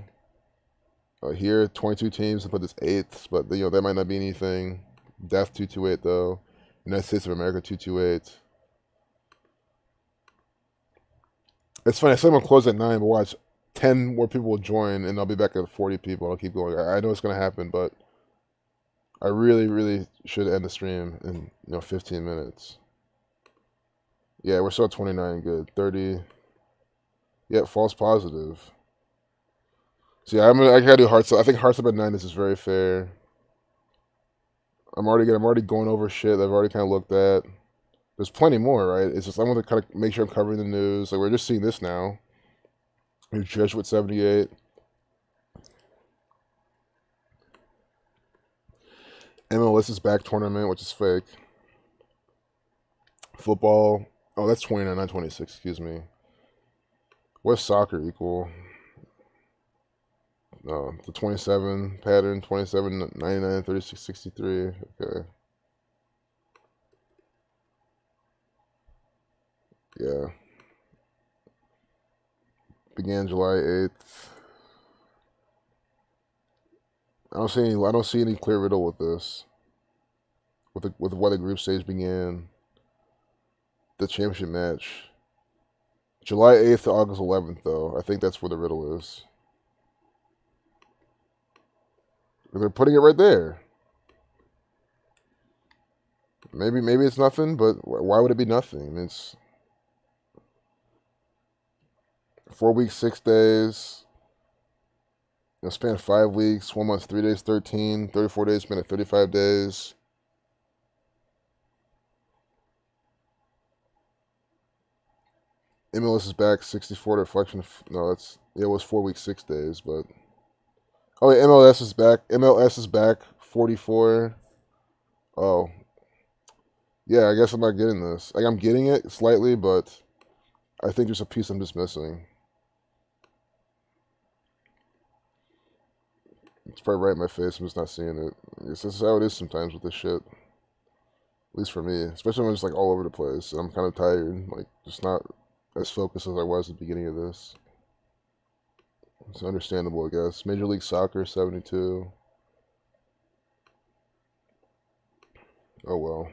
Here, 22 teams, I put this 8th, but that might not be anything. Death 228 though. United States of America 228. It's funny. I said I'm gonna close at 9, but watch, 10 more people will join, and I'll be back at 40 people. I'll keep going. I know it's gonna happen, but I really, really should end the stream in 15 minutes. Yeah, we're still at 29. Good. 30. Yeah, false positive. So yeah, I gotta do hearts up. I think hearts up at 9 is very fair. I'm already going over shit that I've already kind of looked at. There's plenty more, right? It's just I want to kind of make sure I'm covering the news. Like we're just seeing this now. Here's Jesuit 78. MLS is back tournament, which is fake. Football. Oh, that's 29, not 26. Excuse me. What's soccer equal? No, the 27 pattern, 27, 99, 36, 63. Okay. Yeah. Began July 8th. I don't see any clear riddle with this. With why the group stage began. The championship match. July 8th to August 11th, though. I think that's where the riddle is. They're putting it right there. Maybe it's nothing, but why would it be nothing? It's 4 weeks, 6 days. Span 5 weeks, 1 month, 3 days, 13, 34 days, span at 35 days. MLS is back, 64 deflection. No, it was 4 weeks, 6 days, but wait, MLS is back. MLS is back, 44. Oh, yeah. I guess I'm not getting this. Like I'm getting it slightly, but I think there's a piece I'm just missing. It's probably right in my face. I'm just not seeing it. This is how it is sometimes with this shit. At least for me, especially when I'm just like all over the place. And I'm kind of tired, like just not as focused as I was at the beginning of this. It's understandable, I guess. Major League Soccer 72. Oh well.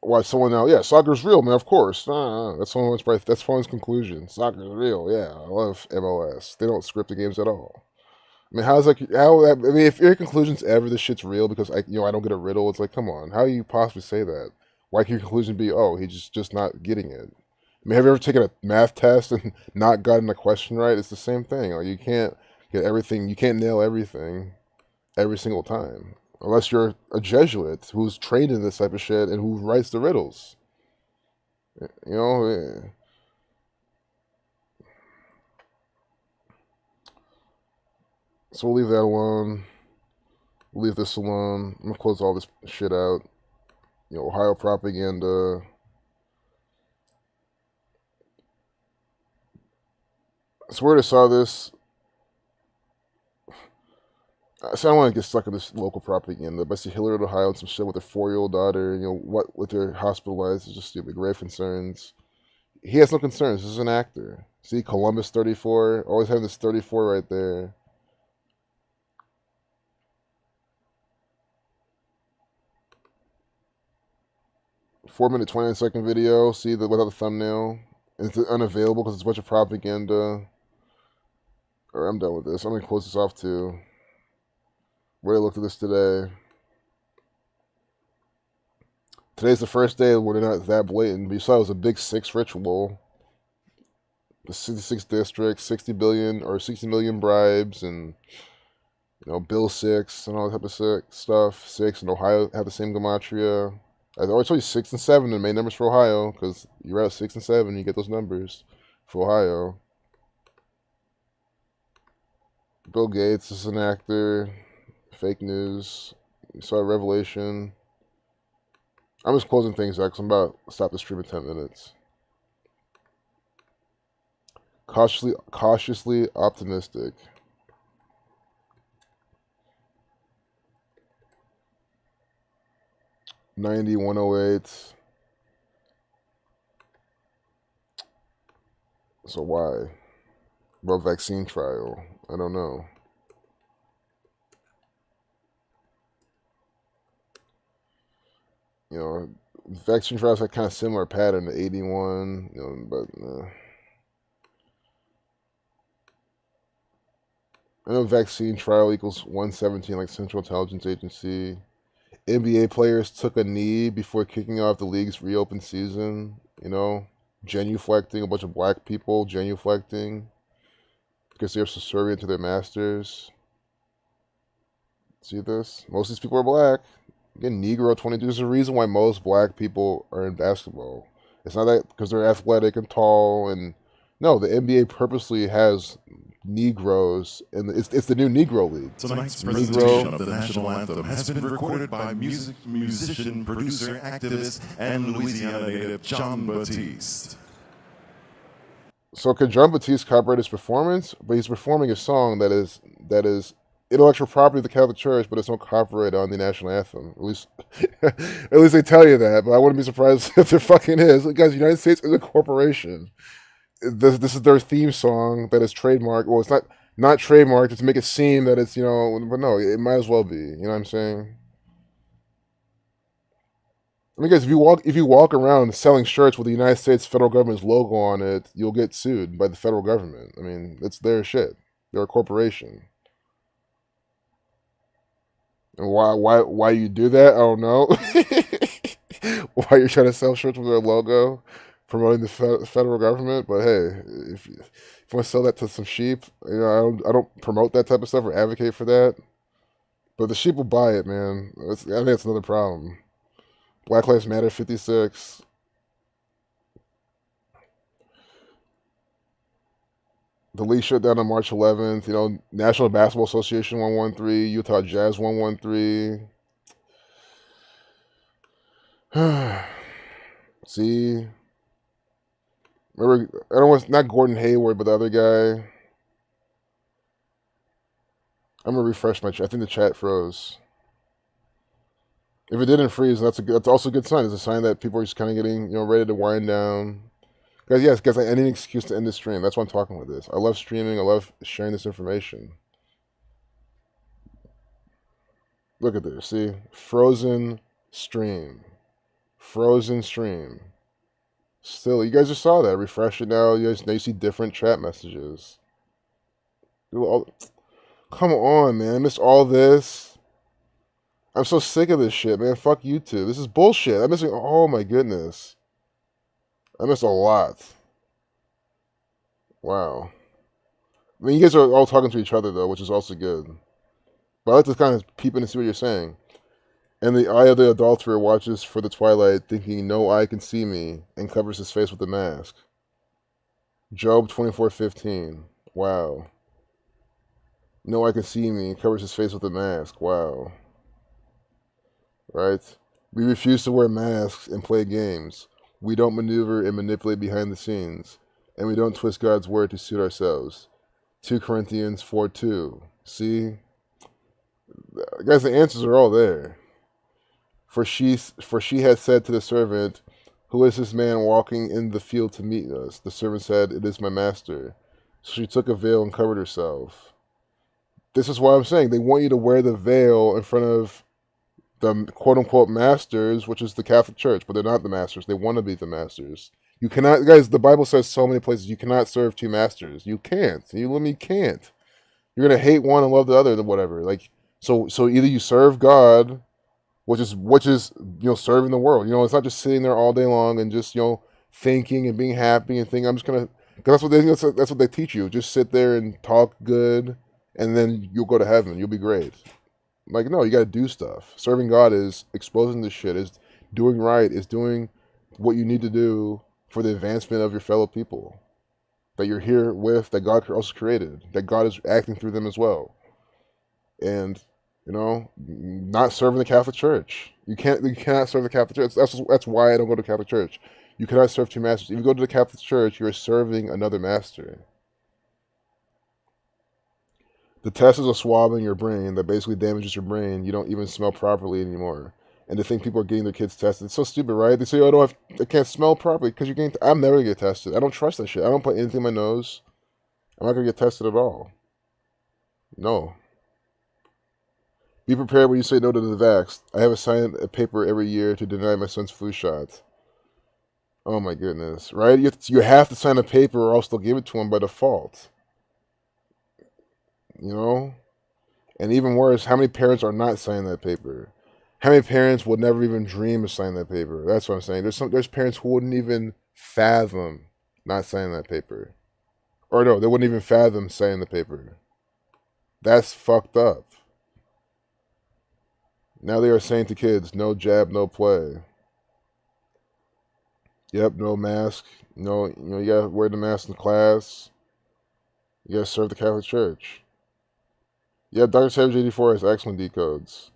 Why someone now? Yeah, soccer's real, man. Of course. That's someone's conclusion. Soccer's real. Yeah, I love MLS. They don't script the games at all. I mean, if your conclusion's ever this shit's real because I don't get a riddle, it's like, come on, how do you possibly say that? Why can your conclusion be, he's just not getting it? I mean, have you ever taken a math test and not gotten a question right? It's the same thing. Like, you can't get everything, you can't nail everything every single time. Unless you're a Jesuit who's trained in this type of shit and who writes the riddles. So we'll leave that alone. We'll leave this alone. I'm gonna close all this shit out. Ohio propaganda. I swear I saw this. I don't want to get stuck in this local propaganda, but I see Hillary, Ohio, and some shit with her 4-year-old daughter. What with her hospitalized is just stupid. Grave concerns. He has no concerns. This is an actor. See, Columbus 34. Always having this 34 right there. Four-minute, 29-second video. See without the thumbnail. And it's unavailable because it's a bunch of propaganda. Alright, I'm done with this. I'm gonna close this off too. Where I looked at this today. Today's the first day where they're not that blatant. But you saw it was a big 6 ritual. The 66 districts, 60 billion or 60 million bribes, and Bill 6 and all that type of stuff. 6 and Ohio have the same gematria. I always told you 6 and 7 are the main numbers for Ohio, because you're at 6 and 7, you get those numbers for Ohio. Bill Gates is an actor. Fake news. You saw Revelation. I'm just closing things out because I'm about to stop the stream in 10 minutes. Cautiously optimistic. $90,108. So why? About vaccine trial. I don't know. Vaccine trials have kind of similar pattern to 81, but I know vaccine trial equals 117, like Central Intelligence Agency. NBA players took a knee before kicking off the league's reopened season. Genuflecting, a bunch of black people genuflecting because they're subservient to their masters. See this? Most of these people are black. Again, Negro 22. There's a reason why most black people are in basketball. It's not that because they're athletic and tall. And no, the NBA purposely has Negroes, and it's the new Negro League. Tonight's presentation of the national anthem has been recorded by musician, producer, activist, and Louisiana native Jon Batiste. So can Jon Batiste copyright his performance? But he's performing a song that is intellectual property of the Catholic Church, but it's no copyright on the national anthem. At least they tell you that. But I wouldn't be surprised if there fucking is. Guys, the United States is a corporation. This is their theme song that is trademarked. Well, it's not trademarked. It's to make it seem that it's but no, it might as well be. You know what I'm saying? I mean, guys, if you walk around selling shirts with the United States federal government's logo on it, you'll get sued by the federal government. I mean, it's their shit. They're a corporation. And why you do that? I don't know. Why you're trying to sell shirts with their logo, promoting the federal government? But hey, if you want to sell that to some sheep, I don't promote that type of stuff or advocate for that. But the sheep will buy it, man. I think that's another problem. Black Lives Matter 56. The league shut down on March 11th. National Basketball Association 113, Utah Jazz 113. See, remember? Not Gordon Hayward, but the other guy. I'm gonna refresh my chat. I think the chat froze. If it didn't freeze, that's also a good sign. It's a sign that people are just kind of getting ready to wind down. Guys, I need an excuse to end the stream. That's why I'm talking with this. I love streaming. I love sharing this information. Look at this. See? Frozen stream. Frozen stream. Still, you guys just saw that. Refresh it now. Now you see different chat messages. Come on, man. I missed all this. I'm so sick of this shit, man. Fuck YouTube. This is bullshit. I'm missing... Oh, my goodness. I missed a lot. Wow. I mean, you guys are all talking to each other, though, which is also good. But I like to kind of peep in and see what you're saying. And the eye of the adulterer watches for the twilight, thinking no eye can see me, and covers his face with a mask. Job 24:15. Wow. No eye can see me, and covers his face with a mask. Wow. Right? We refuse to wear masks and play games. We don't maneuver and manipulate behind the scenes, and we don't twist God's word to suit ourselves. 2 Corinthians 4:2. See? Guys, the answers are all there. For she had said to the servant, "Who is this man walking in the field to meet us?" The servant said, "It is my master." So she took a veil and covered herself. This is why I'm saying they want you to wear the veil in front of the quote-unquote masters, which is the Catholic Church, but they're not the masters. They want to be the masters. You cannot, guys, the Bible says so many places, you cannot serve 2 masters. You can't. You literally can't. You're going to hate one and love the other, whatever. So either you serve God which is serving the world. It's not just sitting there all day long and just thinking and being happy and thinking I'm just gonna, because that's what they teach you. Just sit there and talk good, and then you'll go to heaven. You'll be great. Like, no, you got to do stuff. Serving God is exposing the shit, is doing right, is doing what you need to do for the advancement of your fellow people that you're here with, that God also created, that God is acting through them as well. And not serving the Catholic Church. You cannot serve the Catholic Church. That's why I don't go to Catholic Church. You cannot serve two masters. If you go to the Catholic Church, you're serving another master. The test is a swab in your brain that basically damages your brain. You don't even smell properly anymore. And to think people are getting their kids tested, it's so stupid, right? They say, "Oh, I can't smell properly because you're getting." I'm never gonna get tested. I don't trust that shit. I don't put anything in my nose. I'm not gonna get tested at all. No. Be prepared when you say no to the vax. I have signed a paper every year to deny my son's flu shot. Oh my goodness, right? You have to sign a paper or else they'll give it to him by default. And even worse, how many parents are not signing that paper? How many parents would never even dream of signing that paper? That's what I'm saying. There's parents who wouldn't even fathom not signing that paper. Or no, they wouldn't even fathom signing the paper. That's fucked up. Now they are saying to kids, no jab, no play. Yep, no mask. No, you gotta wear the mask in class. You gotta serve the Catholic Church. Yeah, Dr. Savage 84 has excellent decodes.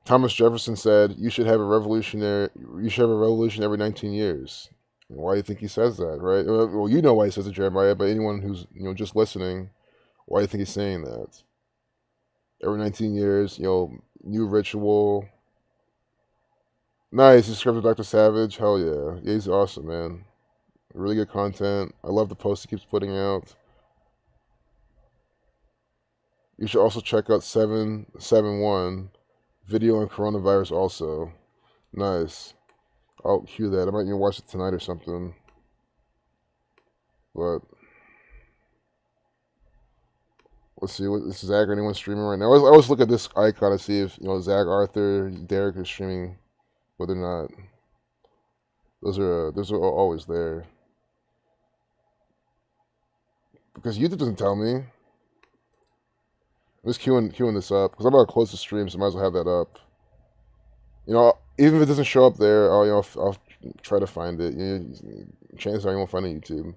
Thomas Jefferson said, you should have a revolution every 19 years. Why do you think he says that, right? Well, you know why he says it, Jeremiah, but anyone who's just listening, why do you think he's saying that? Every 19 years, new ritual. Nice, you subscribed to Dr. Savage? Hell yeah. Yeah, he's awesome, man. Really good content. I love the posts he keeps putting out. You should also check out 771 video on coronavirus also. Nice. I'll cue that. I might even watch it tonight or something. But let's see. Is Zach or anyone streaming right now? I always look at this icon to see if Zach, Arthur, Derek is streaming, whether or not. Those are always there. Because YouTube doesn't tell me. I'm just queuing this up because I'm about to close the stream, so I might as well have that up. Even if it doesn't show up there, I'll try to find it. Chances are you won't find it on YouTube.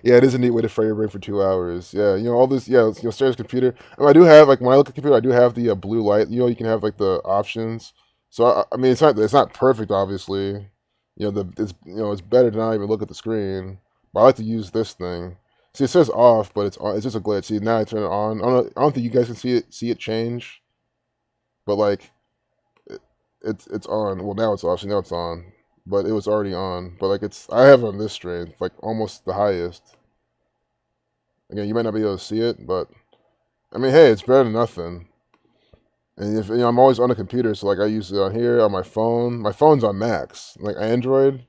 Yeah, it is a neat way to fry your brain for 2 hours. Yeah, all this. Yeah, stare at computer. I do have when I look at the computer, I do have the blue light. You can have the options. So I mean, it's not perfect, obviously. It's better to not even look at the screen. But I like to use this thing. See, it says off, but it's on. It's just a glitch. See, now I turn it on. I don't think you guys can see it change. But it's on. Well, now it's off. So now it's on. But it was already on. But I have it on this strength, almost the highest. Again, you might not be able to see it, but I mean, hey, it's better than nothing. And if I'm always on a computer, so I use it on here on my phone. My phone's on max, Android.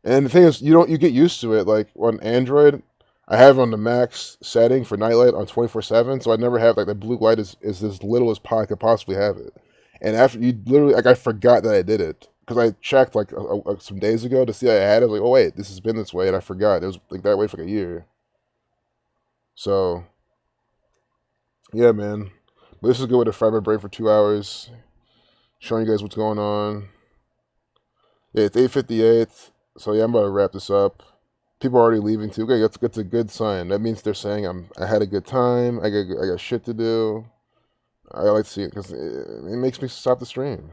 And the thing is, you get used to it. On Android, I have it on the max setting for nightlight on 24/7, so I never have the blue light is as little as I could possibly have it. And after you literally I forgot that I did it because I checked some days ago to see I had it. I was oh wait, this has been this way, and I forgot it was that way for a year. So yeah, man. But this is a good way to fry my brain for 2 hours, showing you guys what's going on. Yeah, it's 8:58. So yeah, I'm about to wrap this up. People are already leaving too. Okay, that's a good sign. That means they're saying I had a good time. I got shit to do. I like to see it because it makes me stop the stream.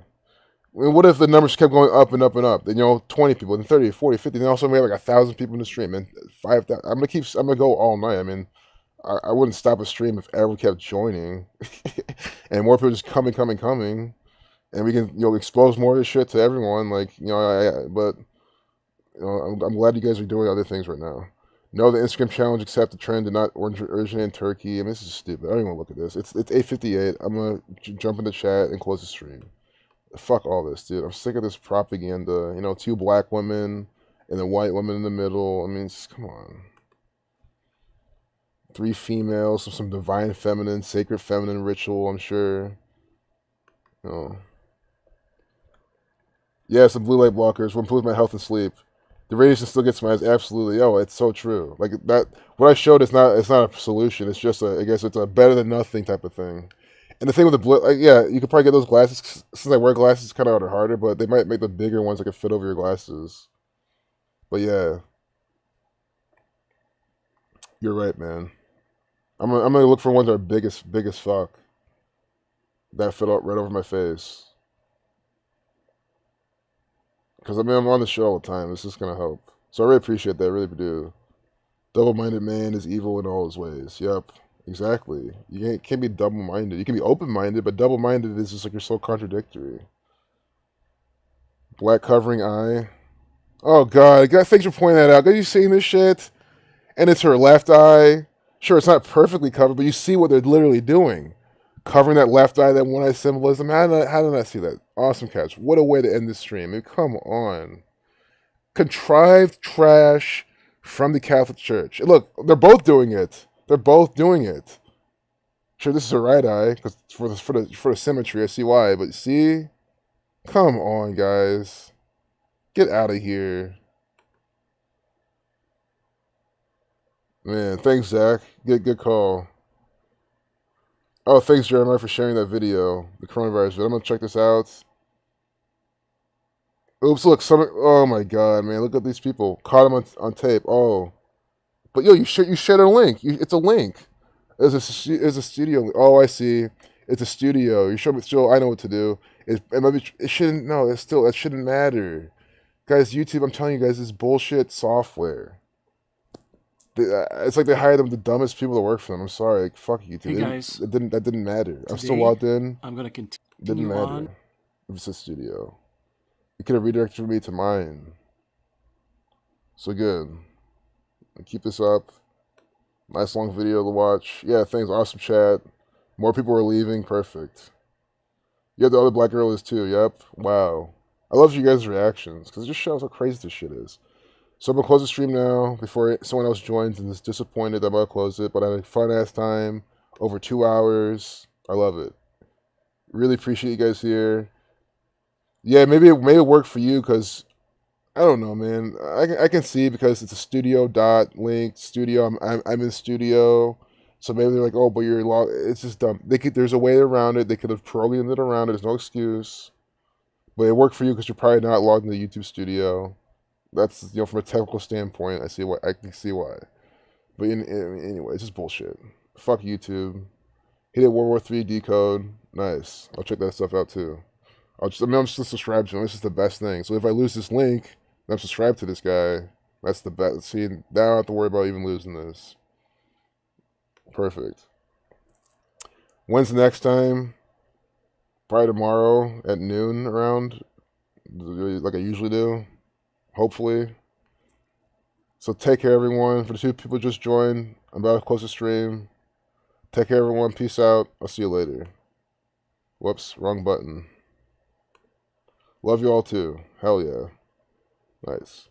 I mean, what if the numbers kept going up and up and up? Then 20 people, then 30, 40, 50. Then also we have 1,000 people in the stream, and 5,000. I'm gonna go all night. I mean, I wouldn't stop a stream if everyone kept joining, and more people just coming, and we can expose more of this shit to everyone. But. I'm glad you guys are doing other things right now. No, the Instagram challenge except the trend did not originate in Turkey. I mean, this is stupid. I don't even want to look at this. It's 8:58. I'm gonna jump in the chat and close the stream. Fuck all this, dude. I'm sick of this propaganda. 2 black women and a white woman in the middle. I mean, come on. 3 females, some divine feminine, sacred feminine ritual, I'm sure. Oh. Yeah, some blue light blockers will improve my health and sleep. The radiation still gets my eyes. Absolutely. Oh, it's so true. Like that. What I showed is not. It's not a solution. It's just a. I guess it's a better than nothing type of thing. And the thing with the blue, like, yeah, you could probably get those glasses. Since I wear glasses, it's kind of harder. But they might make the bigger ones that can fit over your glasses. But yeah, you're right, man. I'm gonna look for ones that are big as fuck. That fit right over my face. Because I mean, I'm on the show all the time. It's just gonna help. So I really appreciate that. I really do. Double-minded man is evil in all his ways. Yep, exactly. You can't be double-minded. You can be open-minded, but double-minded is just like you're so contradictory. Black covering eye. Oh god, thanks for pointing that out. Are you seeing this shit? And it's her left eye. Sure, it's not perfectly covered, but you see what they're literally doing. Covering that left eye, that one eye symbolism. How did I see that? Awesome catch. What a way to end this stream. I mean, come on. Contrived trash from the Catholic Church. Look, they're both doing it. They're both doing it. Sure, this is her right eye, because for the symmetry, I see why. But see? Come on, guys. Get out of here. Man, thanks, Zach. Good call. Oh, thanks, Jeremiah, for sharing that video. The coronavirus video. I'm gonna check this out. Oops, look, oh my god, man. Look at these people. Caught him on tape. Oh. But yo, you shared a link. It's a link. It's a studio. Oh, I see. It's a studio. You show me still. I know what to do. It shouldn't. No, that shouldn't matter, guys. YouTube. I'm telling you guys, this bullshit software. It's like they hired them the dumbest people to work for them. I'm sorry. Like, fuck YouTube. Hey guys, that didn't matter. today, I'm still logged in. I'm gonna continue. Didn't matter. If it's a studio, you could have redirected me to mine. So good. Keep this up. Nice long video to watch. Yeah, thanks. Awesome chat. More people are leaving. Perfect. Yeah, the other black girl is too. Yep. Wow. I love you guys' reactions because it just shows how crazy this shit is. So I'm going to close the stream now before someone else joins and is disappointed that I'm going to close it. But I had a fun-ass time. Over 2 hours. I love it. Really appreciate you guys here. Yeah, maybe it work for you because I don't know, man. I can see because it's a studio dot link studio. I'm in studio, so maybe they're like, oh, but you're logged. It's just dumb. There's a way around it. They could have programmed it around it. There's no excuse, but it worked for you because you're probably not logged in the YouTube studio. That's from a technical standpoint, I can see why. But anyway, it's just bullshit. Fuck YouTube. He did World War III decode. Nice. I'll check that stuff out too. I'm just subscribed to him. This is the best thing. So if I lose this link, I'm subscribed to this guy. That's the best. See, now I don't have to worry about even losing this. Perfect. When's the next time? Probably tomorrow at noon around, like I usually do. Hopefully. So take care, everyone. For the 2 people just joined, I'm about to close the stream. Take care, everyone. Peace out. I'll see you later. Whoops, wrong button. Love you all too. Hell yeah. Nice.